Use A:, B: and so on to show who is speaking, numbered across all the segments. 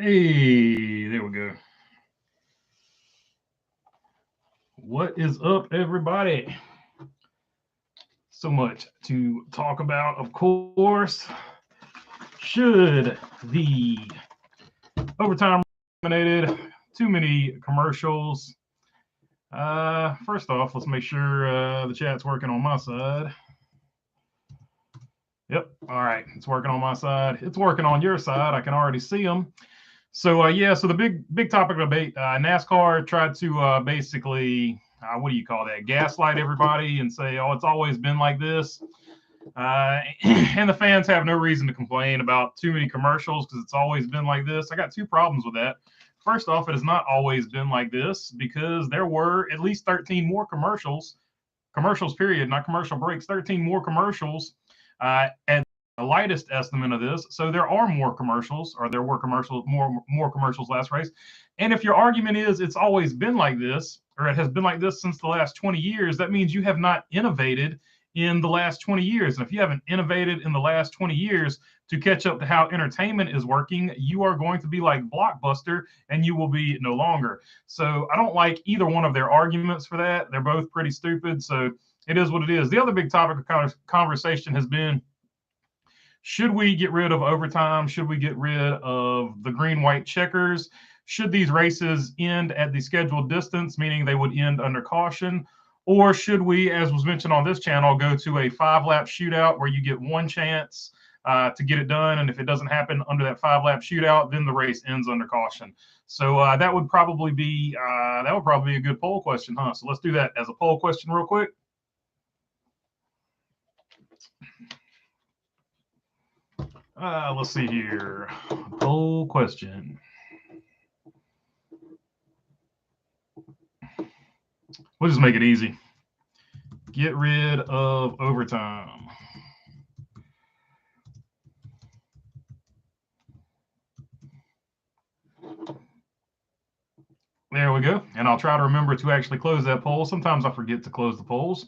A: Hey, there we go. What is up, everybody? So much to talk about, of course. Should the overtime eliminated? Too many commercials. First off, let's make sure the chat's working on my side. Yep. All right. It's working on my side. It's working on your side. I can already see them. So so the big topic of debate, NASCAR tried to basically, what do you call that? Gaslight everybody and say, oh, it's always been like this. And the fans have no reason to complain about too many commercials because it's always been like this. I got two problems with that. First off, it has not always been like this because there were at least 13 more commercials period, not commercial breaks, 13 more commercials at the lightest estimate of this. So there are more commercials, or there were more commercials last race. And if your argument is it's always been like this, or it has been like this since the last 20 years, that means you have not innovated in the last 20 years. And if you haven't innovated in the last 20 years to catch up to how entertainment is working, you are going to be like Blockbuster and you will be no longer. So I don't like either one of their arguments for that. They're both pretty stupid. So it is what it is. The other big topic of conversation has been, should we get rid of overtime? Should we get rid of the green-white checkers? Should these races end at the scheduled distance, meaning they would end under caution? Or should we, as was mentioned on this channel, go to a 5-lap shootout where you get one chance to get it done? And if it doesn't happen under that 5-lap shootout, then the race ends under caution. So that would probably be a good poll question, huh? So let's do that as a poll question real quick. Let's see here. Poll question. We'll just make it easy. Get rid of overtime. There we go. And I'll try to remember to actually close that poll. Sometimes I forget to close the polls.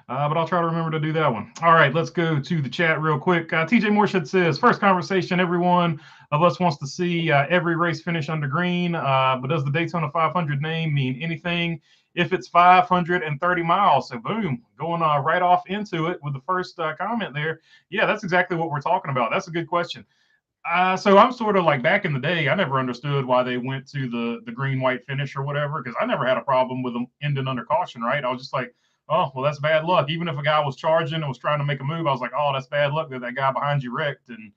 A: But I'll try to remember to do that one. All right, let's go to the chat real quick. TJ Morshed says, first conversation, every one of us wants to see every race finish under green. But does the Daytona 500 name mean anything if it's 530 miles? So boom, going right off into it with the first comment there. Yeah, that's exactly what we're talking about. That's a good question. So I'm sort of like back in the day, I never understood why they went to the green-white finish or whatever, because I never had a problem with them ending under caution, right? I was just like, oh, well, that's bad luck. Even if a guy was charging and was trying to make a move, I was like, oh, that's bad luck that that guy behind you wrecked. And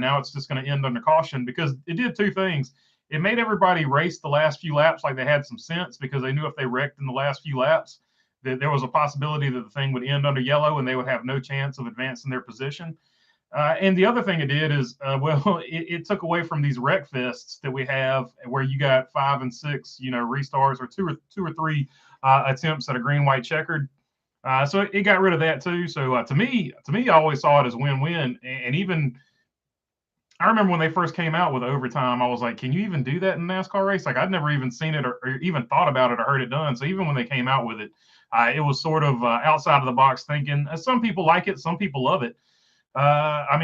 A: now it's just going to end under caution, because it did two things. It made everybody race the last few laps like they had some sense, because they knew if they wrecked in the last few laps, that there was a possibility that the thing would end under yellow and they would have no chance of advancing their position. And the other thing it did is, it took away from these wreck fests that we have where you got 5 and 6, restarts, or two or three attempts at a green-white checkered. So it got rid of that too. So to me, I always saw it as win-win. And even I remember when they first came out with overtime, I was like, can you even do that in a NASCAR race? Like, I'd never even seen it or even thought about it or heard it done. So even when they came out with it, it was sort of outside of the box thinking. Some people like it, some people love it.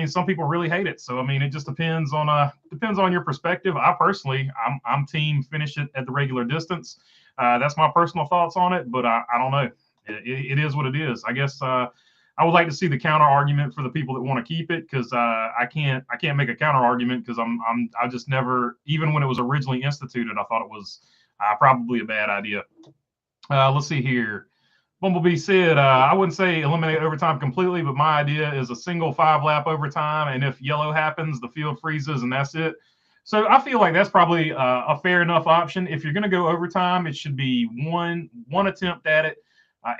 A: Some people really hate it. So, it just depends on your perspective. I personally, I'm team finish it at the regular distance. That's my personal thoughts on it, but I don't know. It is what it is. I guess I would like to see the counter argument for the people that want to keep it, because I can't make a counter argument, because I just never, even when it was originally instituted, I thought it was probably a bad idea. Let's see here. Bumblebee said, I wouldn't say eliminate overtime completely, but my idea is a single 5-lap overtime. And if yellow happens, the field freezes and that's it. So I feel like that's probably a fair enough option. If you're going to go overtime, it should be one attempt at it.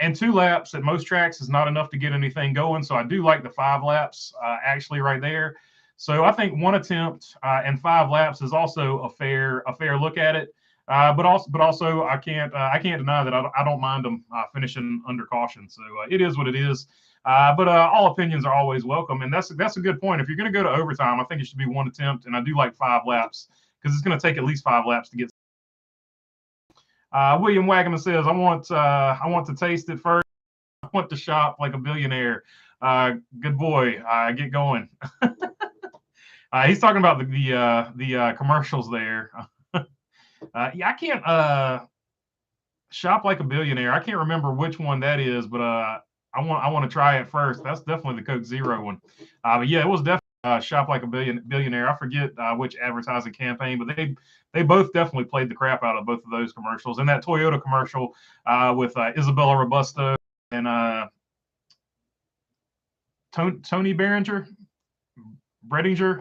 A: And 2 laps at most tracks is not enough to get anything going. So I do like the 5 laps actually right there. So I think 1 attempt and 5 laps is also a fair look at it. But also I can't deny that I don't mind them finishing under caution. So it is what it is. But all opinions are always welcome, and that's a good point. If you're going to go to overtime, I think it should be 1 attempt, and I do like 5 laps, because it's going to take at least 5 laps to get. William Wagman says, I want to taste it first. I want to shop like a billionaire. Good boy. Get going. He's talking about the commercials there. Yeah, I can't shop like a billionaire. I can't remember which one that is, but I want to try it first. That's definitely the Coke Zero one. But yeah, it was definitely shop like a billionaire. I forget which advertising campaign, but they both definitely played the crap out of both of those commercials. And that Toyota commercial with Isabella Robusto and Tony Bredinger.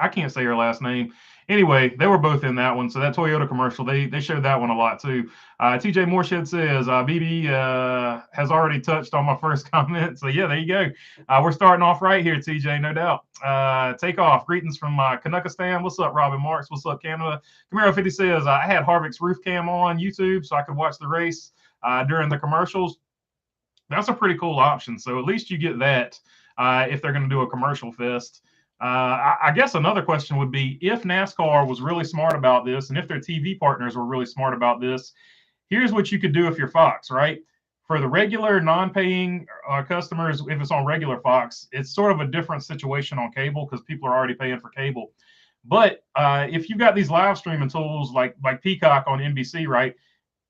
A: I can't say her last name. Anyway, they were both in that one. So that Toyota commercial, they showed that one a lot too. TJ Moorshed says BB has already touched on my first comment. So yeah, there you go. We're starting off right here, TJ, no doubt. Take off. Greetings from Canuckistan. What's up, Robin Marks? What's up, Canada? Camaro 50 says I had Harvick's roof cam on YouTube so I could watch the race during the commercials. That's a pretty cool option. So at least you get that if they're going to do a commercial fest. I guess another question would be if NASCAR was really smart about this and if their TV partners were really smart about this, here's what you could do if you're Fox, right? For the regular non-paying customers, if it's on regular Fox, it's sort of a different situation on cable because people are already paying for cable. But if you've got these live streaming tools like Peacock on NBC, right?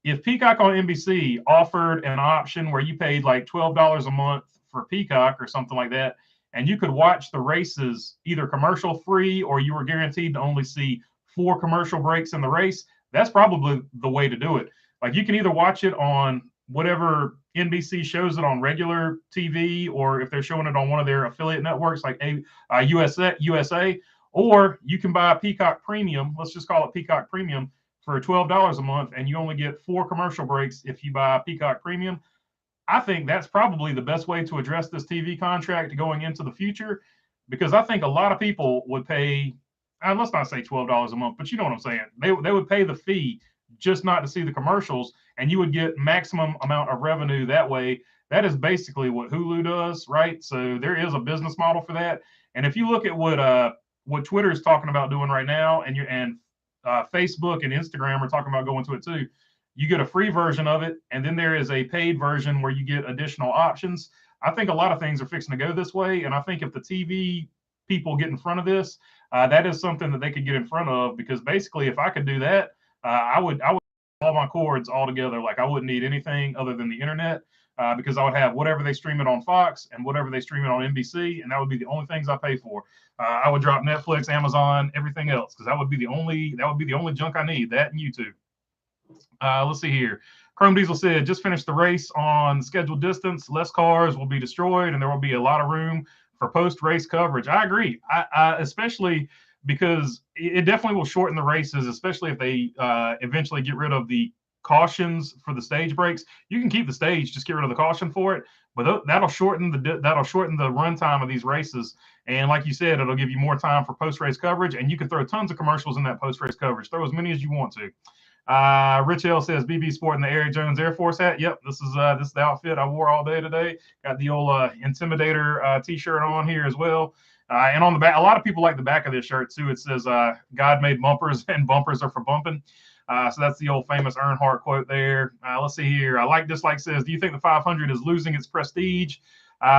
A: If Peacock on NBC offered an option where you paid like $12 a month for Peacock or something like that, and you could watch the races either commercial free or you were guaranteed to only see 4 commercial breaks in the race, that's probably the way to do it. Like you can either watch it on whatever NBC shows it on regular TV, or if they're showing it on one of their affiliate networks like USA, or you can buy a Peacock Premium. Let's just call it Peacock Premium for $12 a month, and you only get 4 commercial breaks if you buy a Peacock Premium. I think that's probably the best way to address this TV contract going into the future, because I think a lot of people would pay, let's not say $12 a month, but you know what I'm saying. They would pay the fee just not to see the commercials, and you would get maximum amount of revenue that way. That is basically what Hulu does, right? So there is a business model for that. And if you look at what Twitter is talking about doing right now, and Facebook and Instagram are talking about going to it too, you get a free version of it, and then there is a paid version where you get additional options. I think a lot of things are fixing to go this way, and I think if the TV people get in front of this, that is something that they could get in front of, because basically if I could do that, I would all my cords all together. Like I wouldn't need anything other than the internet, because I would have whatever they stream it on Fox and whatever they stream it on NBC, and that would be the only things I pay for. I would drop Netflix, Amazon, everything else, because that would be the only junk I need, that and YouTube. Let's see here. Chrome Diesel said, just finished the race on scheduled distance. Less cars will be destroyed, and there will be a lot of room for post-race coverage. I agree. I especially because it definitely will shorten the races, especially if they eventually get rid of the cautions for the stage breaks. You can keep the stage, just get rid of the caution for it, but that'll shorten the runtime of these races. And like you said, it'll give you more time for post-race coverage, and you can throw tons of commercials in that post-race coverage. Throw as many as you want to. Rich L says BB sporting the Eric Jones Air Force hat. Yep, this is the outfit I wore all day today. Got the old Intimidator t-shirt on here as well. And on the back, a lot of people like the back of this shirt too. It says God made bumpers and bumpers are for bumping. So that's the old famous Earnhardt quote there. Let's see here. I like dislike says, do you think the 500 is losing its prestige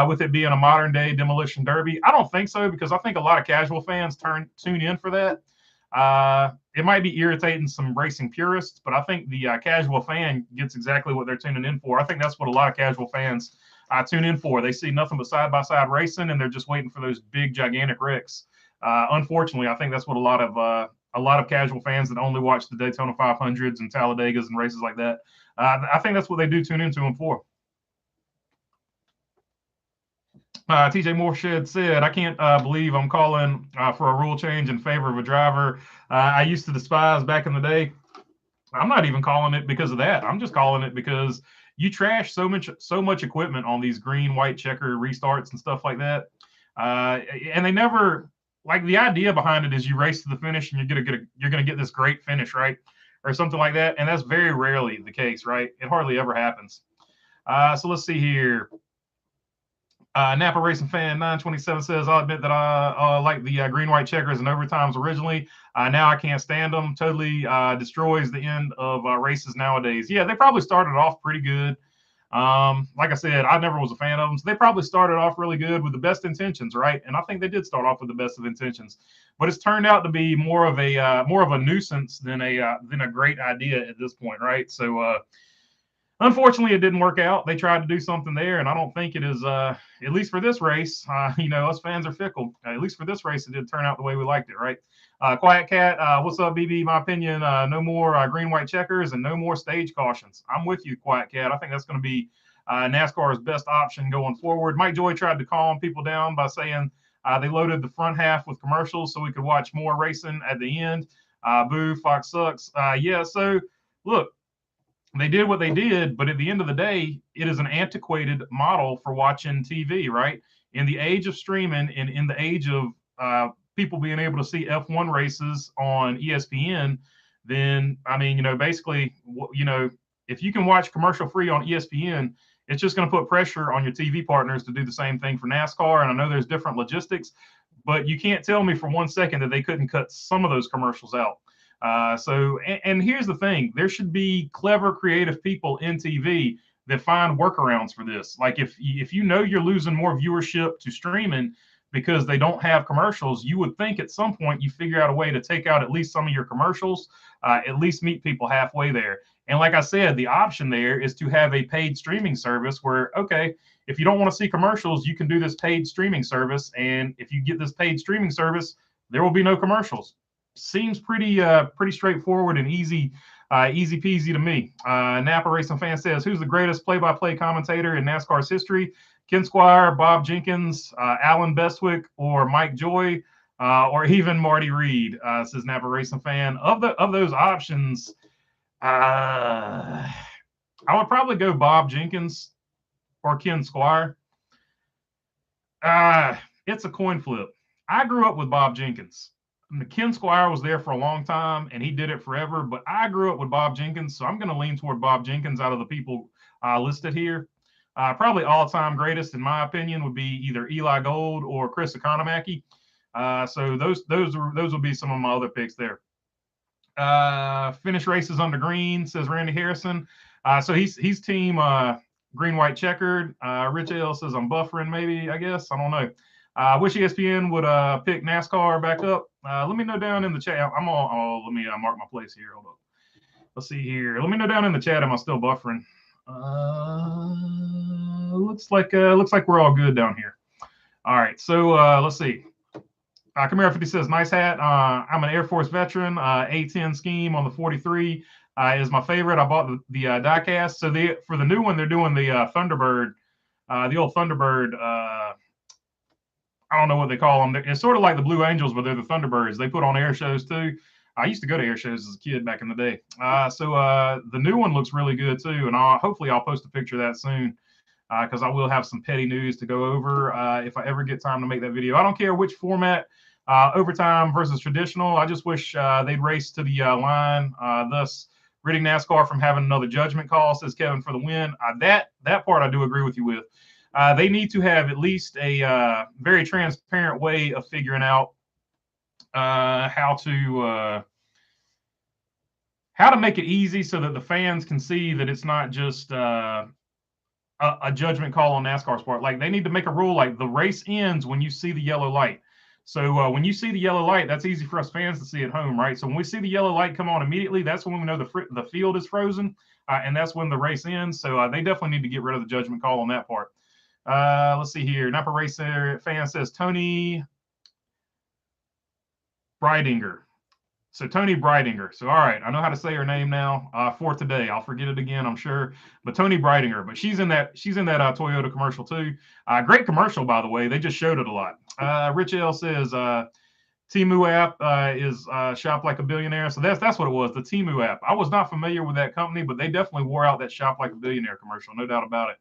A: with it being a modern day demolition derby? I don't think so, because I think a lot of casual fans tune in for that. It might be irritating some racing purists, but I think the casual fan gets exactly what they're tuning in for. I think that's what a lot of casual fans tune in for. They see nothing but side-by-side racing, and they're just waiting for those big, gigantic wrecks. Unfortunately, I think that's what a lot of casual fans that only watch the Daytona 500s and Talladegas and races like that, I think that's what they do tune into them for. TJ Moorshed said, I can't believe I'm calling for a rule change in favor of a driver I used to despise back in the day. I'm not even calling it because of that. I'm just calling it because you trash so much equipment on these green, white checker restarts and stuff like that. And they never, like, the idea behind it is you race to the finish and you're gonna get this great finish, right? Or something like that. And that's very rarely the case, right? It hardly ever happens. So let's see here. Napa Racing Fan 927 says, I'll admit that I like the green, white checkers and overtimes originally. Now I can't stand them. Totally destroys the end of races nowadays. Yeah, they probably started off pretty good. Like I said, I never was a fan of them. So they probably started off really good with the best intentions, right? And I think they did start off with the best of intentions, but it's turned out to be more of a nuisance than a great idea at this point, right? So unfortunately, it didn't work out. They tried to do something there, and I don't think it is. At least for this race, us fans are fickle. At least for this race, it did turn out the way we liked it, right? Quiet Cat, what's up, BB? My opinion: no more green-white checkers and no more stage cautions. I'm with you, Quiet Cat. I think that's going to be NASCAR's best option going forward. Mike Joy tried to calm people down by saying they loaded the front half with commercials so we could watch more racing at the end. Boo, Fox sucks. Yeah, so look. They did what they did, but at the end of the day, it is an antiquated model for watching TV, right? In the age of streaming and in the age of people being able to see F1 races on ESPN, then, I mean, basically, if you can watch commercial free on ESPN, it's just going to put pressure on your TV partners to do the same thing for NASCAR. And I know there's different logistics, but you can't tell me for 1 second that they couldn't cut some of those commercials out. And here's the thing: there should be clever, creative people in TV that find workarounds for this. Like if you're losing more viewership to streaming because they don't have commercials, you would think at some point you figure out a way to take out at least some of your commercials, at least meet people halfway there. And like I said, the option there is to have a paid streaming service where, okay, if you don't want to see commercials, you can do this paid streaming service. And if you get this paid streaming service, there will be no commercials. Seems pretty straightforward and easy peasy to me. Napa Racing Fan says, who's the greatest play-by-play commentator in NASCAR's history? Ken Squire, Bob Jenkins, Alan Bestwick, or Mike Joy, or even Marty Reed, says Napa Racing Fan. Of those options, I would probably go Bob Jenkins or Ken Squire. It's a coin flip. I grew up with Bob Jenkins. Ken Squire was there for a long time, and he did it forever. But I grew up with Bob Jenkins, so I'm going to lean toward Bob Jenkins out of the people listed here. Probably all-time greatest, in my opinion, would be either Eli Gold or Chris Economaki. So those would be some of my other picks there. Finish races under green, says Randy Harrison. So he's team green-white checkered. Rich L says I'm buffering, maybe, I guess. I don't know. Wish ESPN would pick NASCAR back up. Let me know down in the chat. Let me mark my place here. Hold up. Let's see here. Let me know down in the chat. Am I still buffering? Looks like we're all good down here. All right. So let's see. Camaro 50 says, nice hat. I'm an Air Force veteran. A10 scheme on the 43 is my favorite. I bought the diecast. So for the new one, they're doing the Thunderbird, the old Thunderbird. I don't know what they call them. It's sort of like the Blue Angels, but they're the Thunderbirds. They put on air shows too. I used to go to air shows as a kid back in the day. So the new one looks really good too, and hopefully I'll post a picture of that soon because I will have some petty news to go over if I ever get time to make that video. I don't care which format, overtime versus traditional. I just wish they'd race to the line, thus ridding NASCAR from having another judgment call, says Kevin for the win. That part I do agree with you with. They need to have at least a very transparent way of figuring out how to make it easy so that the fans can see that it's not just a judgment call on NASCAR's part. Like they need to make a rule like the race ends when you see the yellow light. So when you see the yellow light, that's easy for us fans to see at home, right? So when we see the yellow light come on immediately, that's when we know the field is frozen, and that's when the race ends. So they definitely need to get rid of the judgment call on that part. Let's see here. Napa Racer Fan says Tony Breidinger. So Tony Breidinger. So all right, I know how to say her name now for today. I'll forget it again, I'm sure. But Tony Breidinger. But she's in that Toyota commercial too. Great commercial, by the way. They just showed it a lot. Rich L says Temu app is Shop Like a Billionaire. So that's what it was, the Temu app. I was not familiar with that company, but they definitely wore out that Shop Like a Billionaire commercial, no doubt about it.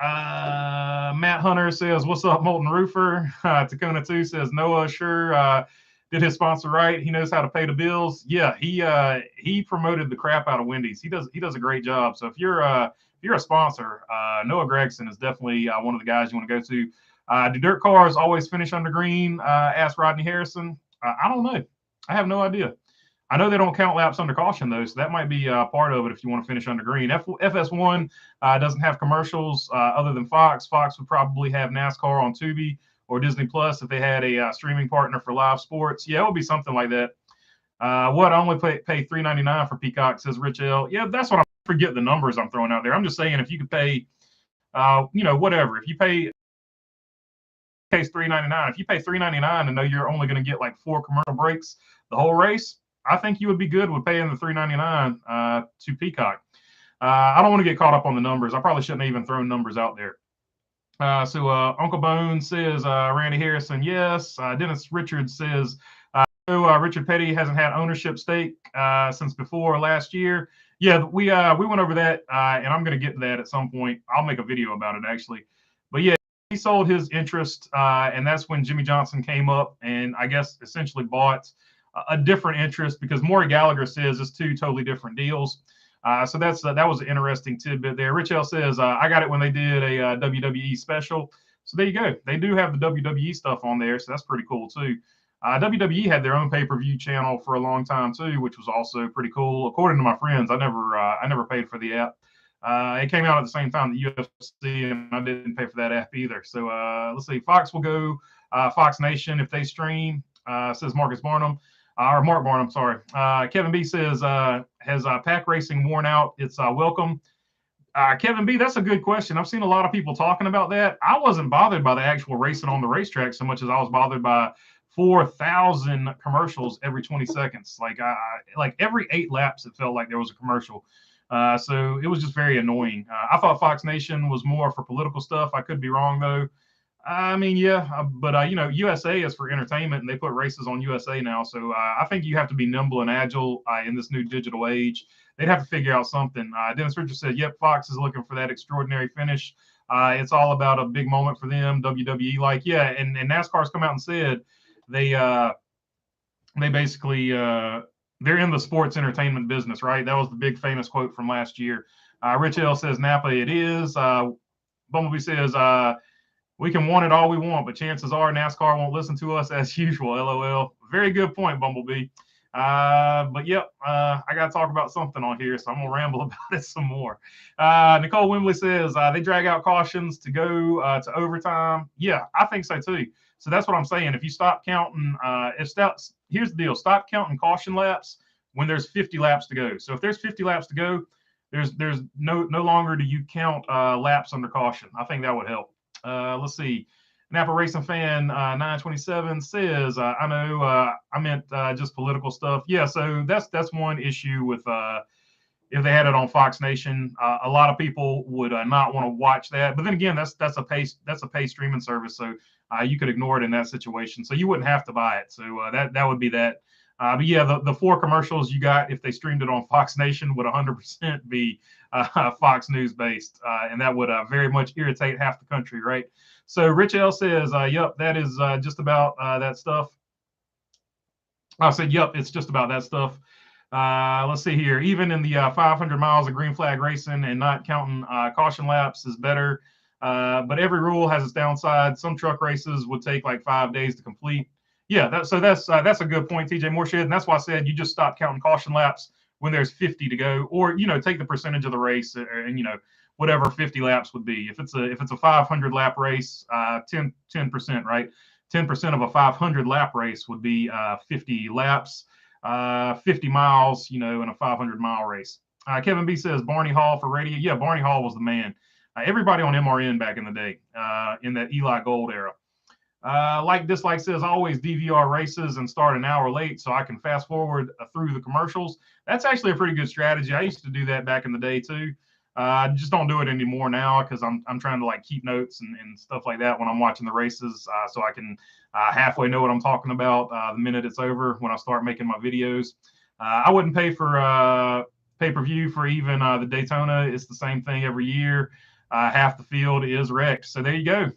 A: Matt Hunter says, what's up, Molten Roofer? Tacona 2 says, Noah sure did his sponsor right. He knows how to pay the bills. Yeah, he promoted the crap out of Wendy's. He does a great job. So if you're a sponsor, Noah Gregson is definitely one of the guys you want to go to. Do dirt cars always finish under green? Asked Rodney Harrison. I don't know. I have no idea. I know they don't count laps under caution though, so that might be part of it if you want to finish under green. FS1 doesn't have commercials other than Fox. Fox would probably have NASCAR on Tubi or Disney Plus if they had a streaming partner for live sports. Yeah, it would be something like that. What, I only pay $3.99 for Peacock, says Rich L. Yeah, that's what I forget the numbers I'm throwing out there. I'm just saying if you could pay, whatever. If you pay $3.99, if you pay $3.99 and know you're only going to get like 4 commercial breaks the whole race, I think you would be good with paying the $3.99 to Peacock. I don't want to get caught up on the numbers. I probably shouldn't have even thrown numbers out there. So Uncle Bone says Randy Harrison, yes. Dennis Richards says Richard Petty hasn't had ownership stake since before last year. Yeah, we went over that, and I'm going to get to that at some point. I'll make a video about it actually. But yeah, he sold his interest, and that's when Jimmy Johnson came up and I guess essentially bought a different interest, because Maury Gallagher says it's 2 totally different deals. So that was an interesting tidbit there. Rich L says, I got it when they did a WWE special. So there you go. They do have the WWE stuff on there, so that's pretty cool too. WWE had their own pay-per-view channel for a long time too, which was also pretty cool. According to my friends, I never paid for the app. It came out at the same time the UFC, and I didn't pay for that app either. So let's see. Fox will go Fox Nation if they stream, says Marcus Barnum. Or Mark Barnum, sorry. Kevin B says, has pack racing worn out? It's welcome. Kevin B, that's a good question. I've seen a lot of people talking about that. I wasn't bothered by the actual racing on the racetrack so much as I was bothered by 4,000 commercials every 20 seconds. Like every 8 laps, it felt like there was a commercial. So it was just very annoying. I thought Fox Nation was more for political stuff. I could be wrong though. I mean, yeah, but USA is for entertainment, and they put races on USA now. So I think you have to be nimble and agile in this new digital age. They'd have to figure out something. Dennis Richards said, "Yep, Fox is looking for that extraordinary finish. It's all about a big moment for them." WWE, and NASCAR's come out and said they basically they're in the sports entertainment business, right? That was the big famous quote from last year. Rich L says Napa, it is. Bumblebee says, we can want it all we want, but chances are NASCAR won't listen to us as usual. LOL. Very good point, Bumblebee. But yep, I got to talk about something on here, so I'm going to ramble about it some more. Nicole Wembley says they drag out cautions to go to overtime. Yeah, I think so too. So that's what I'm saying. If you stop counting, here's the deal: stop counting caution laps when there's 50 laps to go. So if there's 50 laps to go, there's no longer do you count laps under caution. I think that would help. Let's see. Napa Racing Fan 927 says, I know I meant just political stuff. Yeah, so that's one issue with if they had it on Fox Nation. A lot of people would not want to watch that. But then again, that's a pay streaming service, so you could ignore it in that situation. So you wouldn't have to buy it. So that would be that. But yeah, the 4 commercials you got if they streamed it on Fox Nation would 100% be Fox News based, and that would very much irritate half the country, right? So Rich L says, "Yep, that is just about that stuff." I said, "Yep, it's just about that stuff." Let's see here. Even in the 500 miles of green flag racing and not counting caution laps is better, but every rule has its downside. Some truck races would take like 5 days to complete. Yeah, that's a good point, TJ Mooreshed, and that's why I said you just stop counting caution laps when there's 50 to go, or take the percentage of the race, and whatever 50 laps would be. If it's a 500 lap race, 10%, right? 10% of a 500 lap race would be 50 laps, 50 miles, in a 500 mile race. Kevin B says Barney Hall for radio. Yeah, Barney Hall was the man. Everybody on MRN back in the day, in that Eli Gold era. Like Dislike says, always DVR races and start an hour late so I can fast forward through the commercials. That's actually a pretty good strategy. I used to do that back in the day too. I just don't do it anymore now because I'm trying to keep notes and stuff like that when I'm watching the races, so I can halfway know what I'm talking about the minute it's over when I start making my videos. I wouldn't pay for pay-per-view for even the Daytona. It's the same thing every year. Half the field is wrecked. So there you go.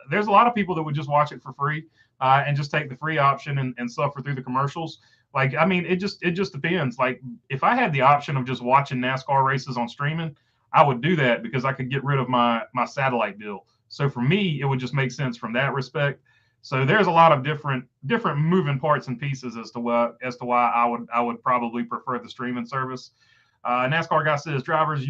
A: There's a lot of people that would just watch it for free and just take the free option and suffer through the commercials. It just depends. Like, if I had the option of just watching NASCAR races on streaming, I would do that because I could get rid of my satellite bill. So for me, it would just make sense from that respect. So there's a lot of different moving parts and pieces as to why I would probably prefer the streaming service. NASCAR guy says drivers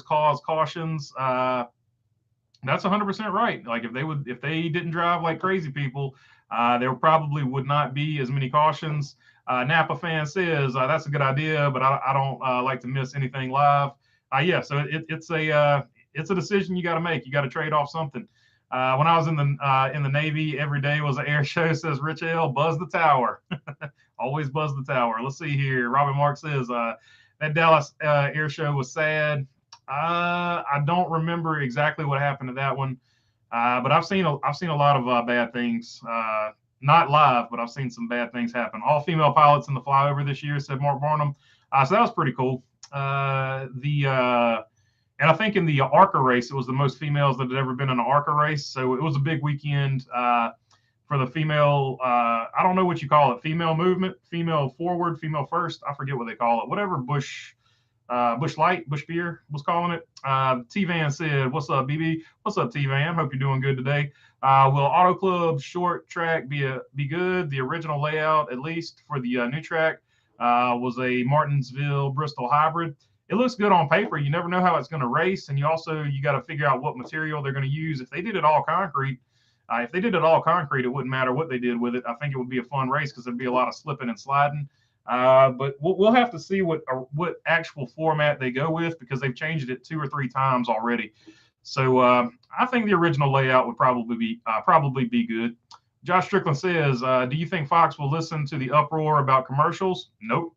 A: cause cautions. That's 100% right. Like if they didn't drive like crazy people, there probably would not be as many cautions. Napa fan says that's a good idea, but I don't like to miss anything live. Yeah, so it's a decision you got to make. You got to trade off something. When I was in the Navy, every day was an air show. Says Rich L. Buzz the tower. Always buzz the tower. Let's see here. Robin Mark says that Dallas air show was sad. I don't remember exactly what happened to that one, but I've seen a lot of bad things. Not live, but I've seen some bad things happen. All female pilots in the flyover this year, said Mark Barnum. So that was pretty cool. And I think in the ARCA race, it was the most females that had ever been in an ARCA race. So it was a big weekend for the female. I don't know what you call it. Female movement, female forward, female first. I forget what they call it. Whatever Busch Light, Busch Beer was calling it. T-Van said, "What's up, BB? What's up, T-Van? Hope you're doing good today. Will Auto Club short track be good? The original layout, at least for the new track, was a Martinsville Bristol hybrid. It looks good on paper. You never know how it's going to race, and you got to figure out what material they're going to use. If they did it all concrete, it wouldn't matter what they did with it. I think it would be a fun race because there'd be a lot of slipping and sliding. But we'll have to see what actual format they go with, because they've changed it 2 or 3 times already. So I think the original layout would probably be good." Josh Strickland says, "Do you think Fox will listen to the uproar about commercials?" Nope,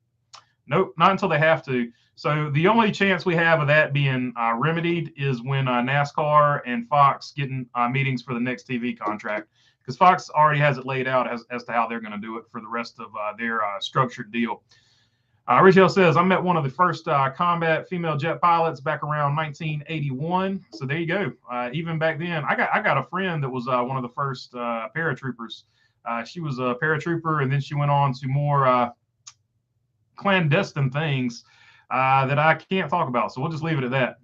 A: not until they have to. So the only chance we have of that being remedied is when NASCAR and Fox getting meetings for the next TV contract, because Fox already has it laid out as to how they're going to do it for the rest of their structured deal. Richelle says, "I met one of the first combat female jet pilots back around 1981. So there you go. Even back then, I got a friend that was one of the first paratroopers. She was a paratrooper, and then she went on to more clandestine things that I can't talk about. So we'll just leave it at that.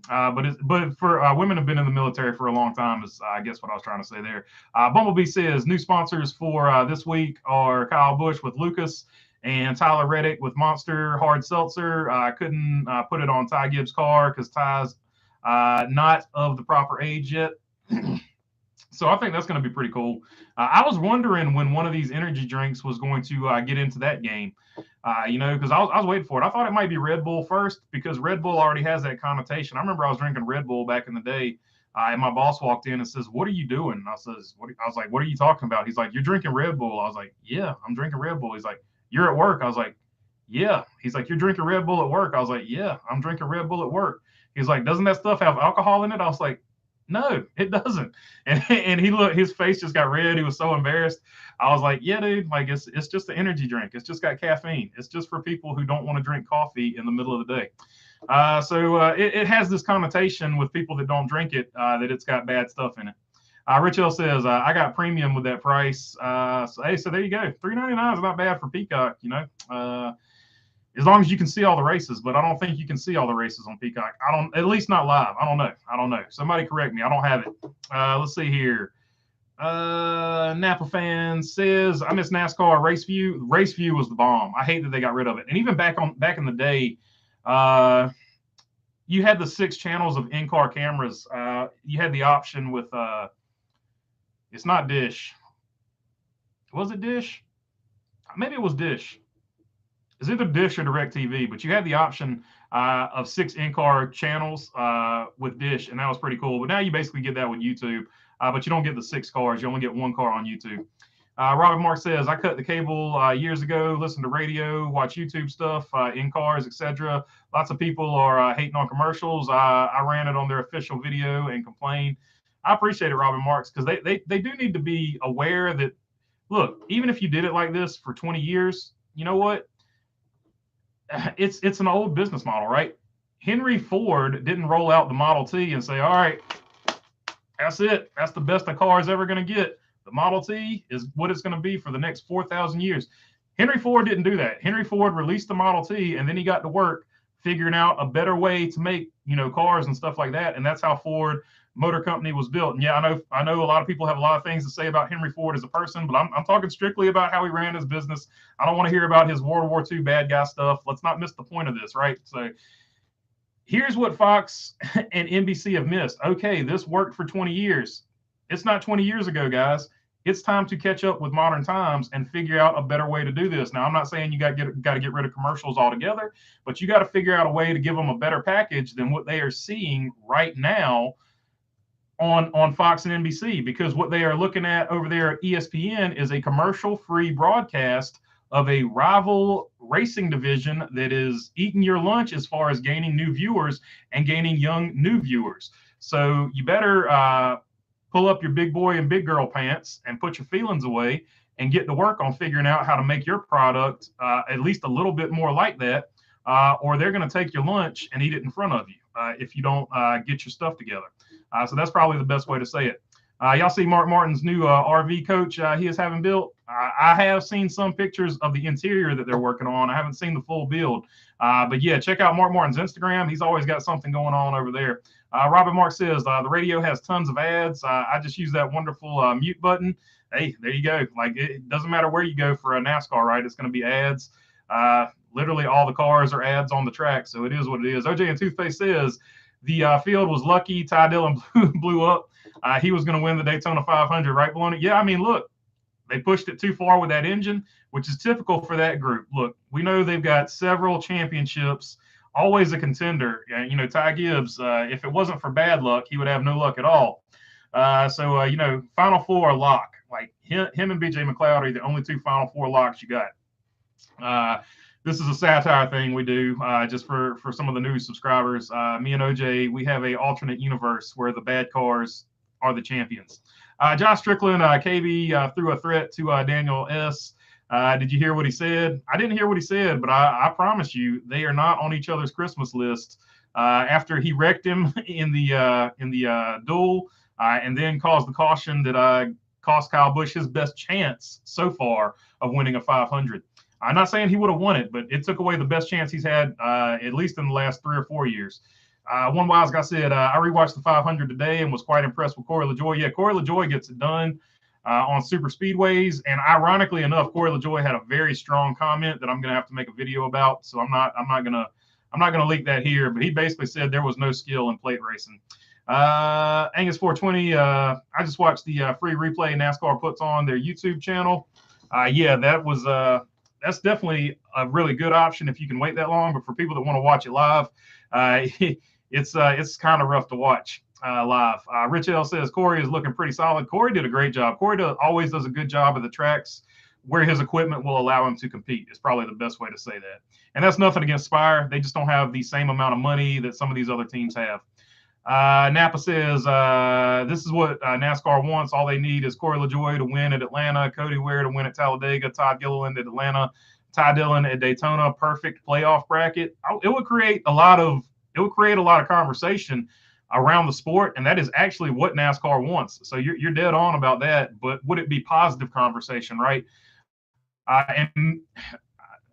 A: But for women have been in the military for a long time is I guess what I was trying to say there. Bumblebee says new sponsors for this week are Kyle Busch with Lucas and Tyler Reddick with Monster Hard Seltzer. I couldn't put it on Ty Gibbs' car because Ty's not of the proper age yet. So I think that's going to be pretty cool. I was wondering when one of these energy drinks was going to get into that game, because I was waiting for it. I thought it might be Red Bull first, because Red Bull already has that connotation. I remember I was drinking Red Bull back in the day, and my boss walked in and says, "What are you doing?" And I was like, "What are you talking about?" He's like, "You're drinking Red Bull." I was like, "Yeah, I'm drinking Red Bull." He's like, "You're at work?" I was like, "Yeah." He's like, "You're drinking Red Bull at work?" I was like, "Yeah, I'm drinking Red Bull at work." He's like, "Doesn't that stuff have alcohol in it?" I was like, "No, it doesn't." And he looked, his face just got red. He was so embarrassed. I was like, "Yeah, dude, like it's just an energy drink. It's just got caffeine. It's just for people who don't want to drink coffee in the middle of the day." So it has this connotation with people that don't drink it, that it's got bad stuff in it. Rich L says, "I got premium with that price." So there you go. $3.99 is not bad for Peacock, as long as you can see all the races, but I don't think you can see all the races on Peacock. At least not live. I don't know. Somebody correct me. I don't have it. Let's see here. Napa fan says, "I miss NASCAR Race View. Race View was the bomb. I hate that they got rid of it." And even back in the day, you had the 6 channels of in-car cameras. You had the option with, it's not Dish. Was it Dish? Maybe it was Dish. It's either Dish or DirecTV, but you had the option of 6 in-car channels with Dish, and that was pretty cool. But now you basically get that with YouTube, but you don't get the 6 cars. You only get 1 car on YouTube. Robert Mark says, "I cut the cable years ago, listen to radio, watch YouTube stuff in cars, etc. Lots of people are hating on commercials. I ran it on their official video and complained." I appreciate it, Robert Marks, because they do need to be aware that, look, even if you did it like this for 20 years, you know what? It's an old business model, right? Henry Ford didn't roll out the Model T and say, "All right, that's it. That's the best a car is ever going to get. The Model T is what it's going to be for the next 4,000 years." Henry Ford didn't do that. Henry Ford released the Model T, and then he got to work figuring out a better way to make, cars and stuff like that. And that's how Ford motor company was built. And yeah, I know a lot of people have a lot of things to say about Henry Ford as a person, but I'm talking strictly about how he ran his business. I don't want to hear about his World War II bad guy stuff. Let's not miss the point of this, right? So here's what Fox and NBC have missed. Okay, this worked for 20 years. It's not 20 years ago, guys. It's time to catch up with modern times and figure out a better way to do this. Now, I'm not saying you got to get rid of commercials altogether, but you got to figure out a way to give them a better package than what they are seeing right now on Fox and NBC, because what they are looking at over there at ESPN is a commercial-free broadcast of a rival racing division that is eating your lunch as far as gaining new viewers and gaining young new viewers. So you better pull up your big boy and big girl pants and put your feelings away and get to work on figuring out how to make your product at least a little bit more like that, or they're going to take your lunch and eat it in front of you if you don't get your stuff together. So that's probably the best way to say it. Y'all see Mark Martin's new RV coach he is having built. I have seen some pictures of the interior that they're working on. I haven't seen the full build. But yeah, check out Mark Martin's Instagram. He's always got something going on over there. Robert Mark says, the radio has tons of ads. I just use that wonderful mute button. Hey, there you go. Like, it doesn't matter where you go for a NASCAR, right? It's going to be ads. Literally all the cars are ads on the track. So it is what it is. OJ and Toothpaste says, the field was lucky. Ty Dillon blew up. He was going to win the Daytona 500, right, Baloney? Yeah, I mean, look, they pushed it too far with that engine, which is typical for that group. Look, we know they've got several championships, always a contender. You know, Ty Gibbs, if it wasn't for bad luck, he would have no luck at all. So, you know, Final Four lock. Like, him and BJ McLeod are the only two Final Four locks you got. This is a satire thing we do just for some of the new subscribers. Me and OJ, we have a alternate universe where the bad cars are the champions. Josh Strickland, KB threw a threat to Daniel S. Did you hear what he said? I didn't hear what he said, but I promise you, they are not on each other's Christmas list. After he wrecked him in the duel, and then caused the caution that cost Kyle Busch his best chance so far of winning a 500. I'm not saying he would have won it, but it took away the best chance he's had, at least in the last 3 or 4 years. One wise guy said, I rewatched the 500 today and was quite impressed with Corey LaJoie. Yeah, Corey LaJoie gets it done on super speedways. And ironically enough, Corey LaJoie had a very strong comment that I'm going to have to make a video about. So I'm not going to leak that here, but he basically said there was no skill in plate racing. Angus 420, I just watched the free replay NASCAR puts on their YouTube channel. Yeah, that's definitely a really good option if you can wait that long. But for people that want to watch it live, it's kind of rough to watch live. Rich L says Corey is looking pretty solid. Corey did a great job. Corey always does a good job at the tracks where his equipment will allow him to compete. Is probably the best way to say that. And that's nothing against Spire. They just don't have the same amount of money that some of these other teams have. Napa says this is what NASCAR wants. All they need is Corey LaJoie to win at Atlanta, Cody Ware to win at Talladega, Todd Gilliland at Atlanta, Ty Dillon at Daytona. Perfect playoff bracket. It would create a lot of conversation around the sport, and that is actually what NASCAR wants. So you're dead on about that. But would it be positive conversation, right? And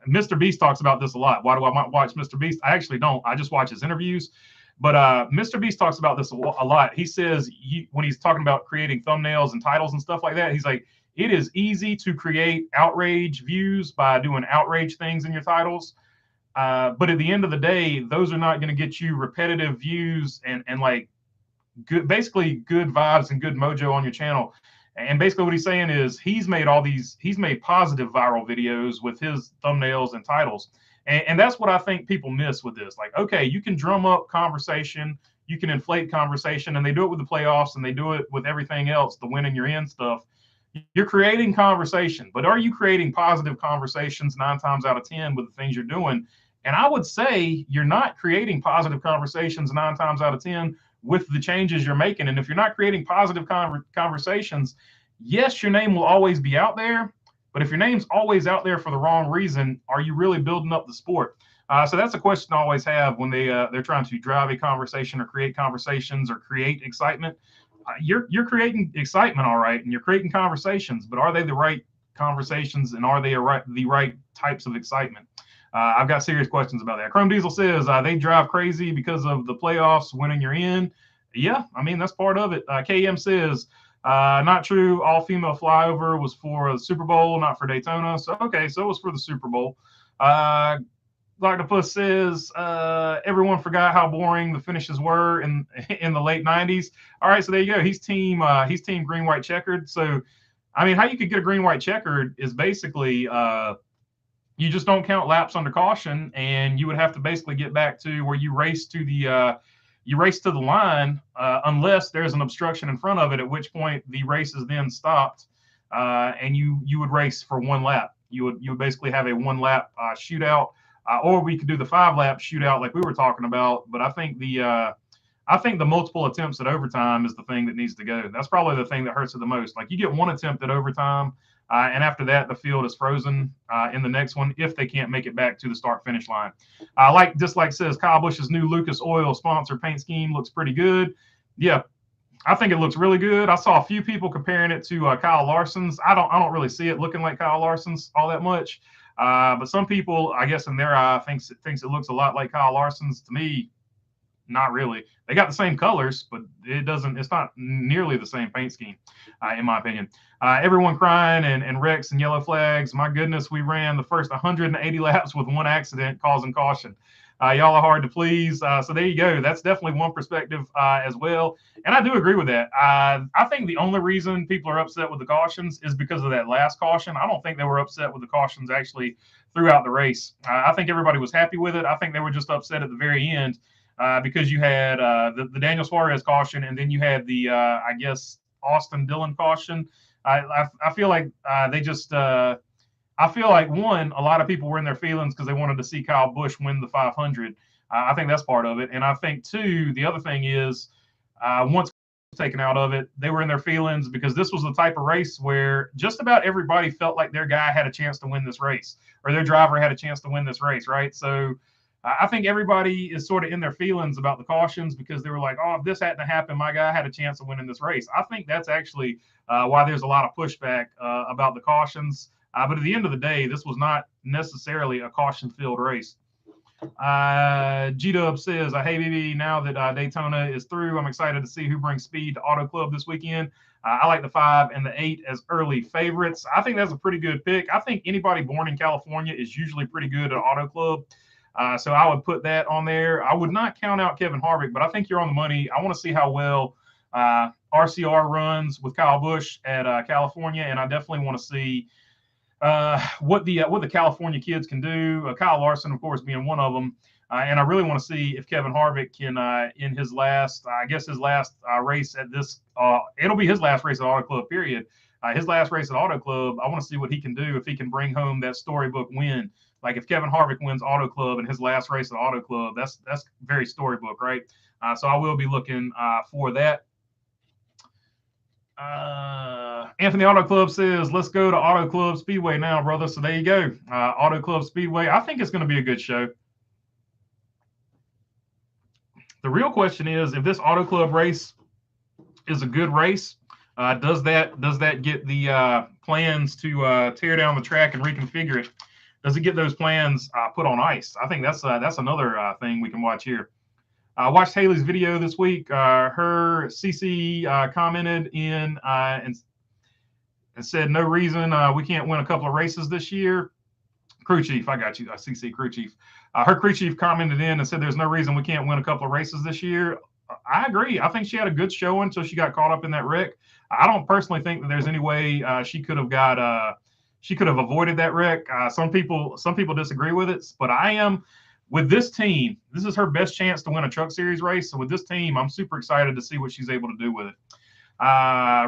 A: Mr. Beast talks about this a lot. Why do I watch Mr. Beast? I actually don't. I just watch his interviews. But Mr. Beast talks about this a lot. He says when he's talking about creating thumbnails and titles and stuff like that, he's like, it is easy to create outrage views by doing outrage things in your titles. But at the end of the day, those are not going to get you repetitive views and like basically good vibes and good mojo on your channel. And basically what he's saying is he's made positive viral videos with his thumbnails and titles. And that's what I think people miss with this. Like, okay, you can drum up conversation, you can inflate conversation, and they do it with the playoffs and they do it with everything else, the win and you're in stuff. You're creating conversation, but are you creating positive conversations 9 times out of 10 with the things you're doing? And I would say you're not creating positive conversations 9 times out of 10 with the changes you're making. And if you're not creating positive conversations, yes, your name will always be out there. But if your name's always out there for the wrong reason, are you really building up the sport? So that's a question I always have when they're trying to drive a conversation or create conversations or create excitement. You're creating excitement, all right, and you're creating conversations, but are they the right conversations and are they the right types of excitement? I've got serious questions about that. Chrome Diesel says they drive crazy because of the playoffs, winning you're in. Yeah, I mean, that's part of it. KM says, not true. All female flyover was for the Super Bowl, not for Daytona. So, okay, so it was for the Super Bowl. Octopus says, everyone forgot how boring the finishes were in the late 90s. All right, so there you go. He's team green, white, checkered. So, I mean, how you could get a green, white, checkered is basically you just don't count laps under caution, and you would have to basically get back to where you race to the line unless there's an obstruction in front of it, at which point the race is then stopped, and you would race for one lap. You would basically have a one lap shootout, or we could do the 5-lap shootout like we were talking about. But I think the multiple attempts at overtime is the thing that needs to go. That's probably the thing that hurts it the most. Like, you get one attempt at overtime, and after that, the field is frozen in the next one if they can't make it back to the start-finish line. Like Dislike says, Kyle Busch's new Lucas Oil sponsor paint scheme looks pretty good. Yeah, I think it looks really good. I saw a few people comparing it to Kyle Larson's. I don't really see it looking like Kyle Larson's all that much. But some people, I guess in their eye, thinks it looks a lot like Kyle Larson's. To me, not really. They got the same colors, but it's not nearly the same paint scheme, in my opinion. Everyone crying and wrecks and yellow flags. My goodness, we ran the first 180 laps with one accident causing caution. Y'all are hard to please. So there you go. That's definitely one perspective as well. And I do agree with that. I think the only reason people are upset with the cautions is because of that last caution. I don't think they were upset with the cautions actually throughout the race. I think everybody was happy with it. I think they were just upset at the very end because you had the Daniel Suarez caution, and then you had the, I guess, Austin Dillon caution. I feel like they just I feel like, one, a lot of people were in their feelings because they wanted to see Kyle Busch win the 500. I think that's part of it. And I think, two, the other thing is once taken out of it, they were in their feelings because this was the type of race where just about everybody felt like their guy had a chance to win this race, or their driver had a chance to win this race, right? So I think everybody is sort of in their feelings about the cautions because they were like, oh, if this hadn't happened, my guy had a chance of winning this race. I think that's actually why there's a lot of pushback about the cautions. But at the end of the day, this was not necessarily a caution-filled race. G-Dub says, hey, baby, now that Daytona is through, I'm excited to see who brings speed to Auto Club this weekend. I like the 5 and the 8 as early favorites. I think that's a pretty good pick. I think anybody born in California is usually pretty good at Auto Club. So I would put that on there. I would not count out Kevin Harvick, but I think you're on the money. I want to see how well RCR runs with Kyle Busch at California, and I definitely want to see what the California kids can do. Kyle Larson, of course, being one of them. And I really want to see if Kevin Harvick can, in his last, race at this, it'll be his last race at Auto Club, period. His last race at Auto Club, I want to see what he can do, if he can bring home that storybook win. Like, if Kevin Harvick wins Auto Club in his last race at Auto Club, that's very storybook, right? So I will be looking for that. Anthony Auto Club says, let's go to Auto Club Speedway now, brother. So there you go. Auto Club Speedway. I think it's going to be a good show. The real question is, if this Auto Club race is a good race, does that get the plans to tear down the track and reconfigure it? Does it get those plans put on ice? I think that's another thing we can watch here. I watched Haley's video this week. Her CC commented in and said, no reason we can't win a couple of races this year. Crew chief, I got you. CC crew chief. Her crew chief commented in and said, there's no reason we can't win a couple of races this year. I agree. I think she had a good showing until she got caught up in that wreck. I don't personally think that there's any way she could have avoided that wreck. Some people disagree with it, but I am. With this team, this is her best chance to win a Truck Series race. So with this team, I'm super excited to see what she's able to do with it.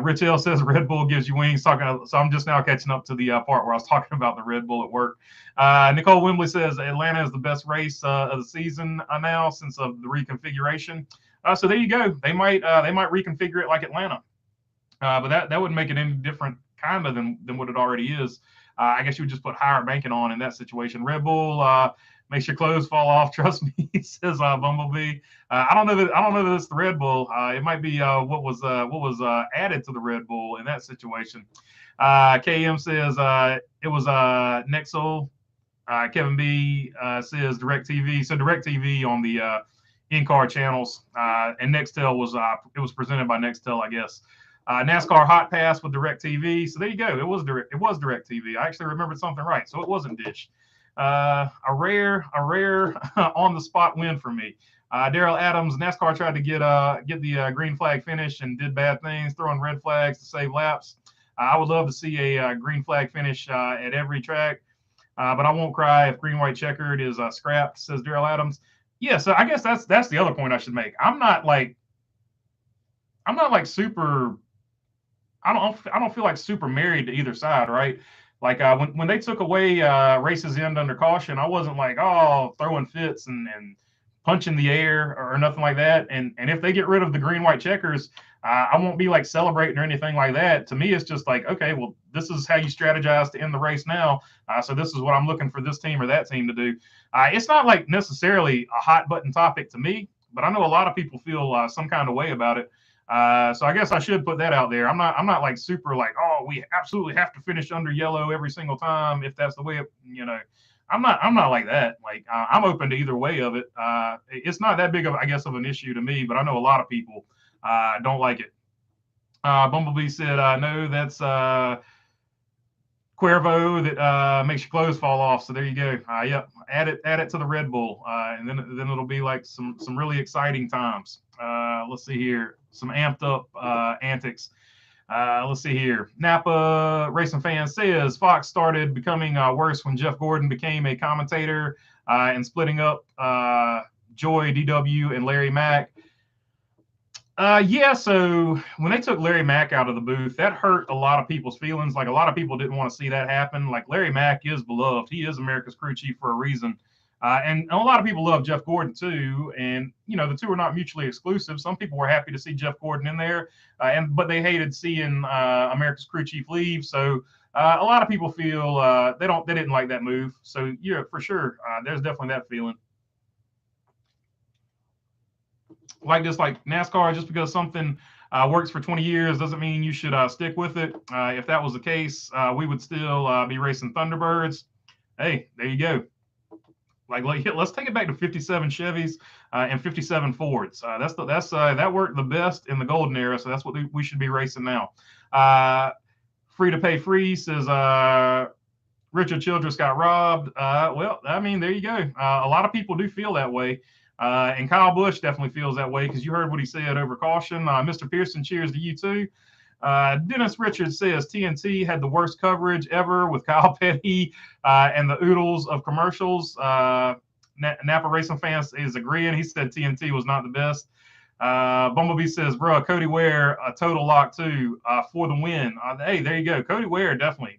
A: Rich L says Red Bull gives you wings. So I'm just now catching up to the part where I was talking about the Red Bull at work. Nicole Wembley says Atlanta is the best race of the season now since of the reconfiguration. So there you go. They might reconfigure it like Atlanta, but that wouldn't make it any different kind of than what it already is. I guess you would just put higher banking on in that situation. Red Bull. Makes your clothes fall off. Trust me, says Bumblebee. I don't know that it's the Red Bull. It might be what was added to the Red Bull in that situation. KM says it was Nexel. Kevin B says DirecTV. So DirecTV on the in-car channels, and Nextel was it was presented by Nextel, I guess. NASCAR Hot Pass with DirecTV. So there you go. It was DirecTV. I actually remembered something right. So it wasn't Dish. A rare on the spot win for me. Daryl Adams, NASCAR tried to get the green flag finish and did bad things, throwing red flags to save laps. I would love to see a green flag finish at every track, but I won't cry if green white checkered is scrapped, says Daryl Adams. Yeah, so I guess that's the other point I should make. I'm not like super. I don't feel like super married to either side, right? Like when they took away races end under caution, I wasn't like, oh, throwing fits and punching the air or nothing like that. And if they get rid of the green white checkers, I won't be like celebrating or anything like that. To me, it's just like, okay, well, this is how you strategize to end the race now. So this is what I'm looking for this team or that team to do. It's not like necessarily a hot button topic to me, but I know a lot of people feel some kind of way about it. So I guess I should put that out there. I'm not like super like, oh, we absolutely have to finish under yellow every single time if that's the way it, I'm not like that. Like I'm open to either way of it. It's not that big of, I guess, of an issue to me, but I know a lot of people don't like it. Bumblebee said, no, that's Cuervo that makes your clothes fall off. So there you go. Yep, add it to the Red Bull, and then it'll be like some really exciting times. Let's see here, some amped up antics. Let's see here. Napa Racing Fan says Fox started becoming worse when Jeff Gordon became a commentator and splitting up Joy, DW, and Larry Mack. Yeah, so when they took Larry Mack out of the booth, that hurt a lot of people's feelings. Like a lot of people didn't want to see that happen. Like Larry Mack is beloved. He is America's crew chief for a reason. And a lot of people love Jeff Gordon too. And, the two are not mutually exclusive. Some people were happy to see Jeff Gordon in there, but they hated seeing America's crew chief leave. So a lot of people feel they didn't like that move. So yeah, for sure. There's definitely that feeling. Like NASCAR, just because something works for 20 years doesn't mean you should stick with it. If that was the case, we would still be racing Thunderbirds. Hey, there you go. Like let's take it back to 57 Chevys and 57 Fords. That worked the best in the golden era, so that's what we should be racing now. Free to pay free says Richard Childress got robbed. Well, I mean, there you go. A lot of people do feel that way. And Kyle Busch definitely feels that way because you heard what he said over caution. Mr. Pearson, cheers to you too. Dennis Richards says TNT had the worst coverage ever with Kyle Petty and the oodles of commercials. Napa Racing Fans is agreeing. He said TNT was not the best. Bumblebee says, bro, Cody Ware, a total lock too for the win. Hey, there you go. Cody Ware, definitely.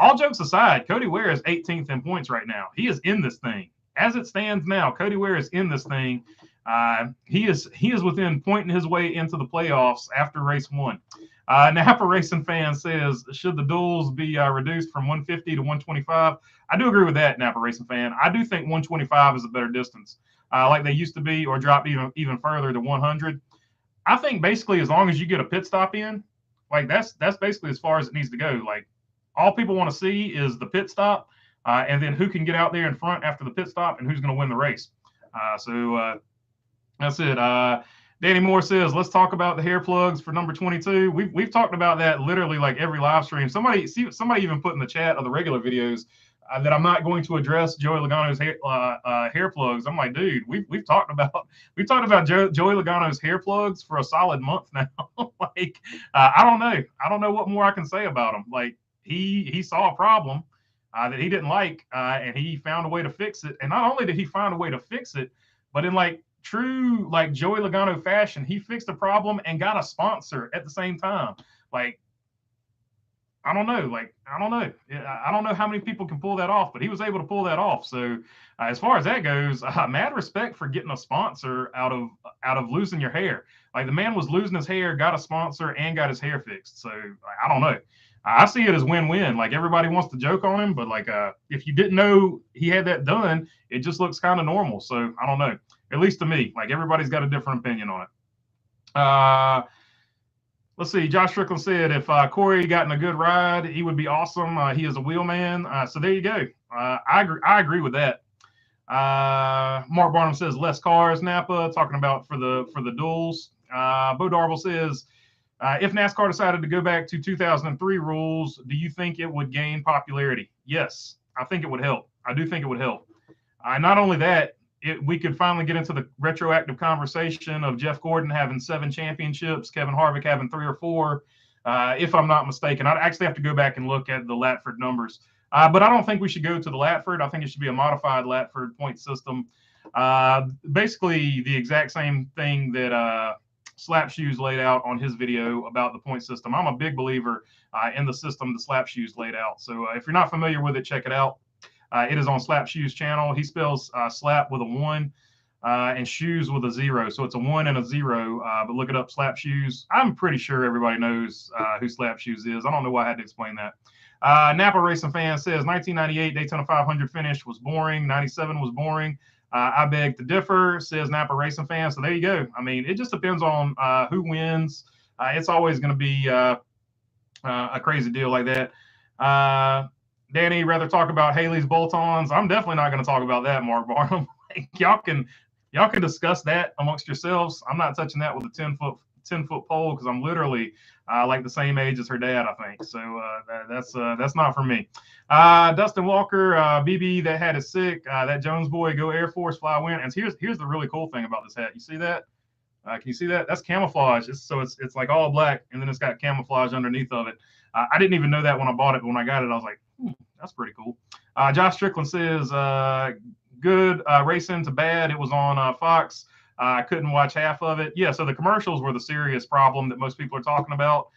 A: All jokes aside, Cody Ware is 18th in points right now. He is in this thing. As it stands now, Cody Ware is in this thing. He is within pointing his way into the playoffs after race one. Napa Racing Fan says, should the duels be reduced from 150 to 125? I do agree with that, Napa Racing Fan. I do think 125 is a better distance, like they used to be, or drop even further to 100. I think basically as long as you get a pit stop in, like that's basically as far as it needs to go. Like all people want to see is the pit stop. And then who can get out there in front after the pit stop and who's going to win the race. So that's it. Danny Moore says, let's talk about the hair plugs for number 22. We've talked about that literally like every live stream. Somebody even put in the chat of the regular videos that I'm not going to address Joey Logano's hair plugs. I'm like, dude, we've talked about Joey Logano's hair plugs for a solid month now. Like, I don't know what more I can say about him. Like he saw a problem that he didn't like, and he found a way to fix it. And not only did he find a way to fix it, but in like true like Joey Logano fashion, he fixed the problem and got a sponsor at the same time. Like, I don't know. I don't know how many people can pull that off, but he was able to pull that off. So as far as that goes, mad respect for getting a sponsor out of losing your hair. Like the man was losing his hair, got a sponsor, and got his hair fixed. So I don't know. I see it as win-win. Like everybody wants to joke on him, but like if you didn't know he had that done, it just looks kind of normal. So I don't know. At least to me, like everybody's got a different opinion on it. Let's see. Josh Strickland said if Corey got in a good ride, he would be awesome. He is a wheelman. So there you go. I agree with that. Mark Barnum says less cars, Napa, talking about for the duels. Bo Darble says, if NASCAR decided to go back to 2003 rules, do you think it would gain popularity? Yes, I think it would help. I do think it would help. Not only that, we could finally get into the retroactive conversation of Jeff Gordon having 7 championships, Kevin Harvick having 3 or 4, if I'm not mistaken. I'd actually have to go back and look at the Latford numbers. But I don't think we should go to the Latford. I think it should be a modified Latford point system. Basically, the exact same thing that Slap Shoes laid out on his video about the point system. I'm a big believer in the system the Slap Shoes laid out. So if you're not familiar with it, check it out. It is on Slap Shoes channel. He spells slap with a 1 and shoes with a 0. So it's a 1 and a 0, but look it up, Slap Shoes. I'm pretty sure everybody knows who Slap Shoes is. I don't know why I had to explain that. Napa Racing Fan says 1998 Daytona 500 finish was boring. 97 was boring. I beg to differ, says Napa Racing Fan. So there you go. I mean, it just depends on who wins. It's always going to be a crazy deal like that. Danny, rather talk about Haley's bolt-ons. I'm definitely not going to talk about that, Mark Barnum. y'all can discuss that amongst yourselves. I'm not touching that with a 10-foot pole because I'm literally like the same age as her dad, I think. So that's not for me. Dustin Walker, BB, that hat is sick. That Jones boy, go Air Force, fly win. And here's the really cool thing about this hat. You see that? Can you see that? That's camouflage. It's like all black, and then it's got camouflage underneath of it. I didn't even know that when I bought it. But when I got it, I was like, that's pretty cool. Josh Strickland says, good racing to bad. It was on Fox. I couldn't watch half of it. Yeah, so the commercials were the serious problem that most people are talking about.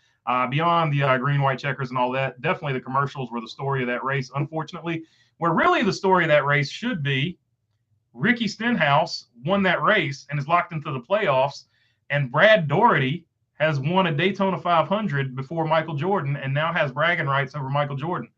A: Beyond the green, white checkers and all that, definitely the commercials were the story of that race, unfortunately. Where really the story of that race should be Ricky Stenhouse won that race and is locked into the playoffs, and Brad Doherty has won a Daytona 500 before Michael Jordan and now has bragging rights over Michael Jordan.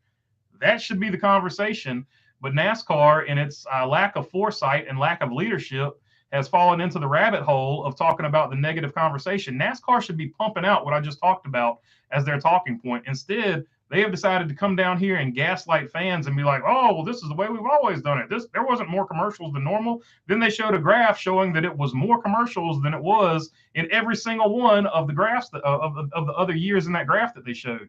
A: That should be the conversation. But NASCAR, in its lack of foresight and lack of leadership, has fallen into the rabbit hole of talking about the negative conversation. NASCAR should be pumping out what I just talked about as their talking point. Instead, they have decided to come down here and gaslight fans and be like, oh, well, this is the way we've always done it. There wasn't more commercials than normal. Then they showed a graph showing that it was more commercials than it was in every single one of the graphs of the other years in that graph that they showed.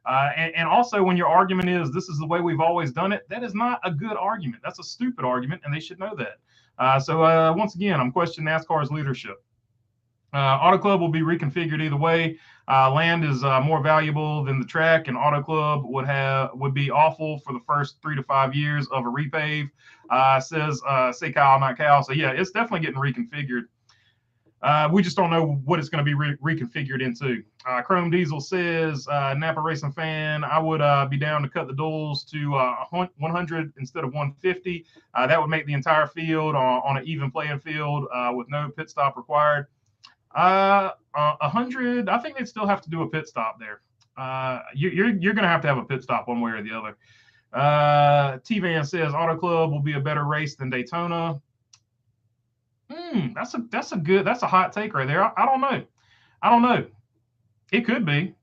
A: And also, when your argument is this is the way we've always done it, that is not a good argument. That's a stupid argument, and they should know that. So once again, I'm questioning NASCAR's leadership. Auto Club will be reconfigured either way. Land is more valuable than the track, and Auto Club would be awful for the first 3 to 5 years of a repave. Says say Kyle, not Cal. So yeah, it's definitely getting reconfigured. We just don't know what it's going to be reconfigured into. Chrome Diesel says, Napa Racing Fan, I would be down to cut the duels to 100 instead of 150. That would make the entire field on an even playing field with no pit stop required. 100, I think they'd still have to do a pit stop there. You're going to have a pit stop one way or the other. T-Van says, Auto Club will be a better race than Daytona. That's a hot take right there. I don't know. It could be.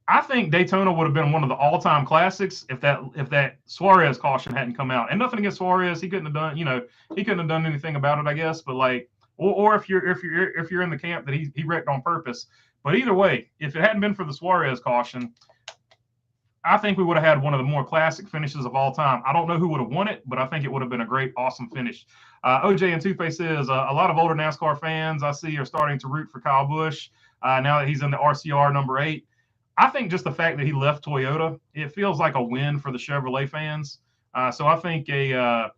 A: I think Daytona would have been one of the all-time classics if that Suarez caution hadn't come out. And nothing against Suarez, he couldn't have done anything about it, I guess. But like, or if you're in the camp that he wrecked on purpose. But either way, if it hadn't been for the Suarez caution, I think we would have had one of the more classic finishes of all time. I don't know who would have won it, but I think it would have been a great, awesome finish. OJ and Two-Face says, a lot of older NASCAR fans I see are starting to root for Kyle Busch now that he's in the RCR number 8. I think just the fact that he left Toyota, it feels like a win for the Chevrolet fans. So I think a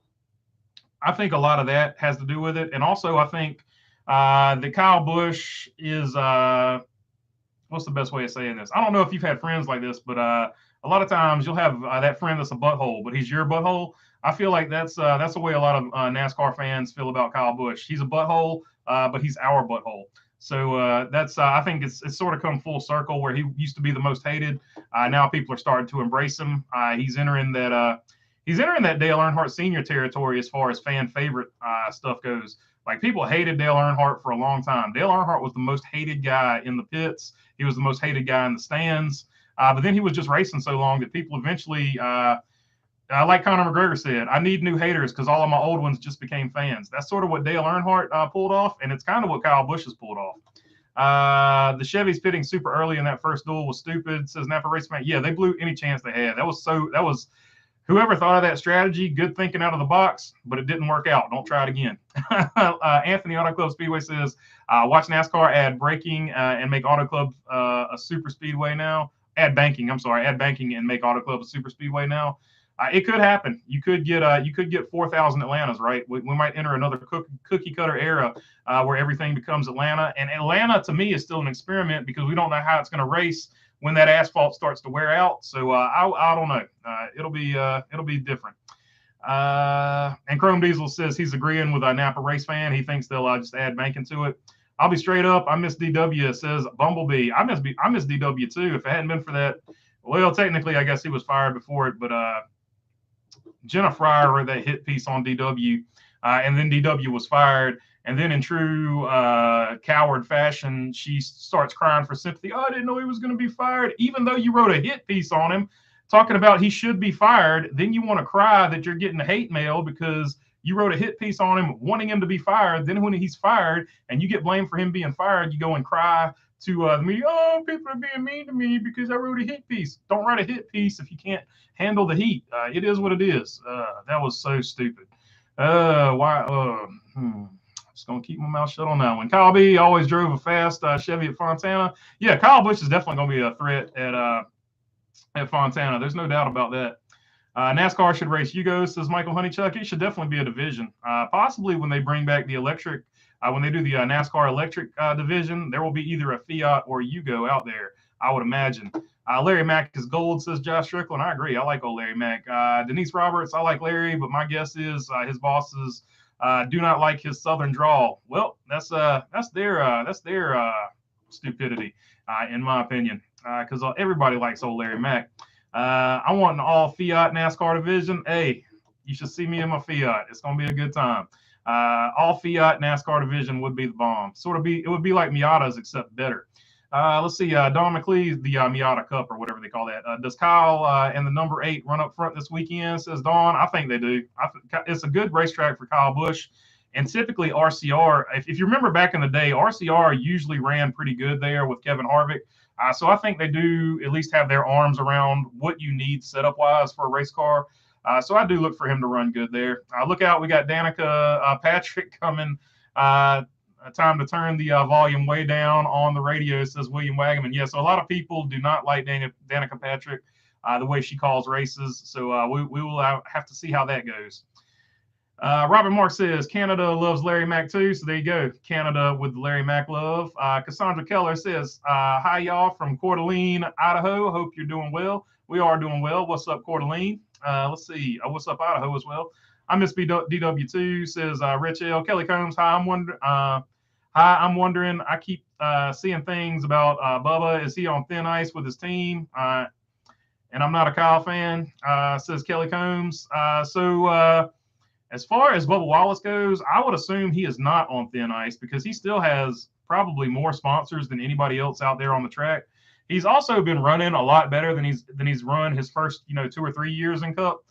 A: lot of that has to do with it. And also I think that Kyle Busch is what's the best way of saying this? I don't know if you've had friends like this, but a lot of times you'll have that friend that's a butthole, but he's your butthole. I feel like that's the way a lot of NASCAR fans feel about Kyle Busch. He's a butthole, but he's our butthole. So that's I think it's sort of come full circle where he used to be the most hated. Now people are starting to embrace him. He's entering that Dale Earnhardt Sr. territory as far as fan favorite stuff goes. Like, people hated Dale Earnhardt for a long time. Dale Earnhardt was the most hated guy in the pits. He was the most hated guy in the stands. But then he was just racing so long that people eventually like Conor McGregor said, I need new haters because all of my old ones just became fans. That's sort of what Dale Earnhardt pulled off, and it's kind of what Kyle Busch has pulled off. The Chevys pitting super early in that first duel was stupid, says Napa Race Man. Yeah, they blew any chance they had. That was whoever thought of that strategy, good thinking out of the box, but it didn't work out. Don't try it again. Anthony Auto Club Speedway says, watch NASCAR add braking and make Auto Club a super speedway now. Add banking and make Auto Club a super speedway now. It could happen. You could get 4,000 Atlantas, right? We might enter another cookie cutter era where everything becomes Atlanta. And Atlanta, to me, is still an experiment because we don't know how it's going to race when that asphalt starts to wear out. So I don't know. It'll be different. And Chrome Diesel says he's agreeing with a Napa Race Fan. He thinks they'll just add banking to it. I'll be straight up. I miss DW, says Bumblebee. I miss DW too. If it hadn't been for that, well, technically, I guess he was fired before it, but Jenna Fryer wrote that hit piece on DW, and then DW was fired. And then in true coward fashion, she starts crying for sympathy. Oh, I didn't know he was going to be fired. Even though you wrote a hit piece on him talking about he should be fired, then you want to cry that you're getting hate mail because you wrote a hit piece on him wanting him to be fired. Then when he's fired and you get blamed for him being fired, you go and cry to the media. Oh, people are being mean to me because I wrote a hit piece. Don't write a hit piece if you can't handle the heat. It is what it is. That was so stupid. Why? Just gonna keep my mouth shut on that one. Kyle B always drove a fast Chevy at Fontana. Yeah, Kyle Busch is definitely gonna be a threat at Fontana. There's no doubt about that. NASCAR should race Yugo, says Michael Honeychuck. It should definitely be a division. Possibly when they bring back the electric, when they do the NASCAR electric division, there will be either a Fiat or Yugo out there, I would imagine. Larry Mack is gold, says Josh Strickland. I agree. I like old Larry Mack. Denise Roberts, I like Larry, but my guess is his bosses do not like his southern drawl. Well, that's their stupidity, in my opinion, because everybody likes old Larry Mack. I want an all Fiat NASCAR division. Hey, you should see me in my Fiat. It's gonna be a good time. All Fiat NASCAR division would be the bomb. It would be like Miata's except better. Let's see. Don McLeod, the Miata Cup or whatever they call that. Does Kyle and the number 8 run up front this weekend? Says Don. I think they do. It's a good racetrack for Kyle Busch. And typically RCR, if you remember back in the day, RCR usually ran pretty good there with Kevin Harvick. So I think they do at least have their arms around what you need setup-wise for a race car. So I do look for him to run good there. Look out, we got Danica Patrick coming. Time to turn the volume way down on the radio, says William Wagaman. Yeah, so a lot of people do not like Danica Patrick, the way she calls races. So we will have to see how that goes. Robert Mark says Canada loves Larry Mack too. So there you go. Canada with Larry Mack love. Cassandra Keller says, hi, y'all from Coeur d'Alene, Idaho. Hope you're doing well. We are doing well. What's up, Coeur d'Alene? Let's see. What's up, Idaho as well? I miss DW2, says Rich L. Kelly Combs. Hi, I'm wondering. I keep seeing things about Bubba. Is he on thin ice with his team? And I'm not a Kyle fan, says Kelly Combs. As far as Bubba Wallace goes, I would assume he is not on thin ice because he still has probably more sponsors than anybody else out there on the track. He's also been running a lot better than he's run his first 2 or 3 years in Cup.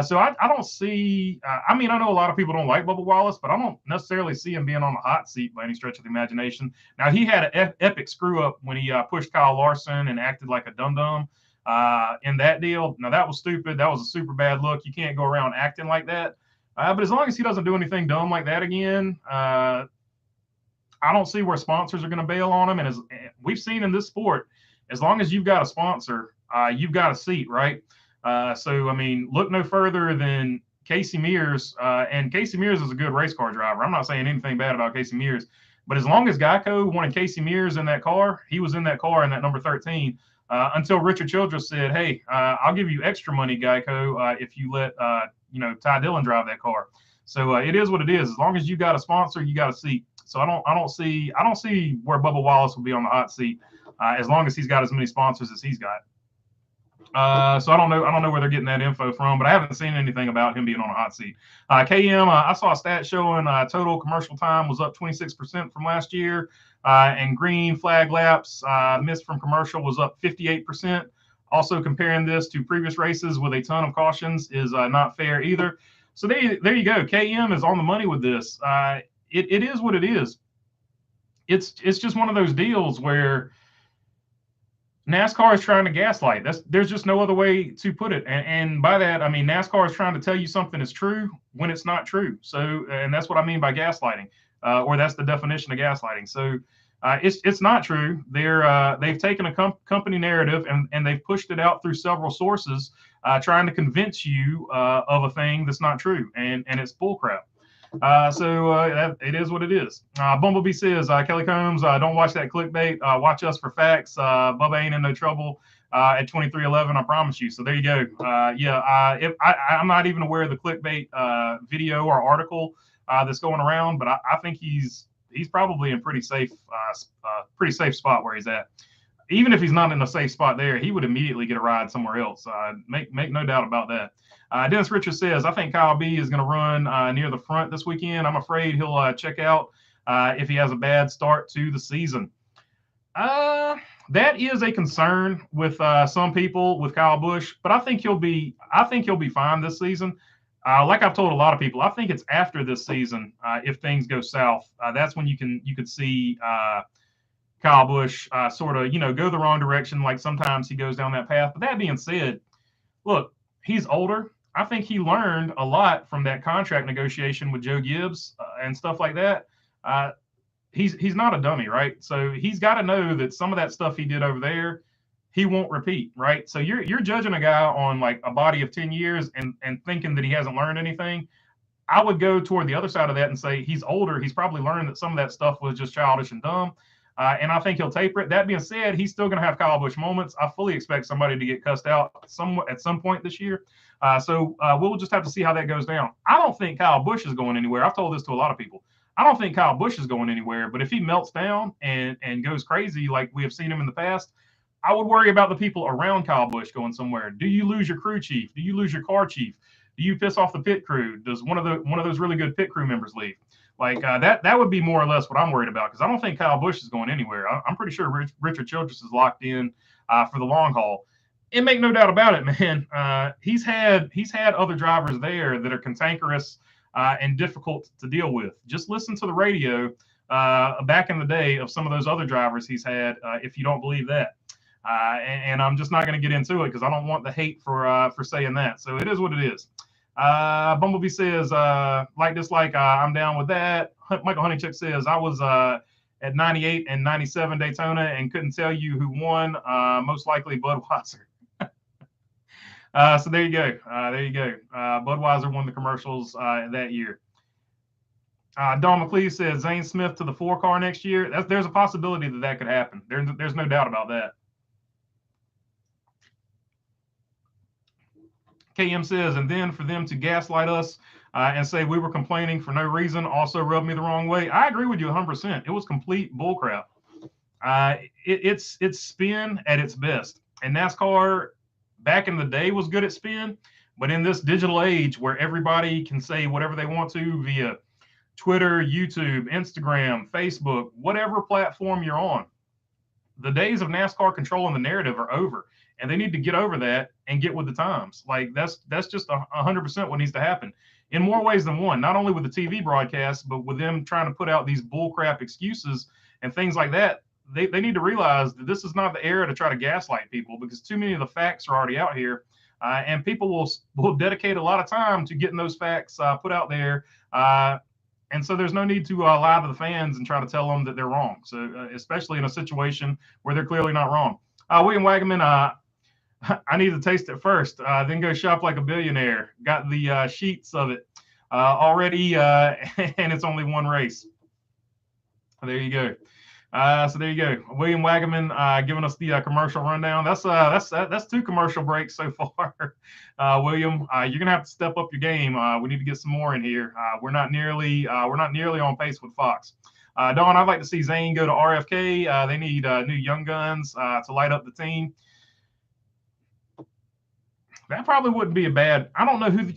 A: So I don't see. I know a lot of people don't like Bubba Wallace, but I don't necessarily see him being on the hot seat by any stretch of the imagination. Now he had an epic screw up when he pushed Kyle Larson and acted like a dum-dum in that deal. Now that was stupid. That was a super bad look. You can't go around acting like that. But as long as he doesn't do anything dumb like that again, I don't see where sponsors are going to bail on him. And as we've seen in this sport, as long as you've got a sponsor, you've got a seat, right? Look no further than Casey Mears. And Casey Mears is a good race car driver. I'm not saying anything bad about Casey Mears. But as long as Geico wanted Casey Mears in that car, he was in that car in that number 13 until Richard Childress said, hey, I'll give you extra money, Geico, if you let Ty Dillon drive that car. So it is what it is. As long as you got a sponsor, you got a seat. So I don't see where Bubba Wallace will be on the hot seat as long as he's got as many sponsors as he's got. So I don't know where they're getting that info from, but I haven't seen anything about him being on a hot seat. KM, I saw a stat showing total commercial time was up 26% from last year, and green flag laps missed from commercial was up 58%. Also, comparing this to previous races with a ton of cautions is not fair either. So there you go. KM is on the money with this. It is what it is. It's just one of those deals where NASCAR is trying to gaslight. There's just no other way to put it. And by that, I mean NASCAR is trying to tell you something is true when it's not true. So, and that's what I mean by gaslighting, or that's the definition of gaslighting. So, it's not true. They've taken a company narrative and they've pushed it out through several sources, trying to convince you of a thing that's not true, and it's bullcrap. It is what it is. Bumblebee says, Kelly Combs, don't watch that clickbait. Watch us for facts. Bubba ain't in no trouble at 2311, I promise you. So there you go. I'm not even aware of the clickbait video or article that's going around, but I think he's probably in pretty safe spot where he's at. Even if he's not in a safe spot there, he would immediately get a ride somewhere else. Make no doubt about that. Dennis Richards says, I think Kyle B is going to run near the front this weekend. I'm afraid he'll check out if he has a bad start to the season. That is a concern with some people with Kyle Busch, but I think he'll be fine this season. Like I've told a lot of people, I think it's after this season, if things go south, that's when you could see Kyle Busch sort of, go the wrong direction. Like sometimes he goes down that path. But that being said, look, he's older. I think he learned a lot from that contract negotiation with Joe Gibbs and stuff like that. He's not a dummy, right? So he's got to know that some of that stuff he did over there, he won't repeat, right? So you're judging a guy on like a body of 10 years and thinking that he hasn't learned anything. I would go toward the other side of that and say he's older. He's probably learned that some of that stuff was just childish and dumb. And I think he'll taper it. That being said, he's still going to have Kyle Busch moments. I fully expect somebody to get cussed out at some point this year. So we'll just have to see how that goes down. I don't think Kyle Busch is going anywhere. I've told this to a lot of people. I don't think Kyle Busch is going anywhere. But if he melts down and goes crazy like we have seen him in the past, I would worry about the people around Kyle Busch going somewhere. Do you lose your crew chief? Do you lose your car chief? Do you piss off the pit crew? Does one of those really good pit crew members leave? Like that would be more or less what I'm worried about, because I don't think Kyle Busch is going anywhere. I'm pretty sure Richard Childress is locked in for the long haul. And make no doubt about it, man. He's had other drivers there that are cantankerous and difficult to deal with. Just listen to the radio back in the day of some of those other drivers he's had, if you don't believe that. And I'm just not going to get into it because I don't want the hate for saying that. So it is what it is. Bumblebee says, like dislike, I'm down with that. Michael Honeychuck says, I was at 98 and 97 Daytona and couldn't tell you who won. Most likely Budweiser. So there you go. Budweiser won the commercials that year. Don McLeese says, Zane Smith to the 4 car next year. There's a possibility that could happen. There's no doubt about that. KM says, and then for them to gaslight us and say we were complaining for no reason also rubbed me the wrong way. I agree with you 100%. It was complete bullcrap. It's spin at its best. And NASCAR back in the day was good at spin, but in this digital age where everybody can say whatever they want to via Twitter, YouTube, Instagram, Facebook, whatever platform you're on, the days of NASCAR controlling the narrative are over. And they need to get over that and get with the times. Like that's just 100% what needs to happen in more ways than one, not only with the TV broadcast, but with them trying to put out these bullcrap excuses and things like that. They need to realize that this is not the era to try to gaslight people, because too many of the facts are already out here. And people will dedicate a lot of time to getting those facts put out there. And so there's no need to lie to the fans and try to tell them that they're wrong. So especially in a situation where they're clearly not wrong. William Wagaman, I need to taste it first, then go shop like a billionaire. Got the sheets of it already, and it's only one race. There you go. So there you go. William Wagaman giving us the commercial rundown. That's 2 commercial breaks so far. William, you're gonna have to step up your game. We need to get some more in here. We're not nearly on pace with Fox. Dawn, I'd like to see Zane go to RFK. They need new young guns to light up the team. That probably wouldn't be a bad. I don't know who.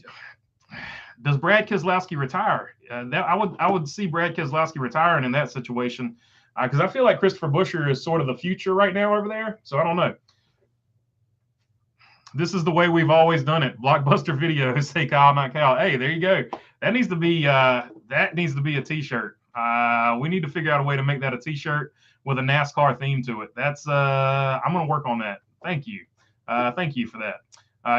A: Does Brad Keselowski retire? I would see Brad Keselowski retiring in that situation, because I feel like Christopher Buescher is sort of the future right now over there. So I don't know. This is the way we've always done it. Blockbuster videos, say Kyle, not Cal. Hey, there you go. That needs to be a T-shirt. We need to figure out a way to make that a T-shirt with a NASCAR theme to it. That's I'm gonna work on that. Thank you for that.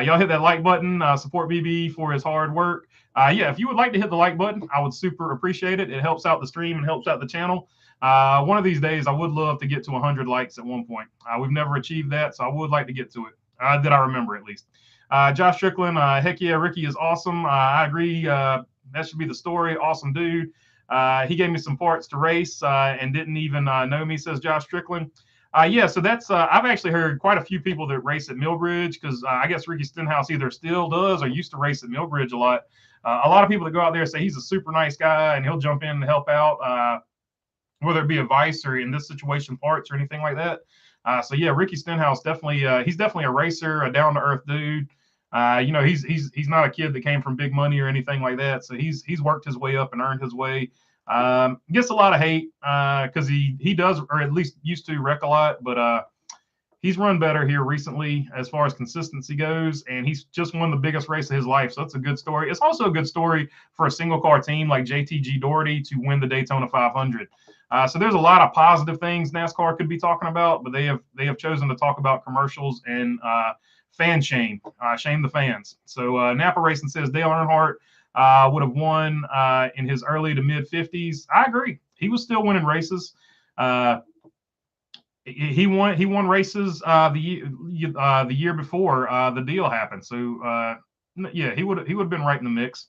A: Y'all hit that like button. Support BB for his hard work. Yeah, if you would like to hit the like button, I would super appreciate it. It helps out the stream and helps out the channel. One of these days, I would love to get to 100 likes at one point. We've never achieved that, so I would like to get to it. That I remember at least. Josh Strickland, heck yeah, Ricky is awesome. I agree. That should be the story. Awesome dude. He gave me some parts to race and didn't even know me, says Josh Strickland. Yeah, so that's I've actually heard quite a few people that race at Millbridge because I guess Ricky Stenhouse either still does or used to race at Millbridge a lot. A lot of people that go out there say he's a super nice guy and he'll jump in and help out, whether it be advice or in this situation parts or anything like that. So yeah, Ricky Stenhouse definitely he's definitely a racer, a down to earth dude. He's not a kid that came from big money or anything like that. So he's worked his way up and earned his way. Gets a lot of hate because he does, or at least used to, wreck a lot, but he's run better here recently as far as consistency goes, and he's just won the biggest race of his life. So that's a good story. It's also a good story for a single car team like JTG Doherty to win the Daytona 500. So there's a lot of positive things NASCAR could be talking about, but they have chosen to talk about commercials and fan shame the fans. So Napa Racing says Dale Earnhardt would have won in his early to mid 50s. I agree. He was still winning races. He won races the year before the deal happened. So yeah, he would have been right in the mix.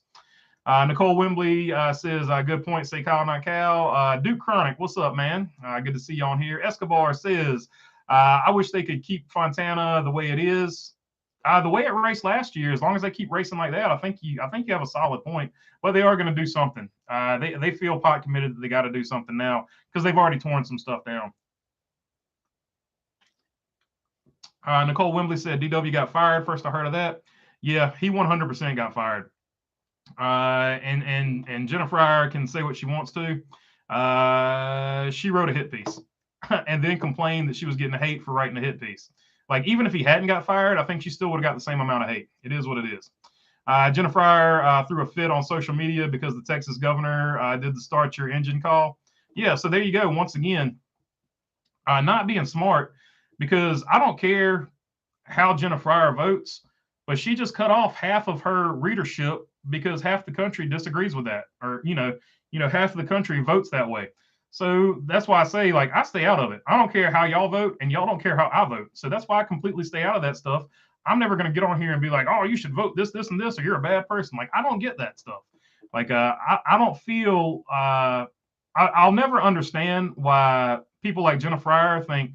A: Nicole Wembley says, good point, say Kyle, not Cal. Duke Chronic, what's up, man? Good to see you on here. Escobar says, I wish they could keep Fontana the way it is. The way it raced last year, as long as they keep racing like that, I think you have a solid point. But they are going to do something. They feel pot committed that they got to do something now because they've already torn some stuff down. Nicole Wembley said DW got fired. First I heard of that. Yeah, he 100% got fired. And Jennifer Fryer can say what she wants to. She wrote a hit piece and then complained that she was getting hate for writing a hit piece. Like, even if he hadn't got fired, I think she still would have got the same amount of hate. It is what it is. Jennifer Fryer threw a fit on social media because the Texas governor did the start your engine call. Yeah, so there you go. Once again, not being smart, because I don't care how Jennifer Fryer votes, but she just cut off half of her readership because half the country disagrees with that, or half of the country votes that way. So that's why I say, like, I stay out of it. I don't care how y'all vote, and y'all don't care how I vote. So that's why I completely stay out of that stuff. I'm never going to get on here and be like, oh, you should vote this, this, and this, or you're a bad person. Like, I don't get that stuff. Like, I don't feel, I'll never understand why people like Jennifer Fryer think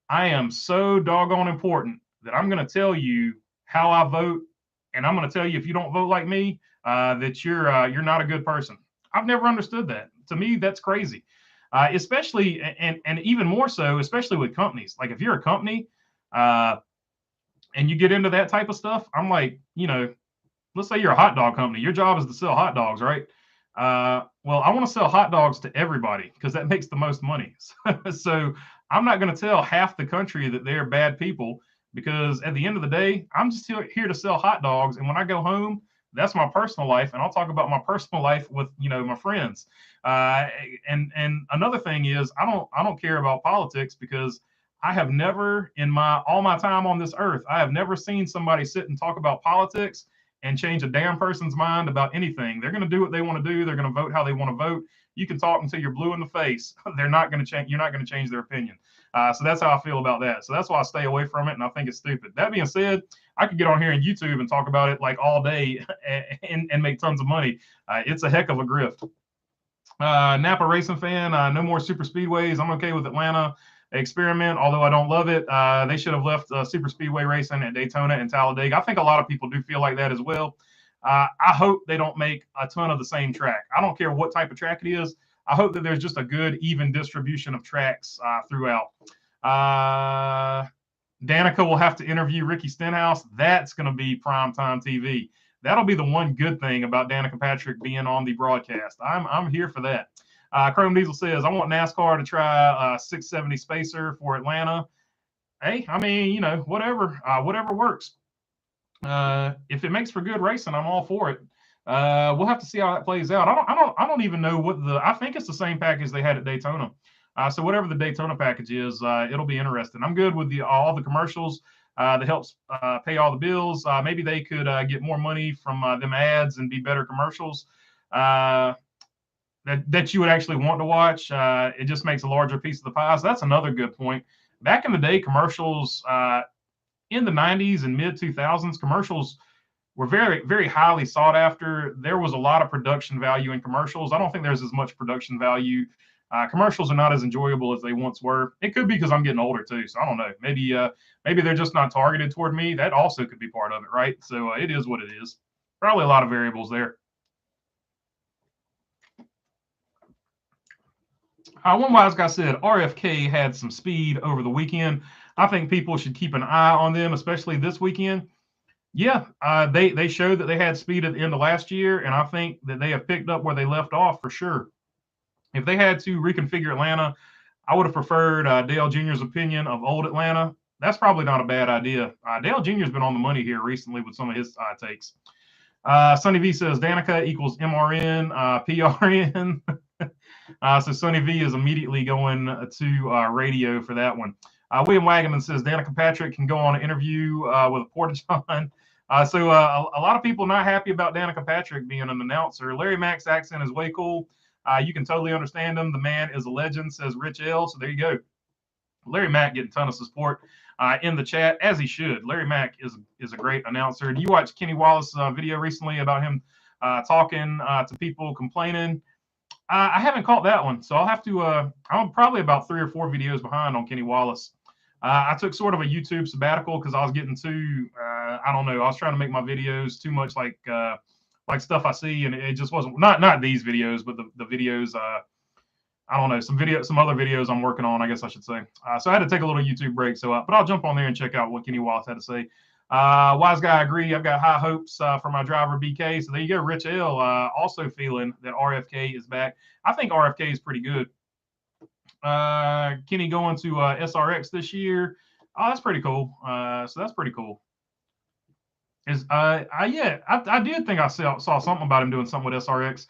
A: I am so doggone important that I'm going to tell you how I vote, and I'm going to tell you if you don't vote like me, that you're not a good person. I've never understood that. To me, that's crazy. Especially, and even more so, especially with companies. Like, if you're a company and you get into that type of stuff, I'm like, let's say you're a hot dog company. Your job is to sell hot dogs, right? Well, I want to sell hot dogs to everybody because that makes the most money. So I'm not going to tell half the country that they're bad people, because at the end of the day, I'm just here to sell hot dogs. And when I go home, that's my personal life, and I'll talk about my personal life with my friends. And another thing is, I don't care about politics, because I have never, in all my time on this earth, I have never seen somebody sit and talk about politics and change a damn person's mind about anything. They're going to do what they want to do. They're going to vote how they want to vote. You can talk until you're blue in the face. They're not going to change. You're not going to change their opinion. So that's how I feel about that. So that's why I stay away from it, and I think it's stupid. That being said, I could get on here on YouTube and talk about it like all day and make tons of money. It's a heck of a grift. Napa Racing fan, no more super speedways. I'm okay with Atlanta experiment, although I don't love it. They should have left super speedway racing at Daytona and Talladega. I think a lot of people do feel like that as well. I hope they don't make a ton of the same track. I don't care what type of track it is. I hope that there's just a good, even distribution of tracks throughout. Danica will have to interview Ricky Stenhouse. That's going to be primetime TV. That'll be the one good thing about Danica Patrick being on the broadcast. I'm here for that. Chrome Diesel says, I want NASCAR to try 670 Spacer for Atlanta. Hey, I mean, whatever works. if it makes for good racing, I'm all for it. We'll have to see how that plays out. I don't even know what I think it's the same package they had at Daytona. So whatever the Daytona package is, it'll be interesting. I'm good with all the commercials that helps pay all the bills. Maybe they could get more money from them ads and be better commercials that you would actually want to watch. It just makes a larger piece of the pie. So that's another good point. Back in the day, commercials in the 90s and mid 2000s, commercials were very, very highly sought after. There was a lot of production value in commercials. I don't think there's as much production value. Commercials are not as enjoyable as they once were. It could be because I'm getting older too, so I don't know. Maybe they're just not targeted toward me. That also could be part of it, right? So it is what it is. Probably a lot of variables there. One wise guy said RFK had some speed over the weekend. I think people should keep an eye on them, especially this weekend. Yeah, they showed that they had speed at the end of last year, and I think that they have picked up where they left off for sure. If they had to reconfigure Atlanta, I would have preferred Dale Jr.'s opinion of old Atlanta. That's probably not a bad idea. Dale Jr.'s been on the money here recently with some of his takes. Sonny V says Danica equals MRN, PRN. So Sonny V is immediately going to radio for that one. William Wagaman says Danica Patrick can go on an interview with a Porta-John. So a lot of people not happy about Danica Patrick being an announcer. Larry Mack's accent is way cool. You can totally understand him. The man is a legend, says Rich L. So there you go. Larry Mack getting a ton of support in the chat, as he should. Larry Mack is a great announcer. Do you watch Kenny Wallace video recently about him talking to people complaining? I haven't caught that one, so I'll have to. I'm probably about 3 or 4 videos behind on Kenny Wallace. I took sort of a YouTube sabbatical because I was getting too. I don't know. I was trying to make my videos too much like stuff I see, and it just wasn't. Not these videos, but the videos. I don't know, some other videos I'm working on, I guess I should say. So I had to take a little YouTube break. So, but I'll jump on there and check out what Kenny Wallace had to say. Wise guy, I agree. I've got high hopes for my driver BK. So there you go. Rich L also feeling that RFK is back. I think RFK is pretty good. Kenny going to SRX this year. Oh, that's pretty cool. So that's pretty cool. I did think I saw something about him doing something with SRX.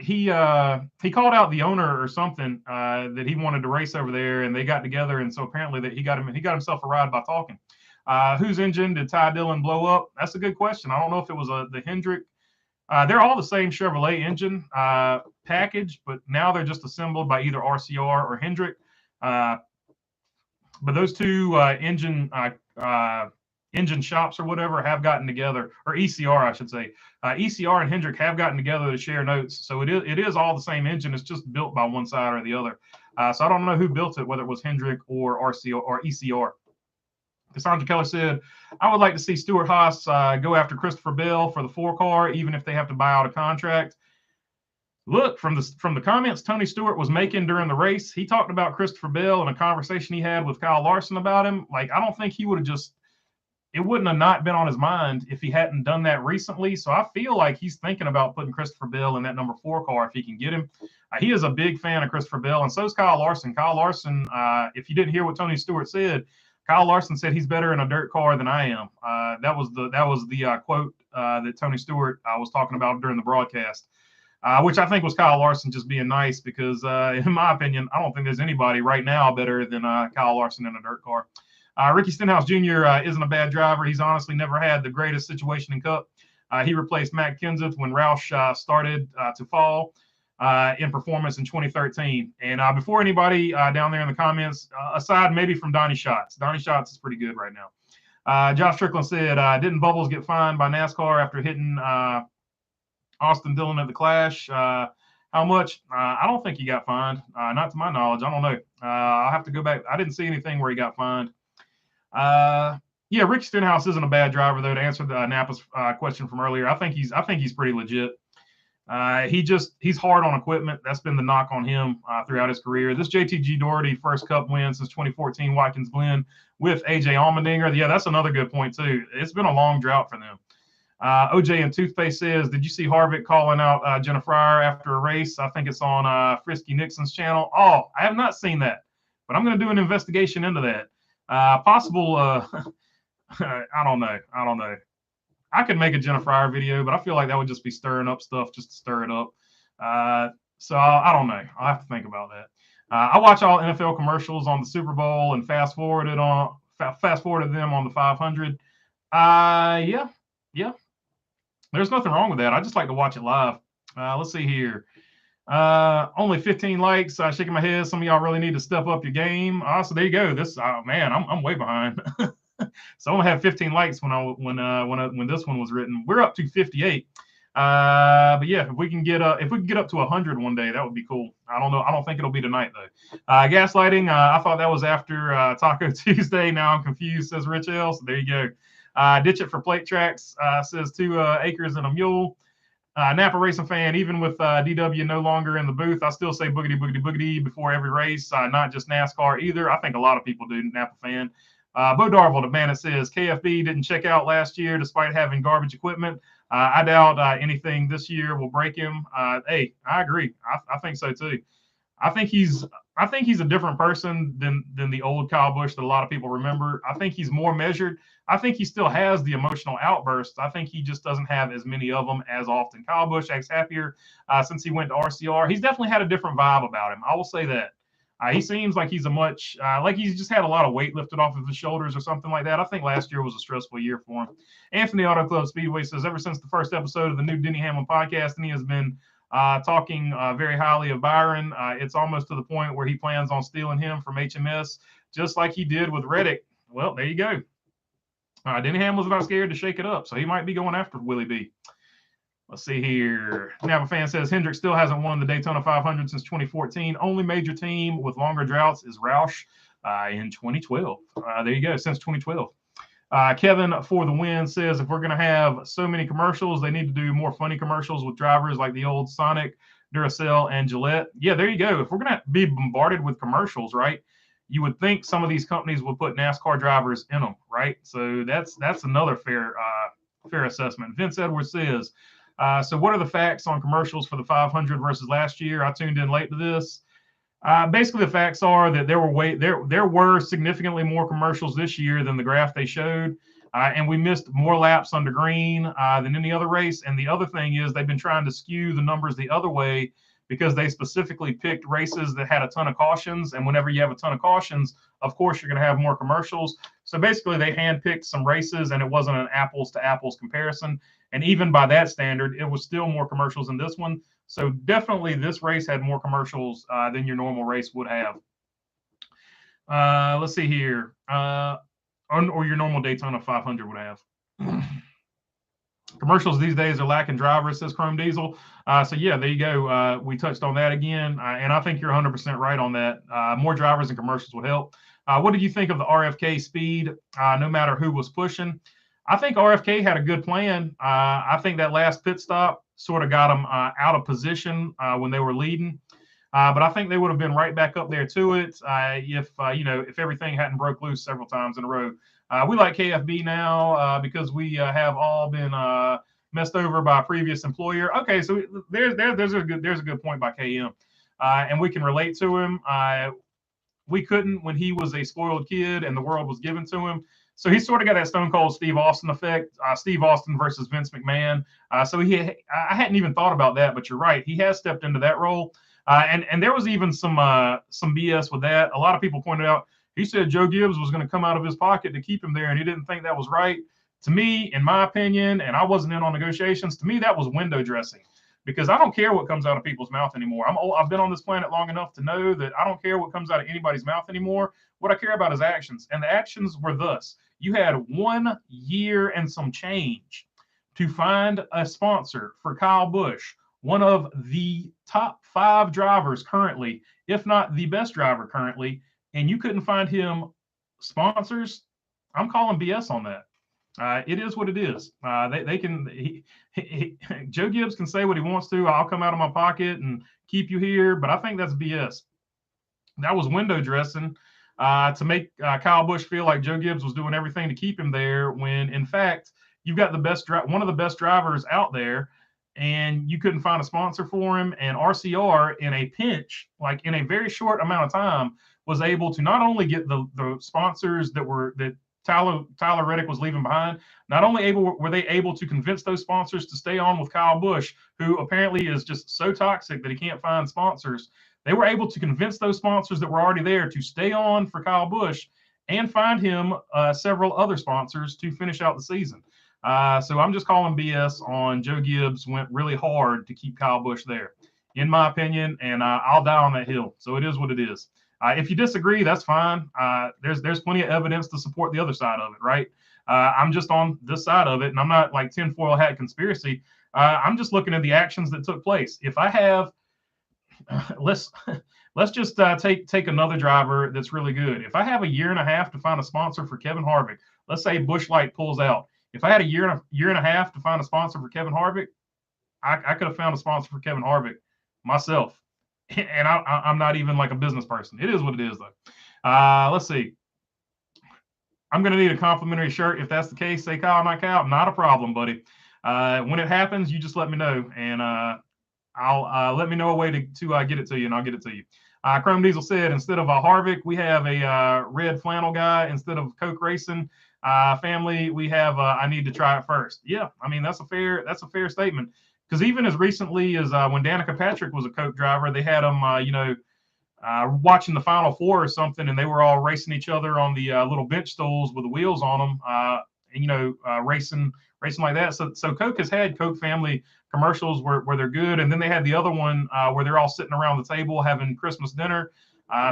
A: He called out the owner or something that he wanted to race over there, and they got together, and so apparently that he got himself a ride by talking. Whose engine did Ty Dillon blow up? That's a good question. I don't know if it was the Hendrick. They're all the same Chevrolet engine package, but now they're just assembled by either RCR or Hendrick. But those two engine shops or whatever have gotten together, or ECR, I should say. ECR and Hendrick have gotten together to share notes. So it is all the same engine. It's just built by one side or the other. So I don't know who built it, whether it was Hendrick or RCR or ECR. Cassandra Keller said, I would like to see Stuart Haas go after Christopher Bell for the 4-car, even if they have to buy out a contract. Look, from the comments Tony Stewart was making during the race, he talked about Christopher Bell in a conversation he had with Kyle Larson about him. Like, I don't think he would have it wouldn't have not been on his mind if he hadn't done that recently. So I feel like he's thinking about putting Christopher Bell in that number 4 car if he can get him. He is a big fan of Christopher Bell, and so is Kyle Larson. Kyle Larson, if you didn't hear what Tony Stewart said, Kyle Larson said he's better in a dirt car than I am. That was the quote that Tony Stewart was talking about during the broadcast, which I think was Kyle Larson just being nice because, in my opinion, I don't think there's anybody right now better than Kyle Larson in a dirt car. Ricky Stenhouse Jr. Isn't a bad driver. He's honestly never had the greatest situation in Cup. He replaced Matt Kenseth when Roush started to fall in performance in 2013. And before anybody down there in the comments, aside maybe from Donnie Schatz is pretty good right now. Josh Strickland said, didn't Bubbles get fined by NASCAR after hitting Austin Dillon at the Clash? How much? I don't think he got fined. Not to my knowledge. I don't know. I'll have to go back. I didn't see anything where he got fined. Yeah, Rick Stenhouse isn't a bad driver, though. To answer the Napa's question from earlier, I think he's pretty legit. He's hard on equipment. That's been the knock on him throughout his career. This JTG Doherty first Cup win since 2014 Watkins Glen with AJ Allmendinger. Yeah, that's another good point too. It's been a long drought for them. OJ and Toothpaste says, did you see Harvick calling out Jenna Fryer after a race? I think it's on Frisky Nixon's channel. Oh, I have not seen that, but I'm going to do an investigation into that. Possible I don't know. I don't know. I could make a Jennifer Fryer video, but I feel like that would just be stirring up stuff just to stir it up. So I don't know. I'll have to think about that. I watch all NFL commercials on the Super Bowl and fast forwarded them on the 500. Yeah, yeah. There's nothing wrong with that. I just like to watch it live. Let's see here. Only 15 likes. Shaking my head. Some of y'all really need to step up your game. So there you go. This man, I'm way behind. So I only have 15 likes when this one was written. We're up to 58. But yeah, if we can get up to 100 one day, that would be cool. I don't know. I don't think it'll be tonight though. Gaslighting. I thought that was after Taco Tuesday. Now I'm confused. Says Rich L. So there you go. Ditch it for plate tracks. Says 2 acres and a mule. Napa racing fan, even with DW no longer in the booth, I still say boogity, boogity, boogity before every race, not just NASCAR either. I think a lot of people do, Napa fan. Bo Darville, the man that says KFB didn't check out last year despite having garbage equipment. I doubt anything this year will break him. Hey, I agree. I think so too. I think he's a different person than the old Kyle Busch that a lot of people remember. I think he's more measured. I think he still has the emotional outbursts. I think he just doesn't have as many of them as often. Kyle Busch acts happier since he went to RCR. He's definitely had a different vibe about him. I will say that. He seems like he's like he's just had a lot of weight lifted off of his shoulders or something like that. I think last year was a stressful year for him. Anthony Auto Club Speedway says, ever since the first episode of the new Denny Hamlin podcast, and he has been talking very highly of Byron. It's almost to the point where he plans on stealing him from HMS, just like he did with Reddick. Well, there you go. Denny Hamlin's not scared to shake it up, so he might be going after Willie B. Let's see here. Napa fan says Hendrick still hasn't won the Daytona 500 since 2014. Only major team with longer droughts is Roush in 2012. There you go, since 2012. Kevin for the win says if we're going to have so many commercials, they need to do more funny commercials with drivers like the old Sonic, Duracell, and Gillette. Yeah, there you go. If we're going to be bombarded with commercials, right, you would think some of these companies would put NASCAR drivers in them, right? So that's another fair assessment. Vince Edwards says, so what are the facts on commercials for the 500 versus last year? I tuned in late to this. Basically, the facts are that there were significantly more commercials this year than the graph they showed, and we missed more laps under green than any other race. And the other thing is they've been trying to skew the numbers the other way because they specifically picked races that had a ton of cautions. And whenever you have a ton of cautions, of course, you're going to have more commercials. So basically, they handpicked some races, and it wasn't an apples to apples comparison. And even by that standard, it was still more commercials in this one. So definitely this race had more commercials than your normal race would have. Let's see here. Or your normal Daytona 500 would have. Commercials these days are lacking drivers, says Chrome Diesel. So yeah, there you go. We touched on that again. And I think you're 100% right on that. More drivers and commercials would help. What did you think of the RFK speed, no matter who was pushing? I think RFK had a good plan. I think that last pit stop sort of got them out of position when they were leading. But I think they would have been right back up there to it if everything hadn't broke loose several times in a row. We like KFB now because we have all been messed over by a previous employer. Okay, so there's a good point by KM, and we can relate to him. We couldn't when he was a spoiled kid and the world was given to him. So he sort of got that Stone Cold Steve Austin effect, Steve Austin versus Vince McMahon. So I hadn't even thought about that, but you're right. He has stepped into that role. And there was even some BS with that. A lot of people pointed out, he said Joe Gibbs was going to come out of his pocket to keep him there, and he didn't think that was right. To me, in my opinion, and I wasn't in on negotiations, to me that was window dressing, because I don't care what comes out of people's mouth anymore. I've been on this planet long enough to know that I don't care what comes out of anybody's mouth anymore. What I care about is actions, and the actions were thus. You had 1 year and some change to find a sponsor for Kyle Busch, one of the top 5 drivers currently, if not the best driver currently, and you couldn't find him sponsors. I'm calling BS on that. It is what it is. Joe Gibbs can say what he wants to. I'll come out of my pocket and keep you here, but I think that's BS. That was window dressing to make Kyle Busch feel like Joe Gibbs was doing everything to keep him there, when in fact you've got one of the best drivers out there, and you couldn't find a sponsor for him. And RCR, in a pinch, like in a very short amount of time, was able to not only get the sponsors that Tyler Reddick was leaving behind. Not only were they able to convince those sponsors to stay on with Kyle Busch, who apparently is just so toxic that he can't find sponsors. They were able to convince those sponsors that were already there to stay on for Kyle Busch and find him several other sponsors to finish out the season. So I'm just calling BS on Joe Gibbs went really hard to keep Kyle Busch there, in my opinion, and I'll die on that hill. So it is what it is. If you disagree, that's fine. There's plenty of evidence to support the other side of it, right? I'm just on this side of it, and I'm not like tinfoil hat conspiracy. I'm just looking at the actions that took place. If I have, let's just take another driver that's really good. If I have a year and a half to find a sponsor for Kevin Harvick, let's say Busch Light pulls out. If I had a year and a half to find a sponsor for Kevin Harvick, I could have found a sponsor for Kevin Harvick myself. And I'm not even like a business person. It is what it is, though. Let's see. I'm going to need a complimentary shirt. If that's the case, say Kyle, not Kyle. Not a problem, buddy. When it happens, you just let me know, and I'll let me know a way to get it to you, and I'll get it to you. Chrome Diesel said, instead of a Harvick, we have a red flannel guy. Instead of Coke Racing family, we have I need to try it first. Yeah, I mean, that's a fair statement. Because even as recently as when Danica Patrick was a Coke driver, they had them, watching the Final Four or something, and they were all racing each other on the little bench stools with the wheels on them, racing like that. So Coke has had Coke family commercials where they're good, and then they had the other one where they're all sitting around the table having Christmas dinner.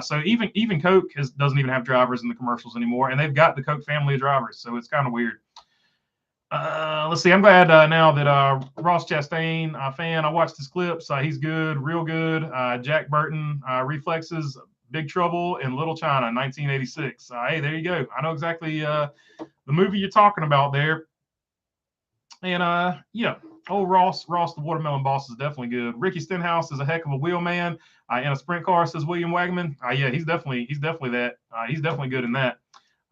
A: So even Coke doesn't even have drivers in the commercials anymore, and they've got the Coke family of drivers. So it's kind of weird. Let's see. I'm glad now that Ross Chastain, fan, I watched his clips. He's good, real good. Jack Burton, Reflexes, Big Trouble in Little China, 1986. Hey, there you go. I know exactly the movie you're talking about there. And yeah, old Ross, the watermelon boss, is definitely good. Ricky Stenhouse is a heck of a wheelman in a sprint car, says William Wagman. Yeah, he's definitely that. He's definitely good in that.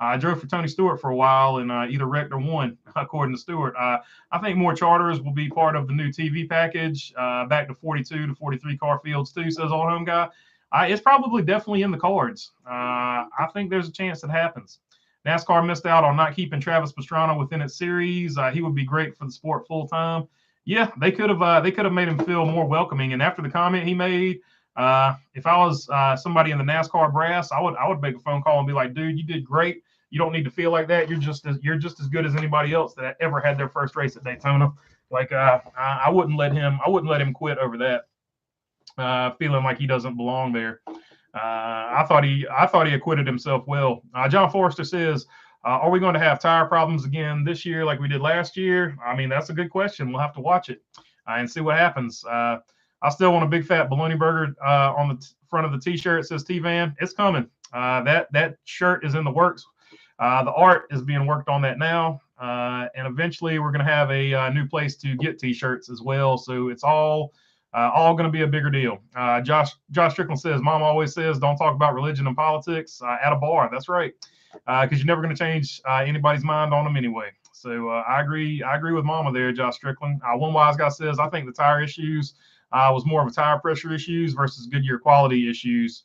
A: I drove for Tony Stewart for a while and either wrecked or won, according to Stewart. I think more charters will be part of the new TV package, back to 42 to 43 car fields too, says Old Home Guy. It's probably definitely in the cards. I think there's a chance it happens. NASCAR missed out on not keeping Travis Pastrana within its series. He would be great for the sport full time. Yeah, they could have made him feel more welcoming. And after the comment he made, if I was somebody in the NASCAR brass, I would make a phone call and be like, dude, you did great. You don't need to feel like that. You're just as good as anybody else that ever had their first race at Daytona. Like I wouldn't let him quit over that. Feeling like he doesn't belong there. I thought he acquitted himself well. John Forrester says, are we going to have tire problems again this year like we did last year? I mean, that's a good question. We'll have to watch it and see what happens. I still want a big fat bologna burger on the front of the T-shirt. It says T-Van. It's coming. That shirt is in the works. The art is being worked on that now, and eventually we're going to have a new place to get T-shirts as well. So it's all going to be a bigger deal. Josh Strickland says, Mom always says, don't talk about religion and politics at a bar. That's right, because you're never going to change anybody's mind on them anyway. So I agree with Mama there, Josh Strickland. One wise guy says, I think the tire issues was more of a tire pressure issues versus Goodyear quality issues.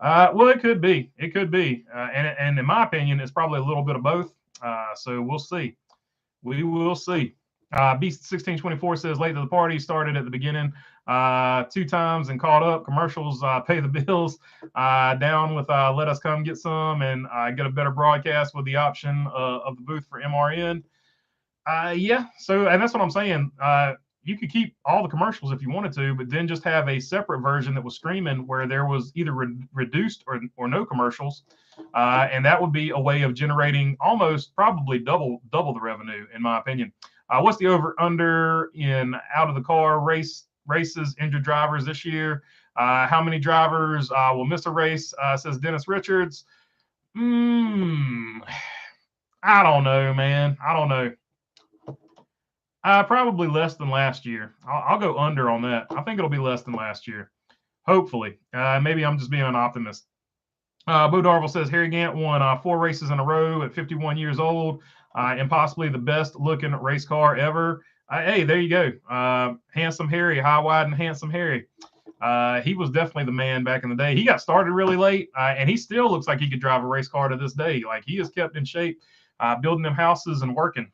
A: Well, it could be. And in my opinion, it's probably a little bit of both. So we'll see. We will see. Beast 1624 says, late to the party, started at the beginning 2 times and caught up. Commercials pay the bills. Down with let us come get some and get a better broadcast with the option of the booth for MRN. Yeah. So, and that's what I'm saying. You could keep all the commercials if you wanted to, but then just have a separate version that was streaming where there was either reduced or no commercials. And that would be a way of generating almost probably double the revenue, in my opinion. What's the over under in out of the car races, injured drivers this year? How many drivers will miss a race? Says Dennis Richards. I don't know, man. I don't know. Probably less than last year. I'll go under on that. I think it'll be less than last year. Hopefully. Maybe I'm just being an optimist. Bo Darville says, Harry Gant won 4 races in a row at 51 years old and possibly the best looking race car ever. Hey, there you go. Handsome Harry, high, wide, and handsome Harry. He was definitely the man back in the day. He got started really late, and he still looks like he could drive a race car to this day. Like, he is kept in shape. building them houses and working.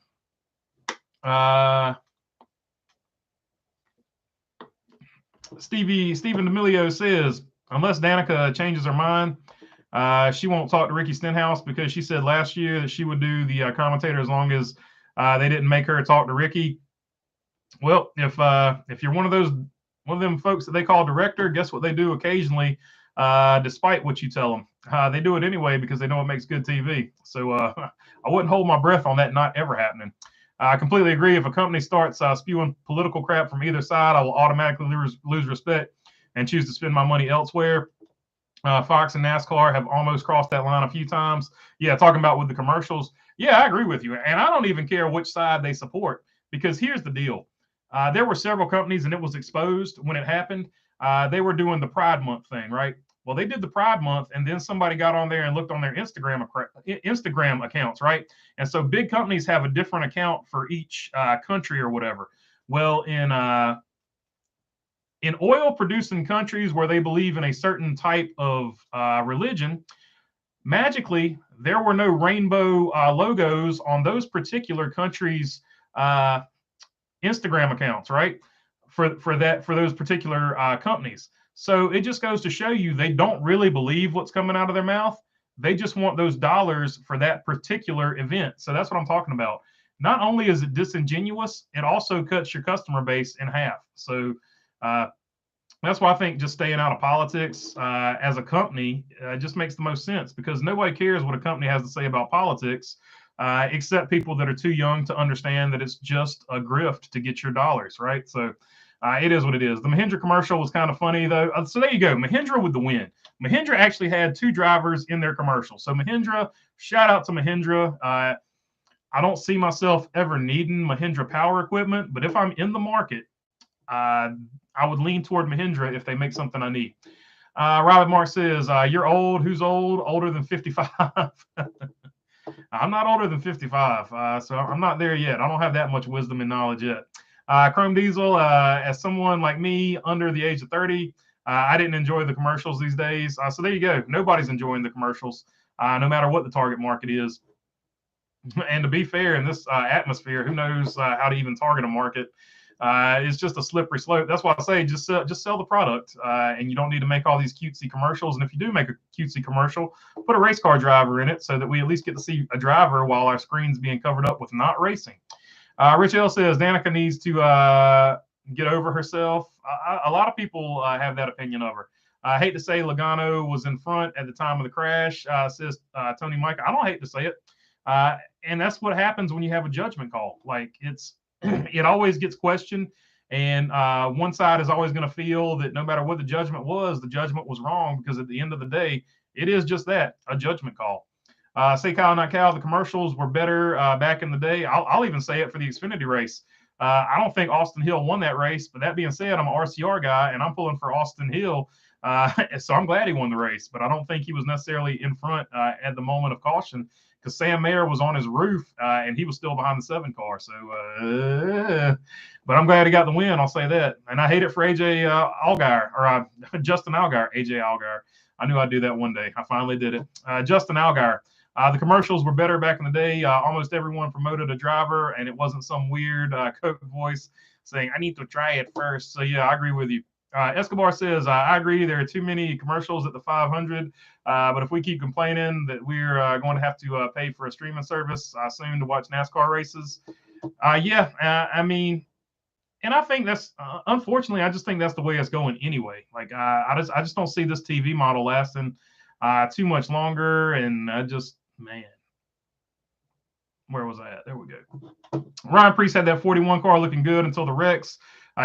A: Stephen D'Amelio says, unless Danica changes her mind, she won't talk to Ricky Stenhouse because she said last year that she would do the commentator as long as they didn't make her talk to Ricky. Well, if you're one of them folks that they call director, guess what they do occasionally, despite what you tell them. They do it anyway because they know it makes good TV. So I wouldn't hold my breath on that not ever happening. I completely agree. If a company starts spewing political crap from either side, I will automatically lose respect and choose to spend my money elsewhere. Fox and NASCAR have almost crossed that line a few times. Yeah, talking about with the commercials. Yeah, I agree with you. And I don't even care which side they support, because here's the deal. There were several companies, and it was exposed when it happened. They were doing the Pride Month thing, right? Well, they did the Pride Month, and then somebody got on there and looked on their Instagram accounts, right? And so big companies have a different account for each country or whatever. Well, in oil-producing countries where they believe in a certain type of religion, magically, there were no rainbow logos on those particular countries' Instagram accounts, right? For those particular companies. So it just goes to show you they don't really believe what's coming out of their mouth. They just want those dollars for that particular event. So that's what I'm talking about. Not only is it disingenuous, it also cuts your customer base in half. So that's why I think just staying out of politics as a company just makes the most sense, because nobody cares what a company has to say about politics, except people that are too young to understand that it's just a grift to get your dollars, right? So it is what it is. The Mahindra commercial was kind of funny, though. So there you go. Mahindra with the win. Mahindra actually had 2 drivers in their commercial. So Mahindra, shout out to Mahindra. I don't see myself ever needing Mahindra power equipment, but if I'm in the market, I would lean toward Mahindra if they make something I need. Robert Mark says, you're old. Who's old? Older than 55? I'm not older than 55, so I'm not there yet. I don't have that much wisdom and knowledge yet. Chrome Diesel, as someone like me under the age of 30, I didn't enjoy the commercials these days. So there you go. Nobody's enjoying the commercials, no matter what the target market is. And to be fair, in this atmosphere, who knows how to even target a market? It's just a slippery slope. That's why I say just sell the product, and you don't need to make all these cutesy commercials. And if you do make a cutesy commercial, put a race car driver in it so that we at least get to see a driver while our screen's being covered up with not racing. Rich L says Danica needs to get over herself. A lot of people have that opinion of her. I hate to say Logano was in front at the time of the crash, says Tony Mike. I don't hate to say it. And that's what happens when you have a judgment call. Like it always gets questioned, and one side is always going to feel that no matter what the judgment was wrong, because at the end of the day, it is just that, a judgment call. Say Kyle, not Cal, the commercials were better back in the day. I'll even say it for the Xfinity race. I don't think Austin Hill won that race, but that being said, I'm an RCR guy, and I'm pulling for Austin Hill. So I'm glad he won the race, but I don't think he was necessarily in front at the moment of caution, because Sam Mayer was on his roof and he was still behind the 7 car. So, but I'm glad he got the win. I'll say that. And I hate it for AJ Allgaier, or Justin Allgaier, AJ Allgaier. I knew I'd do that one day. I finally did it. Justin Allgaier. The commercials were better back in the day. Almost everyone promoted a driver, and it wasn't some weird Coke voice saying, I need to try it first. So, yeah, I agree with you. Escobar says, I agree. There are too many commercials at the 500. But if we keep complaining that we're going to have to pay for a streaming service soon to watch NASCAR races. I mean, and I think that's, unfortunately, I just think that's the way it's going anyway. Like, I just don't see this TV model lasting too much longer. And man, where was I at? There we go. Ryan Priest had that 41 car looking good until the wrecks.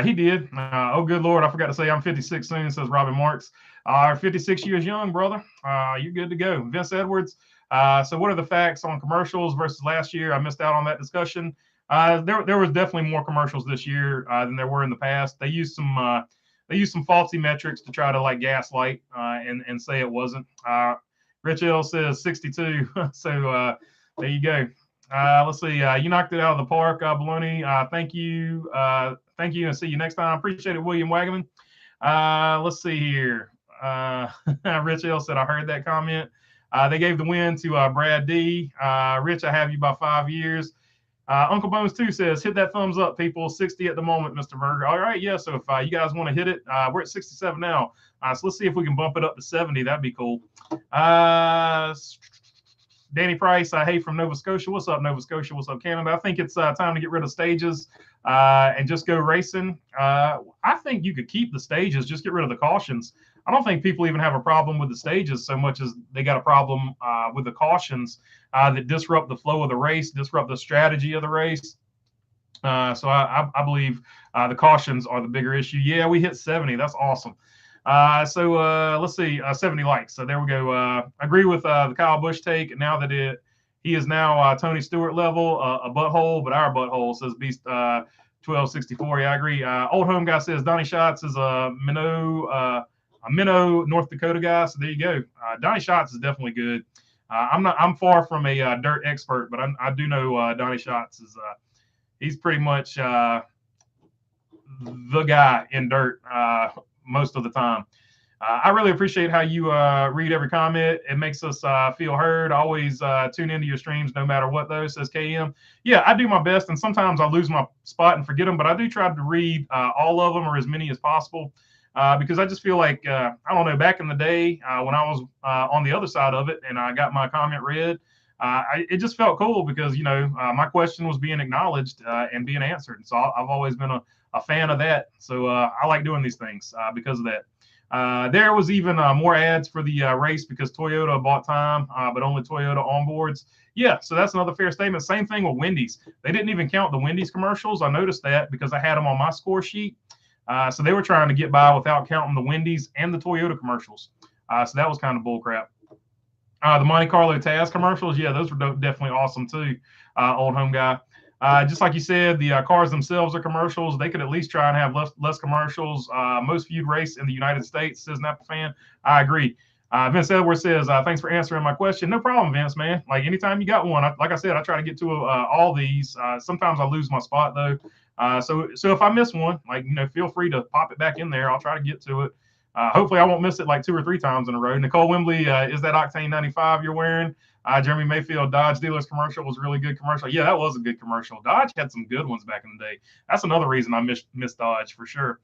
A: He did. Oh, good Lord. I forgot to say I'm 56 soon, says Robin Marks. 56 years young, brother. You're good to go. Vince Edwards. So what are the facts on commercials versus last year? I missed out on that discussion. There was definitely more commercials this year than there were in the past. They used some faulty metrics to try to like gaslight and say it wasn't. Rich L says 62. So there you go. Let's see. You knocked it out of the park, Baloney. Thank you. Thank you, and see you next time. Appreciate it, William Wagaman. Let's see here. Rich L said, I heard that comment. They gave the win to Brad D. Rich, I have you by 5 years. Uncle Bones 2 says, hit that thumbs up, people. 60 at the moment, Mr. Berger. All right, yeah. So if you guys want to hit it, we're at 67 now. So let's see if we can bump it up to 70. That'd be cool. Danny Price, hey, from Nova Scotia. What's up, Nova Scotia? What's up, Canada? I think it's time to get rid of stages and just go racing. I think you could keep the stages, just get rid of the cautions. I don't think people even have a problem with the stages so much as they got a problem with the cautions that disrupt the flow of the race, disrupt the strategy of the race. So I believe the cautions are the bigger issue. Yeah, we hit 70. That's awesome. So let's see, 70 likes. So there we go. Agree with the Kyle Busch take. Now that he is now Tony Stewart level, a butthole, but our butthole says Beast 1264. Yeah, I agree. Old Home Guy says Donnie Schatz is a Minnow, North Dakota guy. So there you go. Donnie Schatz is definitely good. I'm far from a dirt expert, but I do know Donnie Schatz is he's pretty much the guy in dirt most of the time. I really appreciate how you read every comment. It makes us feel heard. Always tune into your streams no matter what, though, says KM. Yeah, I do my best, and sometimes I lose my spot and forget them, but I do try to read all of them or as many as possible because I just feel like, I don't know, back in the day when I was on the other side of it and I got my comment read, it just felt cool because, you know, my question was being acknowledged and being answered. And so I've always been a fan of that. So I like doing these things because of that. There was even more ads for the race because Toyota bought time, but only Toyota onboards. Yeah, so that's another fair statement. Same thing with Wendy's. They didn't even count the Wendy's commercials. I noticed that because I had them on my score sheet. So they were trying to get by without counting the Wendy's and the Toyota commercials. So that was kind of bullcrap. The Monte Carlo Taz commercials, yeah, those were definitely awesome too, Old Home Guy. Just like you said, the cars themselves are commercials. They could at least try and have less commercials. Most viewed race in the United States, says Napa Fan. I agree. Vince Edwards says, thanks for answering my question. No problem, Vince, man. Like anytime you got one, like I said, I try to get to all these. Sometimes I lose my spot though. So if I miss one, like, you know, feel free to pop it back in there. I'll try to get to it. Hopefully I won't miss it like 2 or 3 times in a row. Nicole Wembley, is that Octane 95 you're wearing? Jeremy Mayfield, Dodge Dealers commercial was a really good commercial. Yeah, that was a good commercial. Dodge had some good ones back in the day. That's another reason I miss Dodge for sure.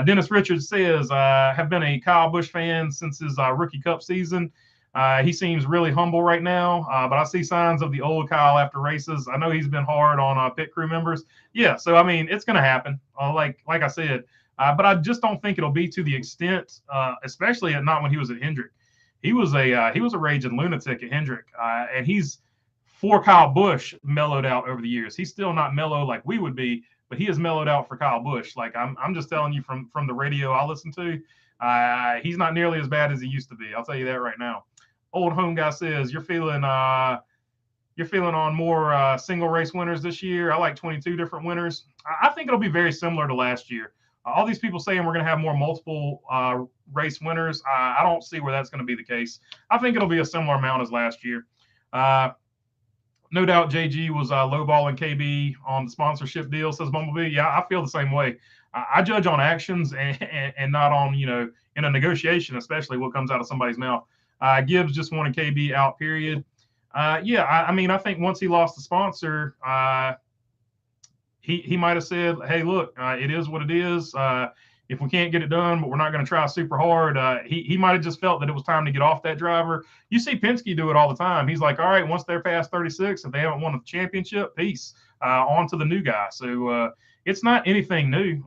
A: Dennis Richards says, have been a Kyle Busch fan since his rookie cup season. He seems really humble right now, but I see signs of the old Kyle after races. I know he's been hard on pit crew members. Yeah, so I mean, it's going to happen. Like I said, but I just don't think it'll be to the extent, especially not when he was at Hendrick. He was a raging lunatic at Hendrick, and he's for Kyle Busch mellowed out over the years. He's still not mellow like we would be, but he has mellowed out for Kyle Busch. Like I'm just telling you from the radio I listen to, he's not nearly as bad as he used to be. I'll tell you that right now. Old Home Guy says you're feeling on more single race winners this year. I like 22 different winners. I think it'll be very similar to last year. All these people saying we're going to have more multiple race winners. I don't see where that's going to be the case. I think it'll be a similar amount as last year. No doubt JG was lowballing KB on the sponsorship deal, says Bumblebee. Yeah, I feel the same way. I judge on actions and not on, you know, in a negotiation, especially what comes out of somebody's mouth. Gibbs just wanted KB out, period. Yeah, I mean, I think once he lost the sponsor, he might have said, hey, look, it is what it is. If we can't get it done, but we're not going to try super hard, he might have just felt that it was time to get off that driver. You see Penske do it all the time. He's like, all right, once they're past 36, if they haven't won a championship, peace, on to the new guy. So it's not anything new.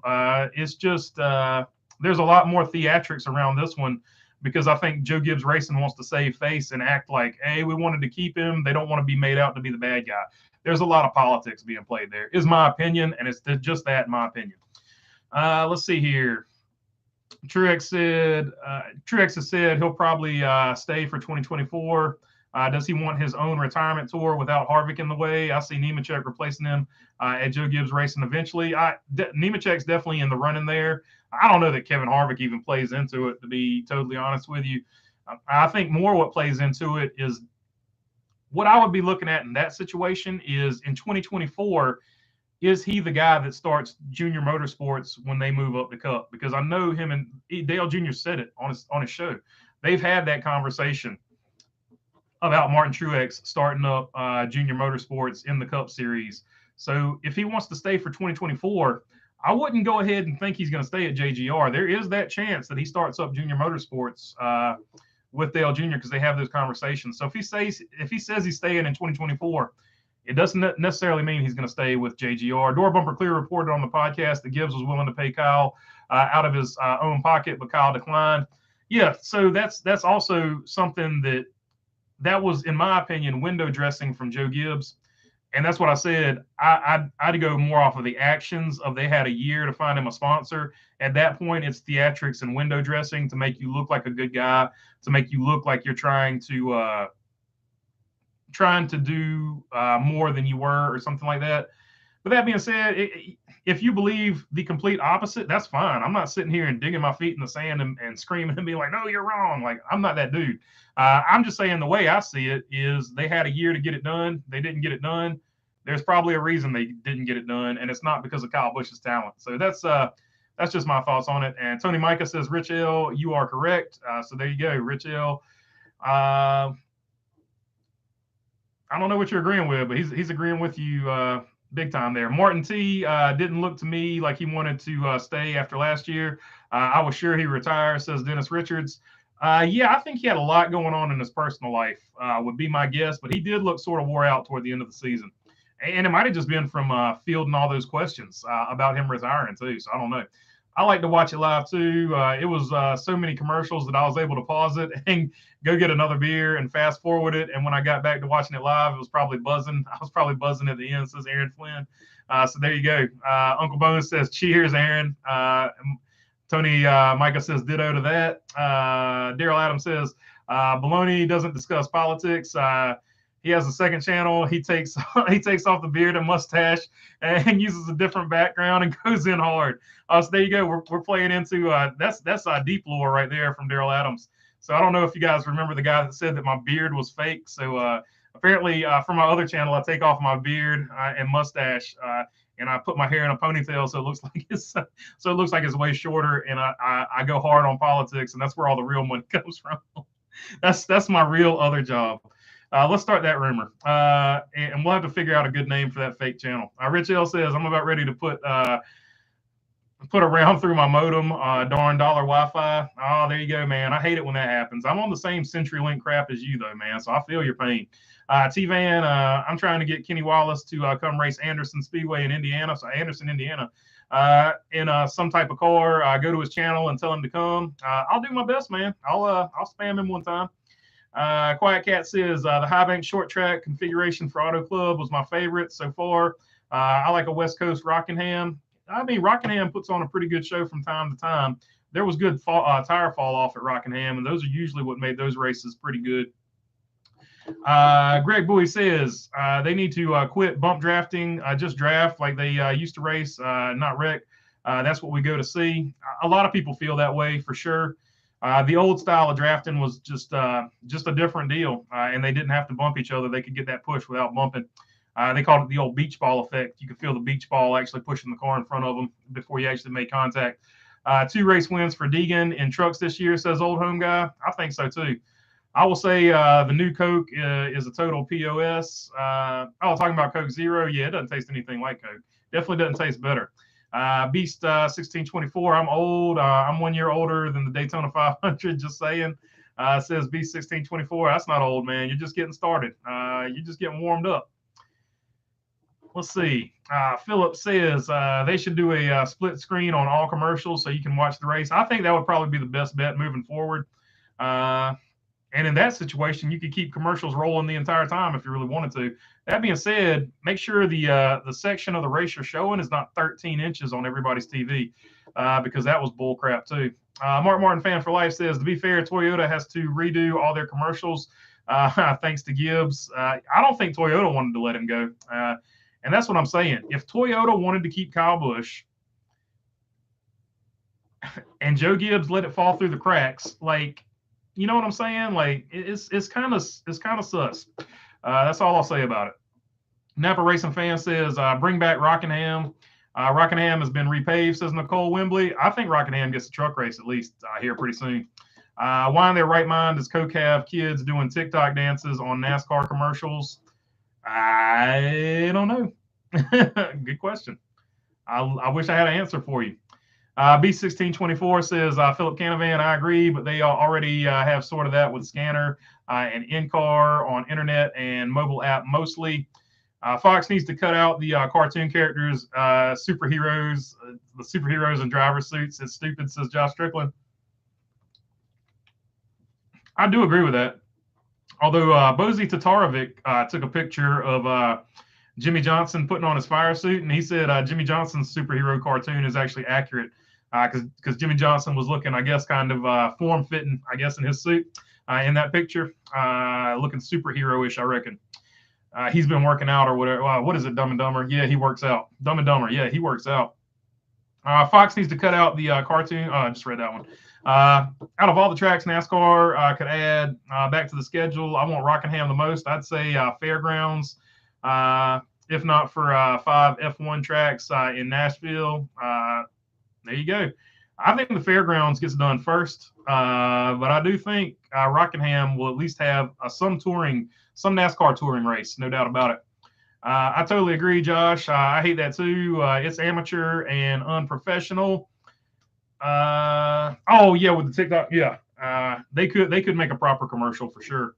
A: It's just there's a lot more theatrics around this one because I think Joe Gibbs Racing wants to save face and act like, hey, we wanted to keep him. They don't want to be made out to be the bad guy. There's a lot of politics being played there, is my opinion, and it's just that, in my opinion. Let's see here. Truex has said he'll probably stay for 2024. Does he want his own retirement tour without Harvick in the way? I see Nemechek replacing him at Joe Gibbs Racing eventually. Nemechek's definitely in the running there. I don't know that Kevin Harvick even plays into it, to be totally honest with you. I think more what plays into it is what I would be looking at in that situation is in 2024, is he the guy that starts Junior Motorsports when they move up the Cup? Because I know him and Dale Jr. said it on his show. They've had that conversation. about Martin Truex starting up Junior Motorsports in the Cup Series. So if he wants to stay for 2024, I wouldn't go ahead and think he's going to stay at JGR. There is that chance that he starts up Junior Motorsports with Dale Jr. because they have those conversations. So if he says he's staying in 2024, it doesn't necessarily mean he's going to stay with JGR. Door Bumper Clear reported on the podcast that Gibbs was willing to pay Kyle out of his own pocket, but Kyle declined. Yeah, so that's also something that was, in my opinion, window dressing from Joe Gibbs. And that's what I said. I'd go more off of the actions of they had a year to find him a sponsor. At that point, it's theatrics and window dressing to make you look like a good guy, to make you look like you're trying to do more than you were or something like that. But that being said, if you believe the complete opposite, that's fine. I'm not sitting here and digging my feet in the sand and screaming and being like, no, you're wrong. Like, I'm not that dude. I'm just saying the way I see it is they had a year to get it done. They didn't get it done. There's probably a reason they didn't get it done, and it's not because of Kyle Busch's talent. So that's just my thoughts on it. And Tony Micah says, Rich L, you are correct. So there you go, Rich L. I don't know what you're agreeing with, but he's agreeing with you big time there. Martin T didn't look to me like he wanted to stay after last year. I was sure he retired, says Dennis Richards. Yeah, I think he had a lot going on in his personal life, would be my guess, but he did look sort of wore out toward the end of the season. And it might have just been from fielding all those questions about him retiring, too. So I don't know. I like to watch it live, too. It was so many commercials that I was able to pause it and go get another beer and fast forward it. And when I got back to watching it live, it was probably buzzing. I was probably buzzing at the end, says Aaron Flynn. So there you go. Uncle Bones says, cheers, Aaron. Tony Micah says ditto to that. Daryl Adams says, Baloney doesn't discuss politics. He has a second channel. He takes off the beard and mustache and uses a different background and goes in hard. So there you go. We're playing into that's deep lore right there from Daryl Adams. So I don't know if you guys remember the guy that said that my beard was fake. So apparently from my other channel, I take off my beard and mustache and I put my hair in a ponytail so it looks like it's way shorter. And I go hard on politics, and that's where all the real money comes from. That's my real other job. Let's start that rumor, and we'll have to figure out a good name for that fake channel. Rich L says, I'm about ready to put a round through my modem, darn dollar Wi-Fi. Oh, there you go, man. I hate it when that happens. I'm on the same CenturyLink crap as you, though, man, so I feel your pain. T-Van, I'm trying to get Kenny Wallace to come race Anderson Speedway in Indiana, so Anderson, Indiana, in some type of car. Go to his channel and tell him to come. I'll do my best, man. I'll spam him one time. Quiet Cat says the high bank short track configuration for Auto Club was my favorite so far. I like a West Coast Rockingham. I mean, Rockingham puts on a pretty good show from time to time. There was good tire fall off at Rockingham, and those are usually what made those races pretty good. Greg Bowie says they need to quit bump drafting, just draft like they used to race, not wreck. That's what we go to see. A lot of people feel that way for sure. The old style of drafting was just a different deal, and they didn't have to bump each other. They could get that push without bumping. They called it the old beach ball effect. You could feel the beach ball actually pushing the car in front of them before you actually made contact. 2 race wins for Deegan in trucks this year, says Old Home Guy. I think so, too. I will say the new Coke is a total POS. Talking about Coke Zero. Yeah, it doesn't taste anything like Coke. Definitely doesn't taste better. Beast 1624. I'm old. I'm 1 year older than the Daytona 500. Just saying. Says Beast 1624. That's not old, man. You're just getting started. You're just getting warmed up. Let's see. Philip says they should do a split screen on all commercials so you can watch the race. I think that would probably be the best bet moving forward. And in that situation, you could keep commercials rolling the entire time if you really wanted to. That being said, make sure the section of the race you're showing is not 13 inches on everybody's TV, because that was bull crap too. Mark Martin Fan for Life says, to be fair, Toyota has to redo all their commercials thanks to Gibbs. I don't think Toyota wanted to let him go. And that's what I'm saying. If Toyota wanted to keep Kyle Busch and Joe Gibbs let it fall through the cracks, like, you know what I'm saying? Like, it's kind of sus. That's all I'll say about it. Napa Racing Fan says, bring back Rockingham. Rockingham has been repaved, says Nicole Wembley. I think Rockingham gets a truck race at least here pretty soon. Why in their right mind does Coke have kids doing TikTok dances on NASCAR commercials? I don't know. Good question. I wish I had an answer for you. B1624 says, Philip Canavan, I agree, but they already have sort of that with scanner and in-car on internet and mobile app mostly. Fox needs to cut out the cartoon characters, superheroes, the superheroes in driver suits. It's stupid, says Josh Strickland. I do agree with that. Although Bozy Tatarovic took a picture of Jimmy Johnson putting on his fire suit, and he said Jimmy Johnson's superhero cartoon is actually accurate because Jimmy Johnson was looking, I guess, kind of form-fitting, I guess, in his suit in that picture, looking superhero-ish, I reckon. He's been working out or whatever. What is it, Dumb and Dumber? Yeah, he works out. Dumb and Dumber. Yeah, he works out. Fox needs to cut out the cartoon. I just read that one. Out of all the tracks NASCAR could add back to the schedule, I want Rockingham the most. I'd say Fairgrounds, if not for 5 F1 tracks in Nashville. There you go. I think the Fairgrounds gets done first, but I do think Rockingham will at least have some NASCAR touring race, no doubt about it. I totally agree, Josh. I hate that too. It's amateur and unprofessional. Oh yeah, with the TikTok, yeah. They could make a proper commercial for sure.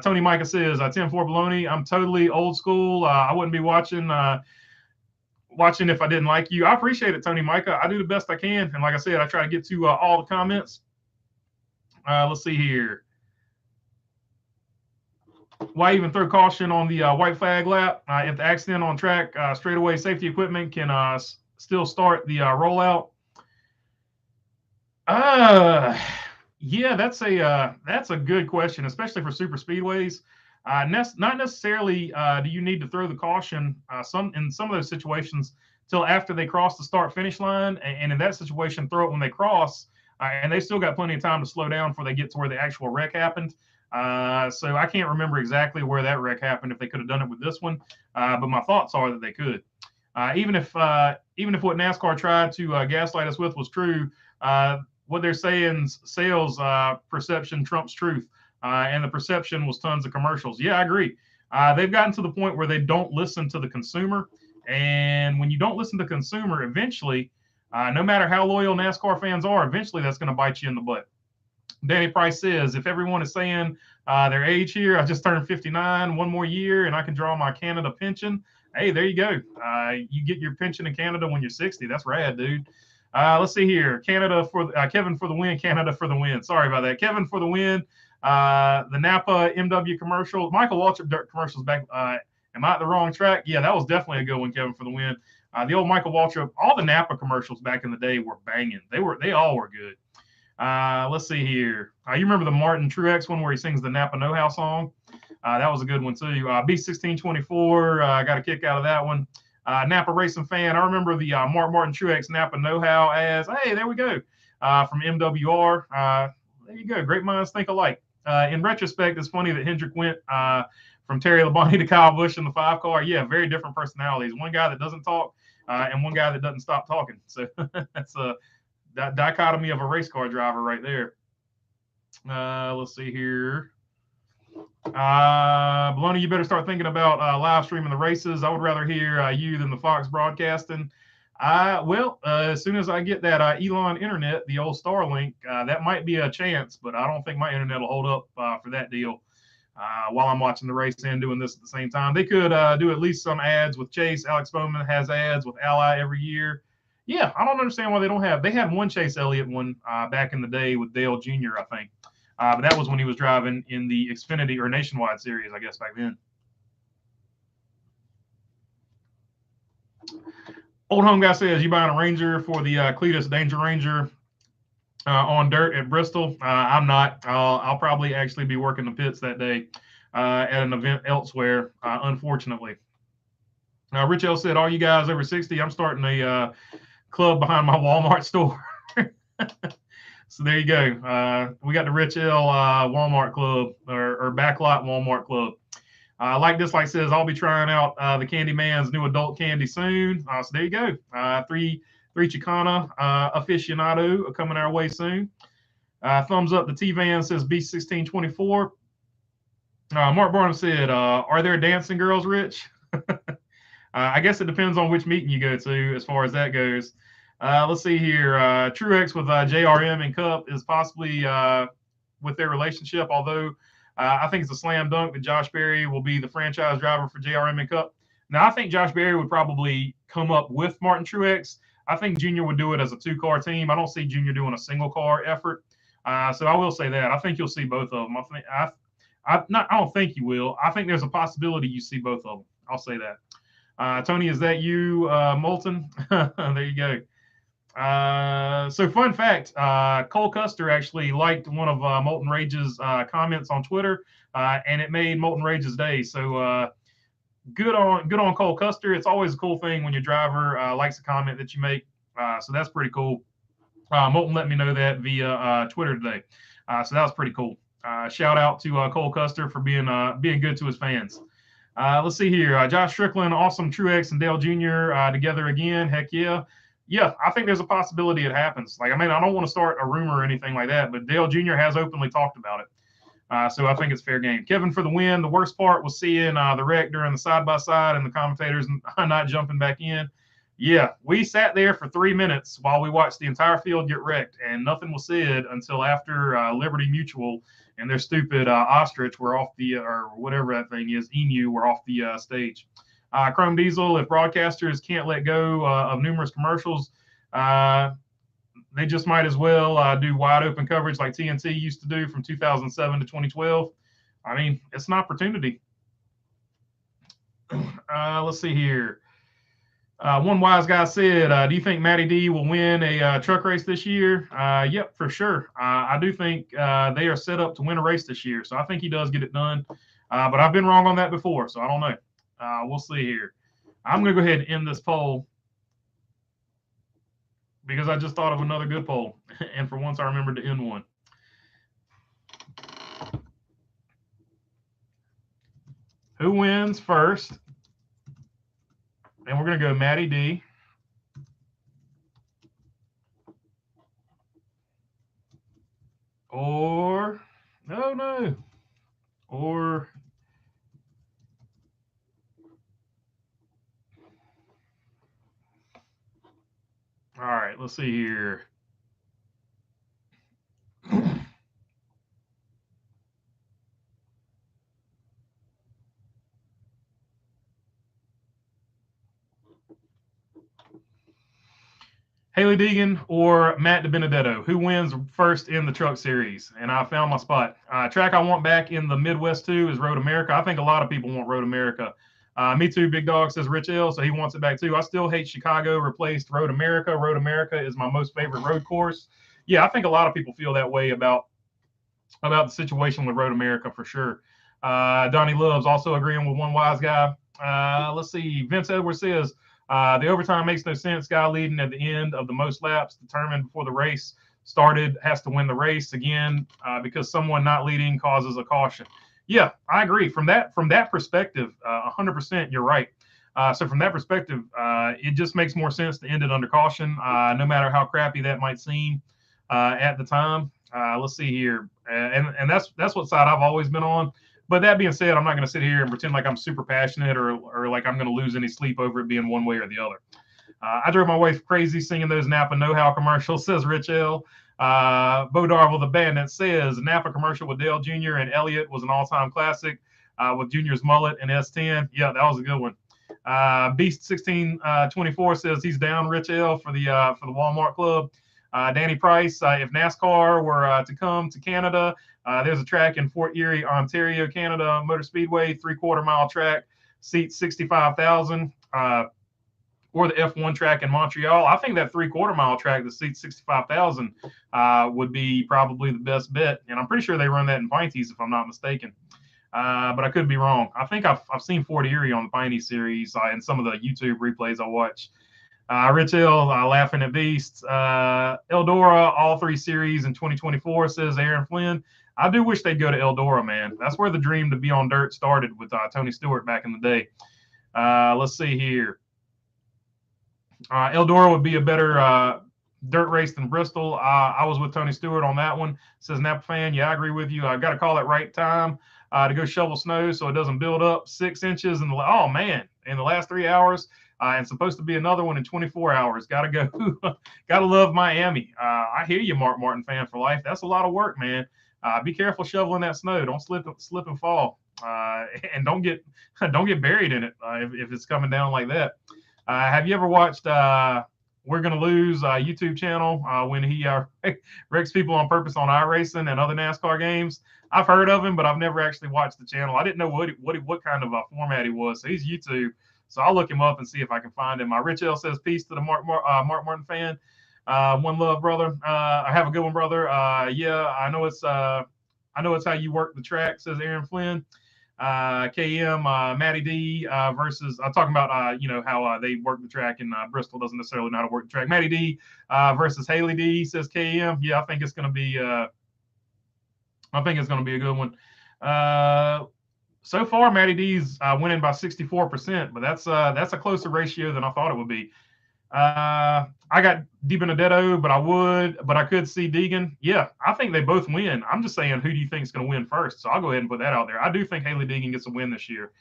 A: Tony Micah says, 10-4 baloney. I'm totally old school. I wouldn't be watching if I didn't like you. I appreciate it, Tony Micah. I do the best I can, and like I said, I try to get to all the comments. Let's see here. Why even throw caution on the white flag lap? If the accident on track, straightaway safety equipment can still start the rollout. Yeah, that's a good question, especially for super speedways. Not necessarily do you need to throw the caution in some of those situations till after they cross the start finish line, and in that situation, throw it when they cross, and they still got plenty of time to slow down before they get to where the actual wreck happened. So I can't remember exactly where that wreck happened if they could have done it with this one, but my thoughts are that they could. Even if what NASCAR tried to gaslight us with was true, what they're saying, sales perception trumps truth, and the perception was tons of commercials. Yeah, I agree. They've gotten to the point where they don't listen to the consumer, and when you don't listen to the consumer, eventually, no matter how loyal NASCAR fans are, eventually that's going to bite you in the butt. Danny Price says, if everyone is saying their age here, I just turned 59, one more year, and I can draw my Canada pension. Hey, there you go. You get your pension in Canada when you're 60. That's rad, dude. Let's see here. Canada for Kevin for the win. Canada for the win. Sorry about that. Kevin for the win. The Napa MW commercial. Michael Waltrip Dirt commercials back. Am I at the wrong track? Yeah, that was definitely a good one, Kevin for the win. The old Michael Waltrip, all the Napa commercials back in the day were banging. They all were good. Let's see here. You remember the Martin Truex one where he sings the Napa Know-How song? That was a good one too. B1624, I got a kick out of that one. Napa Racing Fan, I remember the Martin Truex Napa Know-How as, hey, there we go, from MWR. There you go. Great minds think alike. In retrospect, it's funny that Hendrick went from Terry Labonte to Kyle Busch in the 5-car. Yeah, very different personalities. One guy that doesn't talk and one guy that doesn't stop talking. So that's a dichotomy of a race car driver right there. Let's see here. Baloney, you better start thinking about live streaming the races. I would rather hear you than the Fox broadcasting. As soon as I get that Elon internet, the old Starlink, that might be a chance, but I don't think my internet will hold up for that deal while I'm watching the race and doing this at the same time. They could do at least some ads with Chase. Alex Bowman has ads with Ally every year. Yeah, I don't understand why they don't have. They had one Chase Elliott one back in the day with Dale Jr., I think. But that was when he was driving in the Xfinity or Nationwide series, I guess, back then. Old Home Guy says, you buying a Ranger for the Cletus Danger Ranger on dirt at Bristol? I'm not. I'll probably actually be working the pits that day at an event elsewhere, unfortunately. Rich L said, all you guys over 60, I'm starting a club behind my Walmart store. So there you go. We got the Rich L Walmart Club or Backlot Walmart Club. Like Dislike says, I'll be trying out the Candyman's new adult candy soon. So there you go. Three Chicana aficionado coming our way soon. Thumbs up. The T-Van says B1624. Mark Barnum said, are there dancing girls, Rich? I guess it depends on which meeting you go to as far as that goes. Let's see here. Truex with JRM and Cup is possibly with their relationship, although I think it's a slam dunk that Josh Berry will be the franchise driver for JRM and Cup. Now, I think Josh Berry would probably come up with Martin Truex. I think Junior would do it as a two-car team. I don't see Junior doing a single-car effort. So I will say that. I think you'll see both of them. I don't think you will. I think there's a possibility you see both of them. I'll say that. Tony, is that you, Moulton? There you go. So fun fact, Cole Custer actually liked one of Molten Rage's comments on Twitter, and it made Molten Rage's day. So good on Cole Custer. It's always a cool thing when your driver likes a comment that you make. So that's pretty cool. Molten let me know that via Twitter today. So that was pretty cool. Shout out to Cole Custer for being good to his fans. Let's see here. Josh Strickland, awesome Truex and Dale Jr. Together again. Heck yeah. Yeah, I think there's a possibility it happens. Like, I mean, I don't want to start a rumor or anything like that, but Dale Jr. has openly talked about it. So I think it's fair game. Kevin for the win. The worst part was seeing the wreck during the side-by-side and the commentators not jumping back in. Yeah, we sat there for 3 minutes while we watched the entire field get wrecked, and nothing was said until after Liberty Mutual and their stupid ostrich were off the, or whatever that thing is, emu, were off the stage. Chrome Diesel, if broadcasters can't let go of numerous commercials, they just might as well do wide open coverage like TNT used to do from 2007 to 2012. I mean, it's an opportunity. Let's see here. One wise guy said, do you think Matty D will win a truck race this year? Yep, for sure. I do think they are set up to win a race this year. So I think he does get it done. But I've been wrong on that before, so I don't know. We'll see here. I'm going to go ahead and end this poll because I just thought of another good poll. And for once, I remembered to end one. Who wins first? And we're going to go Matty D. Or, no. Or, all right, let's see here. Haley Deegan or Matt DiBenedetto, who wins first in the truck series? And I found my spot. Track I want back in the Midwest too is Road America. I think a lot of people want Road America. Me too, Big Dog says Rich L, so he wants it back too. I still hate Chicago replaced Road America. Road America is my most favorite road course. Yeah, I think a lot of people feel that way about the situation with Road America for sure. Donnie Loves also agreeing with one wise guy. Let's see. Vince Edwards says, the overtime makes no sense. Guy leading at the end of the most laps determined before the race started has to win the race again because someone not leading causes a caution. Yeah, I agree. From that perspective, 100%, you're right. So from that perspective, it just makes more sense to end it under caution, no matter how crappy that might seem at the time. Let's see here, and that's what side I've always been on. But that being said, I'm not going to sit here and pretend like I'm super passionate or like I'm going to lose any sleep over it being one way or the other. I drove my wife crazy singing those Napa know-how commercials, says Rich L. Bo Darvel, the Bandit, says Napa commercial with Dale Jr. and Elliott was an all-time classic with Junior's mullet and S10. Yeah, that was a good one. Beast 1624 says he's down Rich L for the Walmart Club. Danny Price, if NASCAR were to come to Canada, there's a track in Fort Erie, Ontario, Canada, Motor Speedway, 3/4 mile track, seats 65,000, or the F1 track in Montreal. I think that 3/4 mile track that seats 65,000 would be probably the best bet. And I'm pretty sure they run that in Pinty's if I'm not mistaken. But I could be wrong. I think I've seen Fort Erie on the Piney series and some of the YouTube replays I watch. Rich L, laughing at Beasts. Eldora, all 3 series in 2024, says Aaron Flynn. I do wish they'd go to Eldora, man. That's where the dream to be on dirt started with Tony Stewart back in the day. Let's see here. Eldora would be a better dirt race in Bristol. I was with Tony Stewart on that one. Says Napa fan. Yeah, I agree with you. I've got to call it right time to go shovel snow so it doesn't build up 6 inches in the last 3 hours. And supposed to be another one in 24 hours. Got to go. Got to love Miami. I hear you, Mark Martin fan for life. That's a lot of work, man. Be careful shoveling that snow. Don't slip and fall, and don't get buried in it if it's coming down like that. Have you ever watched We're Gonna Lose YouTube channel when he wrecks people on purpose on iRacing and other NASCAR games? I've heard of him, but I've never actually watched the channel. I didn't know what kind of format he was. So he's YouTube. So I'll look him up and see if I can find him. Rich L says peace to the Mark Martin fan. One love, brother. I have a good one, brother. Yeah, I know it's how you work the track, says Aaron Flynn. KM, Matty D versus I'm talking about how they work the track, and Bristol doesn't necessarily know how to work the track. Matty D versus Haley D, says KM. Yeah, I think it's gonna be a good one. So far, Matty D's winning by 64%, but that's a closer ratio than I thought it would be. I got DiBenedetto, but I could see Deegan. Yeah, I think they both win. I'm just saying, who do you think is going to win first? So I'll go ahead and put that out there. I do think Haley Deegan gets a win this year.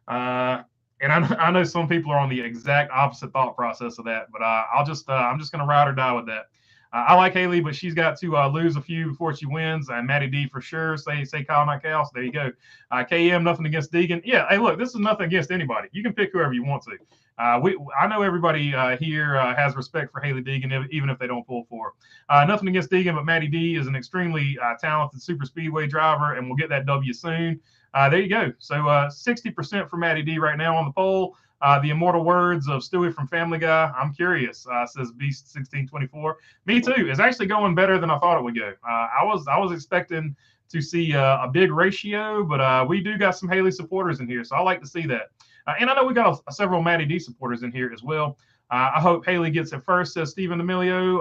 A: And I know some people are on the exact opposite thought process of that, but I'm just going to ride or die with that. I like Haley, but she's got to lose a few before she wins. Matty D for sure. Say Kyle Metcalf. There you go. KM, nothing against Deegan. Yeah, hey, look, this is nothing against anybody. You can pick whoever you want to. I know everybody here has respect for Haley Deegan, even if they don't pull for her. Nothing against Deegan, but Matty D is an extremely talented super speedway driver, and we'll get that W soon. There you go. So 60% for Matty D right now on the poll. The immortal words of Stewie from Family Guy. I'm curious, says Beast 1624. Me too. It's actually going better than I thought it would go. I was expecting to see a big ratio, but we do got some Haley supporters in here, so I like to see that. And I know we got several Matty D supporters in here as well. I hope Haley gets it first, says Stephen Emilio.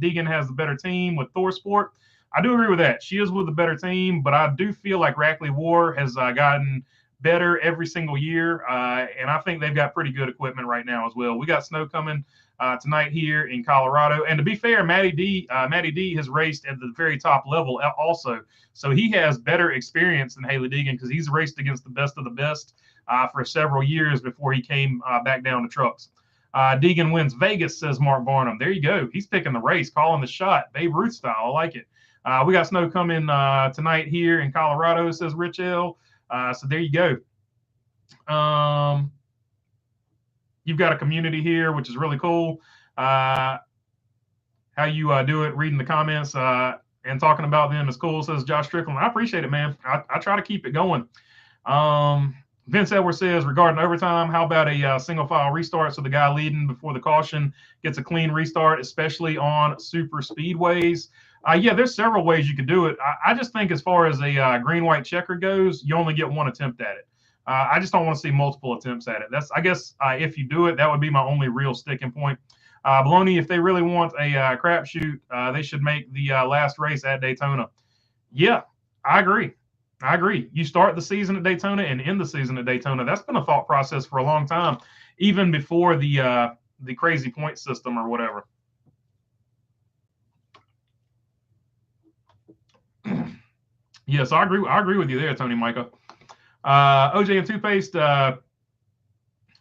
A: Deegan has the better team with Thor Sport. I do agree with that. She is with the better team, but I do feel like Rackley War has gotten better every single year, and I think they've got pretty good equipment right now as well. We got snow coming tonight here in Colorado, and to be fair, Matty D has raced at the very top level also, so he has better experience than Haley Deegan because he's raced against the best of the best for several years before he came back down to trucks. Deegan wins Vegas, says Mark Barnum. There you go. He's picking the race, calling the shot, Babe Ruth style. I like it. We got snow coming tonight here in Colorado, says Rich L. So there you go. You've got a community here, which is really cool. How you do it, reading the comments and talking about them is cool, says Josh Strickland. I appreciate it, man. I try to keep it going. Vince Edwards says, regarding overtime, how about a single file restart so the guy leading before the caution gets a clean restart, especially on super speedways? Yeah, there's several ways you could do it. I just think as far as a green-white checker goes, you only get one attempt at it. I just don't want to see multiple attempts at it. That's, I guess, if you do it, that would be my only real sticking point. Baloney, if they really want a crapshoot, they should make the last race at Daytona. Yeah, I agree. You start the season at Daytona and end the season at Daytona. That's been a thought process for a long time, even before the crazy point system or whatever. Yes, I agree with you there, Tony Micah. OJ and Toothpaste,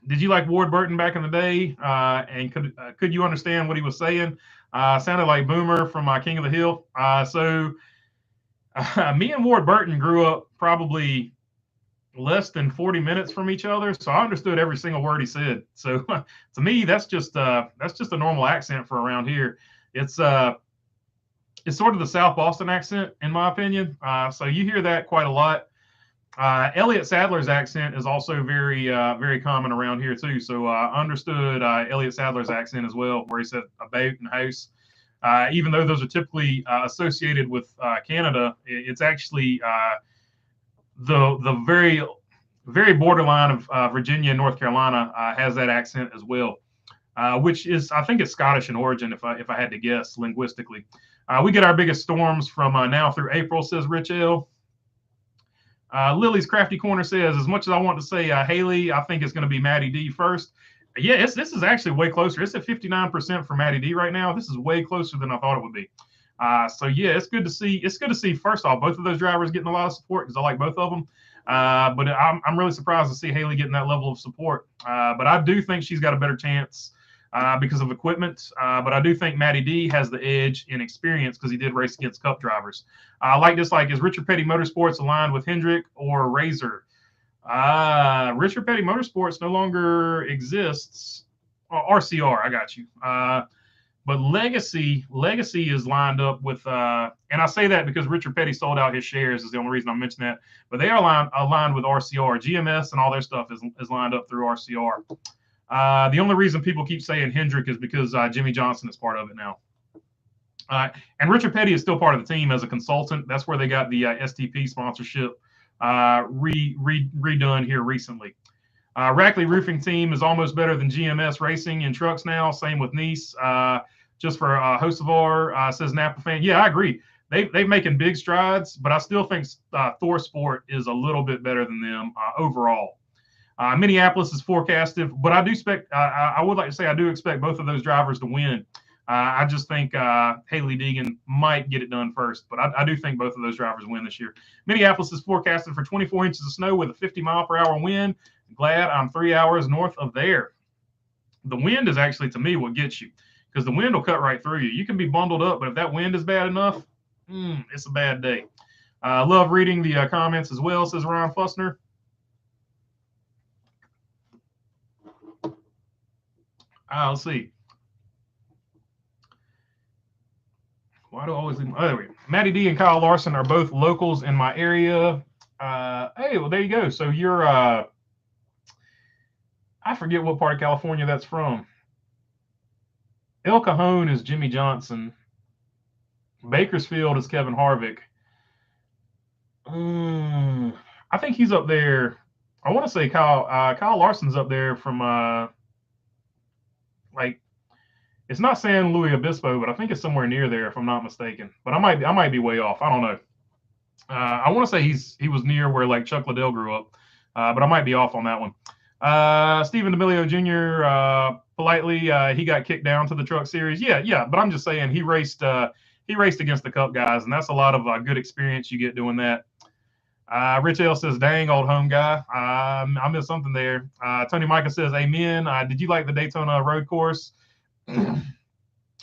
A: did you like Ward Burton back in the day? And could you understand what he was saying? Sounded like Boomer from King of the Hill. So me and Ward Burton grew up probably less than 40 minutes from each other, so I understood every single word he said. So to me, that's just a normal accent for around here. It's sort of the South Boston accent, in my opinion. So you hear that quite a lot. Elliott Sadler's accent is also very, very common around here too. So I understood Elliott Sadler's accent as well, where he said about and house. Even though those are typically associated with Canada, it's actually the very, very borderline of Virginia and North Carolina has that accent as well, which is, I think, it's Scottish in origin, if I had to guess linguistically. We get our biggest storms from now through April, says Rich L. Lily's Crafty Corner says, as much as I want to say Haley, I think it's going to be Matty D first. Yeah, this is actually way closer. It's at 59% for Matty D right now. This is way closer than I thought it would be. So yeah, it's good to see. It's good to see. First off, both of those drivers getting a lot of support because I like both of them. But I'm really surprised to see Haley getting that level of support. But I do think she's got a better chance because of equipment. But I do think Matty D has the edge in experience because he did race against Cup drivers. Like this, like is Richard Petty Motorsports aligned with Hendrick or Razor? Richard Petty Motorsports no longer exists. Oh, RCR, I got you. But Legacy is lined up with, and I say that because Richard Petty sold out his shares is the only reason I mention that. But they are aligned with RCR. GMS and all their stuff is lined up through RCR. The only reason people keep saying Hendrick is because Jimmy Johnson is part of it now. And Richard Petty is still part of the team as a consultant. That's where they got the STP sponsorship redone here recently. Rackley Roofing Team is almost better than GMS Racing in trucks now. Same with Nice. Just for Hocevar, says Napa fan. Yeah, I agree. They're making big strides, but I still think Thor Sport is a little bit better than them overall. Minneapolis is forecasted, but I do expect. I would like to say I do expect both of those drivers to win. I just think Haley Deegan might get it done first, but I do think both of those drivers win this year. Minneapolis is forecasted for 24 inches of snow with a 50-mile-per-hour wind. Glad I'm 3 hours north of there. The wind is actually, to me, what gets you because the wind will cut right through you. You can be bundled up, but if that wind is bad enough, it's a bad day. Love reading the comments as well, says Ryan Fussner. Let's see. Why do I always? Anyway, Matty D and Kyle Larson are both locals in my area. Hey, well, there you go. So you're, I forget what part of California that's from. El Cajon is Jimmy Johnson. Bakersfield is Kevin Harvick. I think he's up there. I want to say Kyle Larson's up there from like. It's not San Luis Obispo, but I think it's somewhere near there, if I'm not mistaken. But I might be way off. I don't know. I want to say he was near where like Chuck Liddell grew up, but I might be off on that one. Stephen D'Amelio Jr. Politely, he got kicked down to the Truck Series. Yeah. But I'm just saying he raced against the Cup guys, and that's a lot of good experience you get doing that. Rich L says, "Dang, old home guy." I missed something there. Tony Micah says, "Amen." Did you like the Daytona road course? For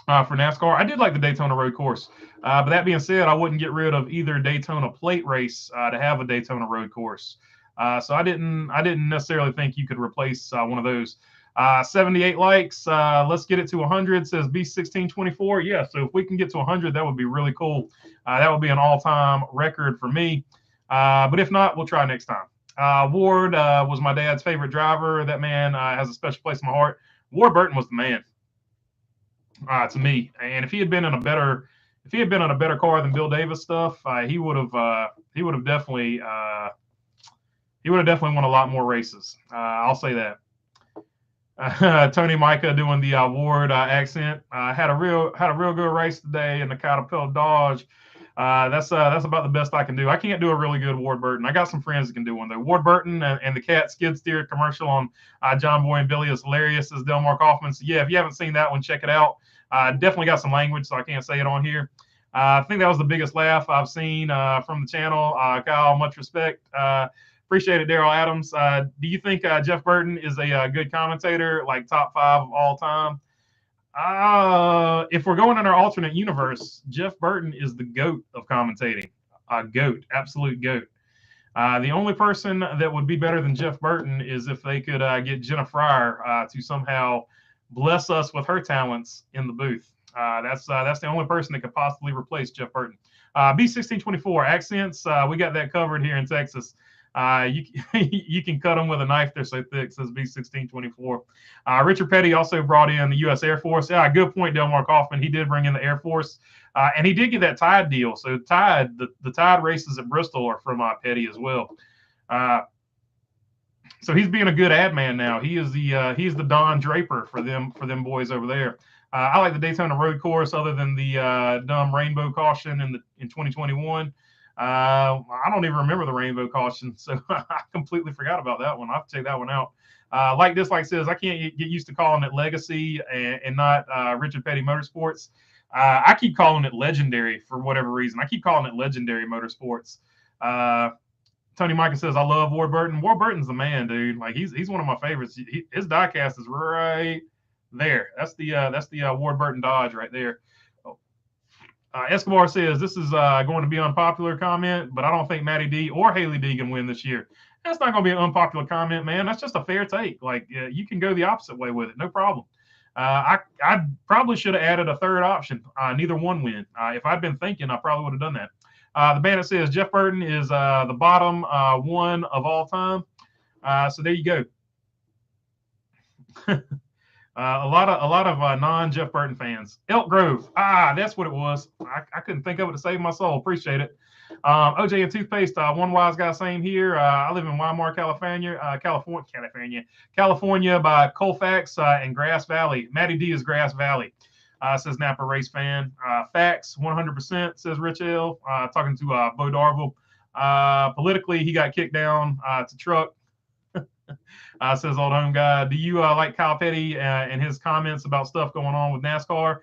A: NASCAR, I did like the Daytona road course, but that being said, I wouldn't get rid of either Daytona plate race to have a Daytona road course. So I didn't necessarily think you could replace one of those. 78 likes. Let's get it to 100. Says B1624. Yeah, so if we can get to 100, that would be really cool. That would be an all-time record for me. But if not, we'll try next time. Ward was my dad's favorite driver. That man has a special place in my heart. Ward Burton was the man. To me, and if he had been in a better car than Bill Davis stuff, he would have definitely won a lot more races. I'll say that. Tony Micah doing the Ward accent. Had a real good race today in the Caterpillar Dodge. That's about the best I can do. I can't do a really good Ward Burton. I got some friends that can do one though. Ward Burton and the cat skid steer commercial on John Boy and Billy is hilarious, as Delmar Kaufman. So yeah, if you haven't seen that one, check it out. Definitely got some language, so I can't say it on here. I think that was the biggest laugh I've seen from the channel. Kyle, much respect. Appreciate it, Daryl Adams. Do you think Jeff Burton is a good commentator, like top 5 of all time? If we're going in our alternate universe, Jeff Burton is the GOAT of commentating. GOAT, absolute GOAT. The only person that would be better than Jeff Burton is if they could get Jenna Fryer to somehow bless us with her talents in the booth. That's the only person that could possibly replace Jeff Burton. B1624 accents. We got that covered here in Texas. You can cut them with a knife. They're so thick, says B1624. Richard Petty also brought in the U.S. Air Force. Yeah, good point, Delmar Kaufman. He did bring in the Air Force, and he did get that Tide deal. So Tide, the Tide races at Bristol are from Petty as well. So he's being a good ad man now. He's the Don Draper for them boys over there. I like the Daytona road course, other than the dumb rainbow caution in 2021. I don't even remember the rainbow caution, so I completely forgot about that one. I'll have to check that one out. Like Dislike says, I can't get used to calling it Legacy and not Richard Petty Motorsports. I keep calling it Legendary for whatever reason. I keep calling it Legendary Motorsports. Tony Micah says, I love Ward Burton. Ward Burton's the man, dude. Like he's one of my favorites. His diecast is right there. That's the Ward Burton Dodge right there. Escobar says, this is going to be an unpopular comment, but I don't think Matty D or Haley D can win this year. That's not going to be an unpopular comment, man. That's just a fair take. Like, you can go the opposite way with it. No problem. I probably should have added a third option. Neither one win. If I'd been thinking, I probably would have done that. The Bandit says, Jeff Burton is the bottom one of all time. So there you go. A lot of non-Jeff Burton fans. Elk Grove. That's what it was. I couldn't think of it to save my soul. Appreciate it. OJ and Toothpaste. One wise guy, same here. I live in Weimar, California by Colfax and Grass Valley. Matty D is Grass Valley. Says Napa Race Fan. Facts, 100%, says Rich L. Talking to Bo Darville. Politically, he got kicked down to truck. Says Old Home Guy. Do you like Kyle Petty and his comments about stuff going on with NASCAR?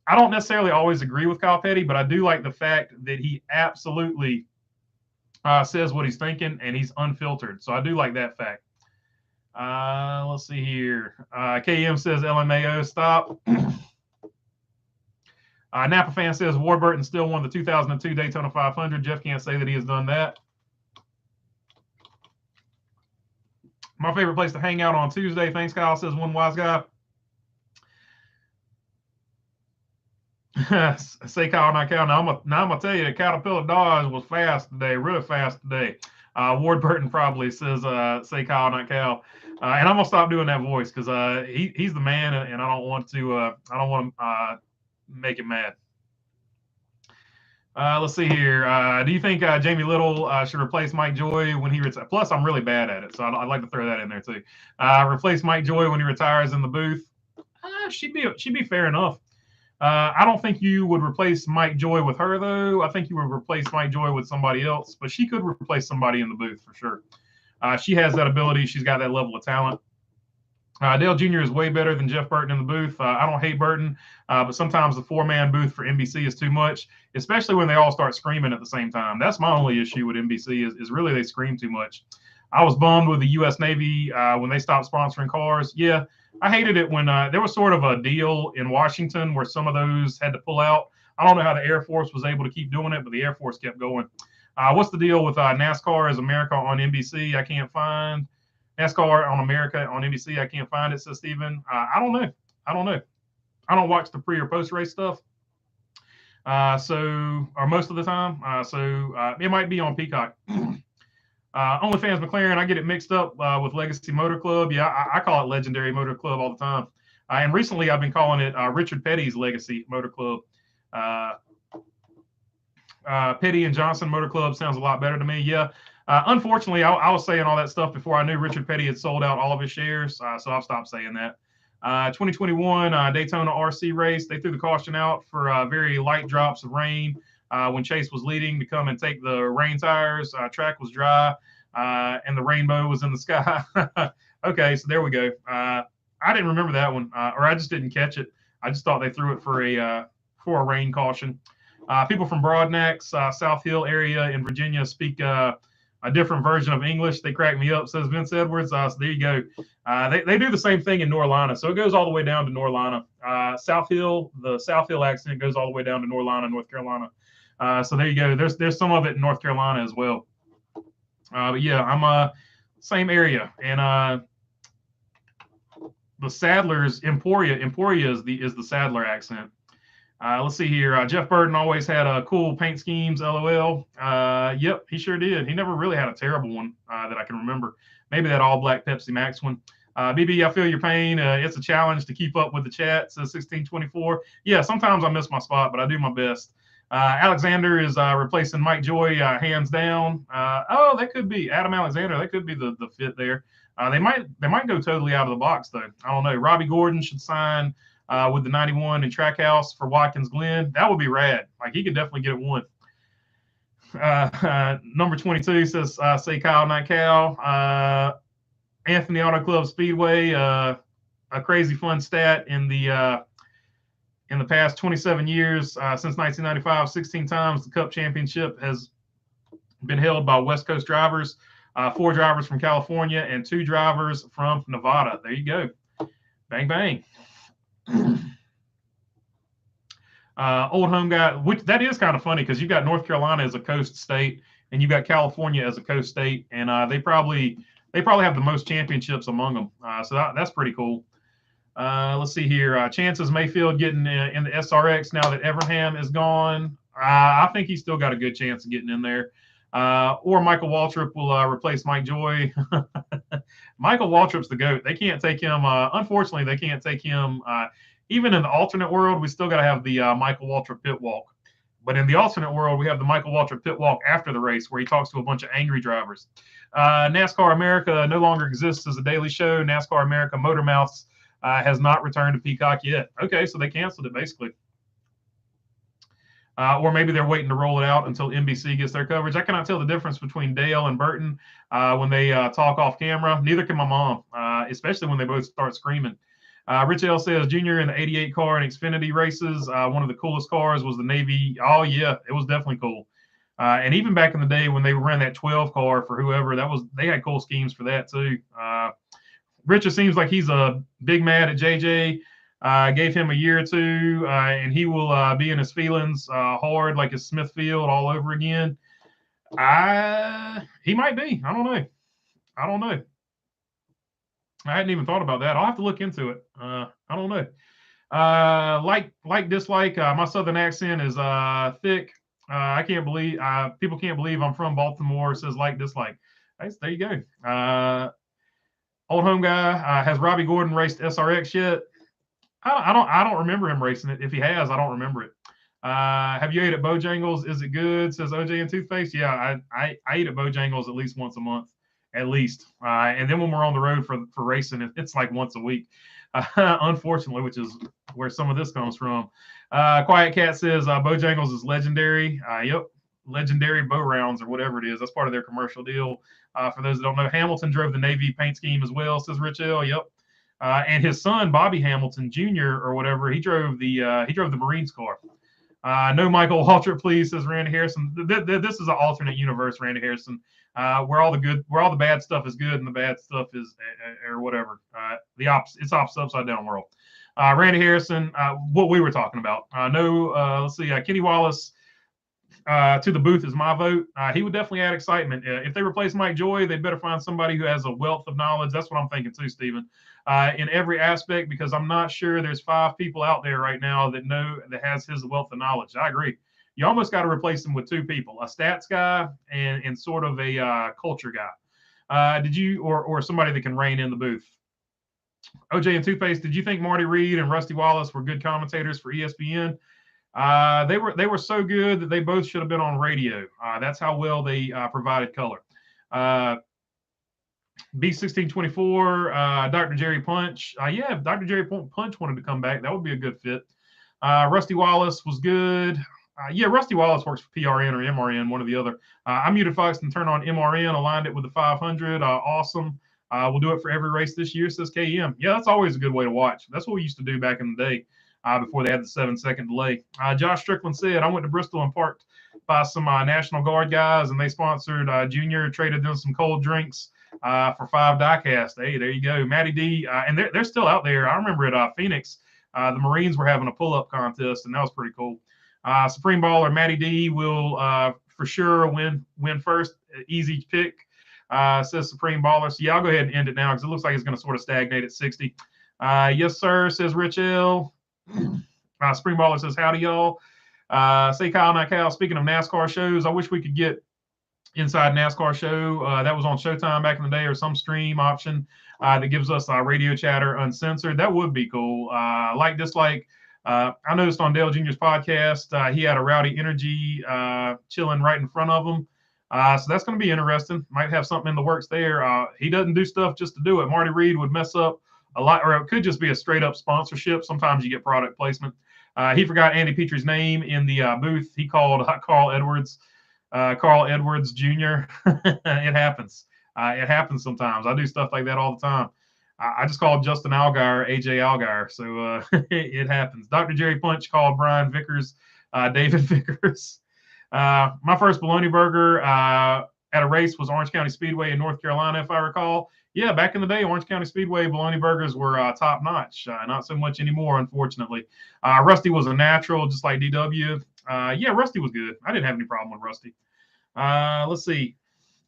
A: I don't necessarily always agree with Kyle Petty, but I do like the fact that he absolutely says what he's thinking and he's unfiltered. So I do like that fact. Let's see here. KM says LMAO, stop. Napa Fan says Ward Burton still won the 2002 Daytona 500. Jeff can't say that he has done that. My favorite place to hang out on Tuesday. Thanks, Kyle, says one wise guy. Say Kyle, not Kyle. Now I'm gonna tell you, the Caterpillar Dodge was fast today, really fast today. Ward Burton probably says, say Kyle, not Cal. And I'm gonna stop doing that voice because he's the man, and I don't want to make him mad. Let's see here. Do you think Jamie Little should replace Mike Joy when he retires? Plus, I'm really bad at it, so I'd like to throw that in there too. Replace Mike Joy when he retires in the booth. She'd be fair enough. I don't think you would replace Mike Joy with her, though. I think you would replace Mike Joy with somebody else, but she could replace somebody in the booth for sure. She has that ability. She's got that level of talent. Dale Jr. is way better than Jeff Burton in the booth. I don't hate Burton, but sometimes the four-man booth for NBC is too much, especially when they all start screaming at the same time. That's my only issue with NBC is really they scream too much. I was bummed with the U.S. Navy when they stopped sponsoring cars. Yeah, I hated it when there was sort of a deal in Washington where some of those had to pull out. I don't know how the Air Force was able to keep doing it, but the Air Force kept going. What's the deal with NASCAR as America on NBC? I can't find NASCAR on America on NBC. I can't find it, says Steven. I don't know. I don't watch the pre or post race stuff. Or most of the time. It might be on Peacock. OnlyFans McLaren, I get it mixed up with Legacy Motor Club. Yeah, I call it Legendary Motor Club all the time. And recently I've been calling it Richard Petty's Legacy Motor Club. Petty and Johnson Motor Club sounds a lot better to me. Yeah. Unfortunately, I was saying all that stuff before I knew Richard Petty had sold out all of his shares, so I've stopped saying that. 2021 Daytona RC race, they threw the caution out for very light drops of rain when Chase was leading to come and take the rain tires. Track was dry, and the rainbow was in the sky. Okay, so there we go. I didn't remember that one, or I just didn't catch it. I just thought they threw it for a rain caution. People from Broadnax, South Hill area in Virginia speak a different version of English. They crack me up, says Vince Edwards. So there you go. They do the same thing in Norlina. So it goes all the way down to Norlina. South Hill, the South Hill accent goes all the way down to Norlina, North Carolina. So there you go. There's some of it in North Carolina as well. But yeah, I'm same area. And the Sadler's Emporia is the Sadler accent. Let's see here. Jeff Burton always had cool paint schemes, LOL. Yep, he sure did. He never really had a terrible one that I can remember. Maybe that all black Pepsi Max one. BB, I feel your pain. It's a challenge to keep up with the chat, says 1624. Yeah, sometimes I miss my spot, but I do my best. Alexander is replacing Mike Joy hands down. Oh, that could be Adam Alexander. That could be the fit there. They might go totally out of the box, though. I don't know. Robbie Gordon should sign with the 91 in Trackhouse for Watkins Glen. That would be rad. Like, he could definitely get it one. Number 22 says, say Kyle, not Cal. Anthony Auto Club Speedway, a crazy fun stat in the past 27 years, since 1995, 16 times the Cup Championship has been held by West Coast drivers, 4 drivers from California and 2 drivers from Nevada. There you go. Bang, bang. Old home guy, which that is kind of funny because you got North Carolina as a coast state and you got California as a coast state, and they probably have the most championships among them. So that's pretty cool. Let's see here. Chances Mayfield getting in the SRX now that Evernham is gone. I think he's still got a good chance of getting in there. Or Michael Waltrip will replace Mike Joy. Michael Waltrip's the GOAT. They can't take him. Unfortunately, they can't take him. Even in the alternate world, we still got to have the Michael Waltrip pit walk. But in the alternate world, we have the Michael Waltrip pit walk after the race where he talks to a bunch of angry drivers. NASCAR America no longer exists as a daily show. NASCAR America Motor Mouths has not returned to Peacock yet. Okay, so they canceled it basically. Or maybe they're waiting to roll it out until NBC gets their coverage. I cannot tell the difference between Dale and Burton when they talk off camera. Neither can my mom, especially when they both start screaming. Rich L says, Junior in the 88 car in Xfinity races, one of the coolest cars was the Navy. Oh, yeah, it was definitely cool. And even back in the day when they ran that 12 car for whoever, they had cool schemes for that too. Richard seems like he's a big mad at JJ. Gave him a year or two, and he will be in his feelings hard like it's Smithfield all over again. He might be. I don't know. I hadn't even thought about that. I'll have to look into it. I don't know. Like dislike. My southern accent is thick. I can't believe people can't believe I'm from Baltimore. It says like dislike. There you go. Old home guy. Has Robbie Gordon raced SRX yet? I don't remember him racing it. If he has, I don't remember it. Have you ate at Bojangles? Is it good? Says OJ and Toothpaste. Yeah, I eat at Bojangles at least once a month, at least. And then when we're on the road for racing, it's like once a week, unfortunately, which is where some of this comes from. Quiet Cat says Bojangles is legendary. Yep, legendary bow rounds or whatever it is. That's part of their commercial deal. For those that don't know, Hamilton drove the Navy paint scheme as well, says Rich L. Yep. And his son, Bobby Hamilton Jr. or whatever, he drove the Marines car. No Michael Waltrip, please, says Randy Harrison. This is an alternate universe, Randy Harrison, where all the bad stuff is good and the bad stuff is or whatever. It's opposite upside down world. Randy Harrison, what we were talking about. Let's see, Kenny Wallace to the booth is my vote. He would definitely add excitement. If they replace Mike Joy, they better find somebody who has a wealth of knowledge. That's what I'm thinking too, Stephen. In every aspect, because I'm not sure there's 5 people out there right now that has his wealth of knowledge. I agree. You almost got to replace him with 2 people, a stats guy and sort of a culture guy. Or somebody that can rein in the booth? OJ and Toothpaste, did you think Marty Reed and Rusty Wallace were good commentators for ESPN? They were so good that they both should have been on radio. That's how well they provided color. B1624, Dr. Jerry Punch. Yeah, if Dr. Jerry Punch wanted to come back, that would be a good fit. Rusty Wallace was good. Yeah, Rusty Wallace works for PRN or MRN, one or the other. I muted Fox and turned on MRN, aligned it with the 500. Awesome. We'll do it for every race this year, says KM. Yeah, that's always a good way to watch. That's what we used to do back in the day before they had the 7-second delay. Josh Strickland said, I went to Bristol and parked by some National Guard guys, and they sponsored Junior, traded them some cold drinks for 5 diecast. Hey, there you go. Matty D, and they're still out there. I remember at Phoenix, the Marines were having a pull-up contest, and that was pretty cool. Supreme Baller Matty D will for sure win first. Easy pick, says Supreme Baller. So yeah, I'll go ahead and end it now because it looks like it's going to sort of stagnate at 60. Yes, sir, says Rich L. Supreme Baller says, howdy, y'all. Say Kyle, not Cal. Speaking of NASCAR shows, I wish we could get Inside NASCAR show that was on Showtime back in the day, or some stream option that gives us radio chatter uncensored. That would be cool. Like dislike. I noticed on Dale Jr.'s podcast, he had a Rowdy Energy chilling right in front of him. So that's going to be interesting. Might have something in the works there. He doesn't do stuff just to do it. Marty Reed would mess up a lot, or it could just be a straight up sponsorship. Sometimes you get product placement. He forgot Andy Petrie's name in the booth. He called Carl Edwards. Carl Edwards Jr. It happens. It happens sometimes. I do stuff like that all the time. I just called Justin Allgaier AJ Allgaier, so it happens. Dr. Jerry Punch called Brian Vickers David Vickers. My first bologna burger at a race was Orange County Speedway in North Carolina, if I recall. Yeah, back in the day, Orange County Speedway bologna burgers were top notch. Not so much anymore, unfortunately. Rusty was a natural, just like DW. Yeah, Rusty was good. I didn't have any problem with Rusty. Let's see.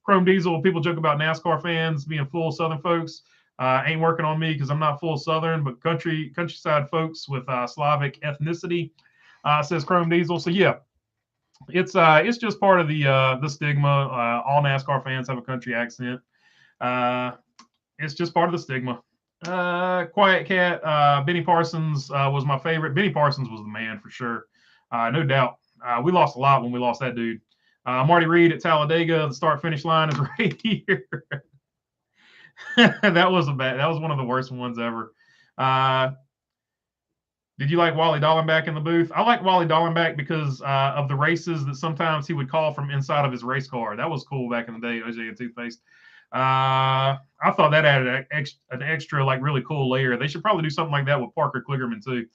A: Chrome Diesel, people joke about NASCAR fans being full Southern folks. Ain't working on me because I'm not full Southern, but countryside folks with Slavic ethnicity, says Chrome Diesel. So yeah, it's just part of the stigma. All NASCAR fans have a country accent. It's just part of the stigma. Quiet Cat, Benny Parsons was my favorite. Benny Parsons was the man for sure, no doubt. We lost a lot when we lost that dude. Marty Reed at Talladega. The start-finish line is right here. That was one of the worst ones ever. Did you like Wally Dallenbach in the booth? I like Wally Dallenbach because of the races that sometimes he would call from inside of his race car. That was cool back in the day, OJ and Toothpaste. I thought that added an extra, like, really cool layer. They should probably do something like that with Parker Kligerman, too.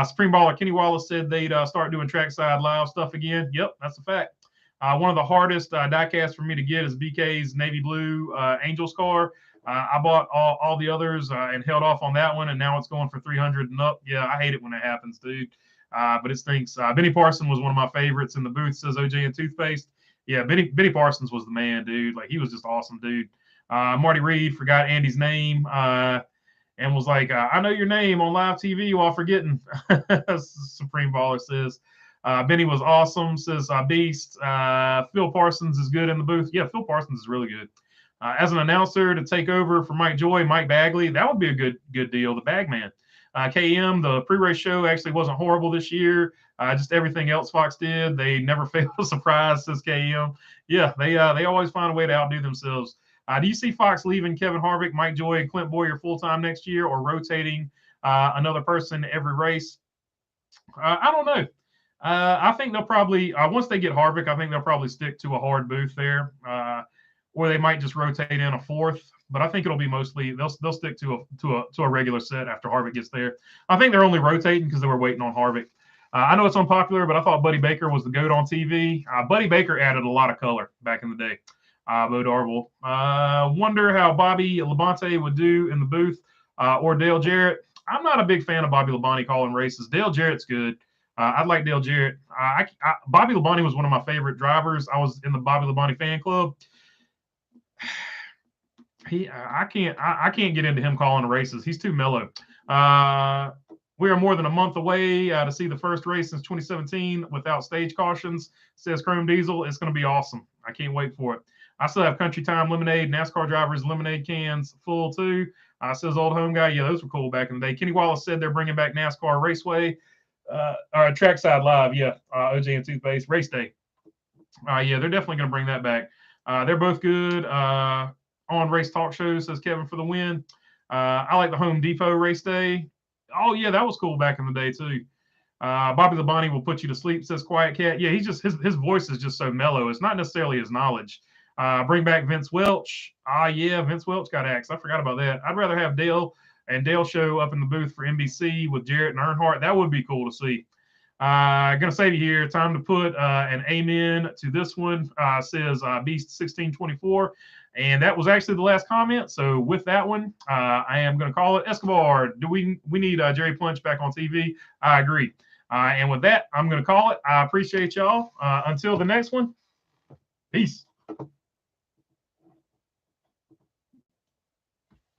A: Supreme Baller Kenny Wallace said they'd start doing trackside live stuff again. Yep, that's a fact. One of the hardest diecasts for me to get is BK's Navy Blue Angels car. I bought all the others and held off on that one, and now it's going for 300 and up. Yeah, I hate it when that happens, dude. But it stinks. Benny Parsons was one of my favorites in the booth, says OJ and Toothpaste. Yeah, Benny Parsons was the man, dude. Like, he was just awesome, dude. Marty Reed forgot Andy's name and was like, I know your name on live TV while forgetting. Supreme Baller says. Benny was awesome, says Beast. Phil Parsons is good in the booth. Yeah, Phil Parsons is really good. As an announcer to take over for Mike Joy, Mike Bagley, that would be a good deal. The Bagman. KM, the pre-race show actually wasn't horrible this year. Just everything else Fox did, they never failed to surprise, says KM. Yeah, they always find a way to outdo themselves. Do you see Fox leaving Kevin Harvick, Mike Joy, and Clint Boyer full-time next year, or rotating another person every race? I don't know. I think they'll probably once they get Harvick, I think they'll probably stick to a hard booth there, or they might just rotate in a fourth. But I think it'll be mostly they'll stick to a regular set after Harvick gets there. I think they're only rotating because they were waiting on Harvick. I know it's unpopular, but I thought Buddy Baker was the GOAT on TV. Buddy Baker added a lot of color back in the day. Bo Darvel. Wonder how Bobby Labonte would do in the booth or Dale Jarrett. I'm not a big fan of Bobby Labonte calling races. Dale Jarrett's good. I'd like Dale Jarrett. Bobby Labonte was one of my favorite drivers. I was in the Bobby Labonte fan club. I can't get into him calling the races. He's too mellow. We are more than a month away to see the first race since 2017 without stage cautions, says Chrome Diesel. It's going to be awesome. I can't wait for it. I still have Country Time lemonade, NASCAR drivers lemonade cans full too. Says Old Home Guy. Yeah, those were cool back in the day. Kenny Wallace said they're bringing back NASCAR Raceway. Or Trackside Live, yeah. OJ and Toothpaste Race Day. Yeah, they're definitely going to bring that back. They're both good on race talk shows, says Kevin for the win. I like the Home Depot Race Day. Oh yeah, that was cool back in the day too. Bobby Labonte will put you to sleep, says Quiet Cat. Yeah, he's just his voice is just so mellow. It's not necessarily his knowledge. Bring back Vince Welch. Yeah, Vince Welch got axed. I forgot about that. I'd rather have Dale show up in the booth for NBC with Jarrett and Earnhardt. That would be cool to see. Gonna save you here. Time to put an amen to this one, says Beast 1624. And that was actually the last comment. So with that one, I am going to call it. Escobar, we need Jerry Punch back on TV? I agree. And with that, I'm going to call it. I appreciate y'all. Until the next one, peace.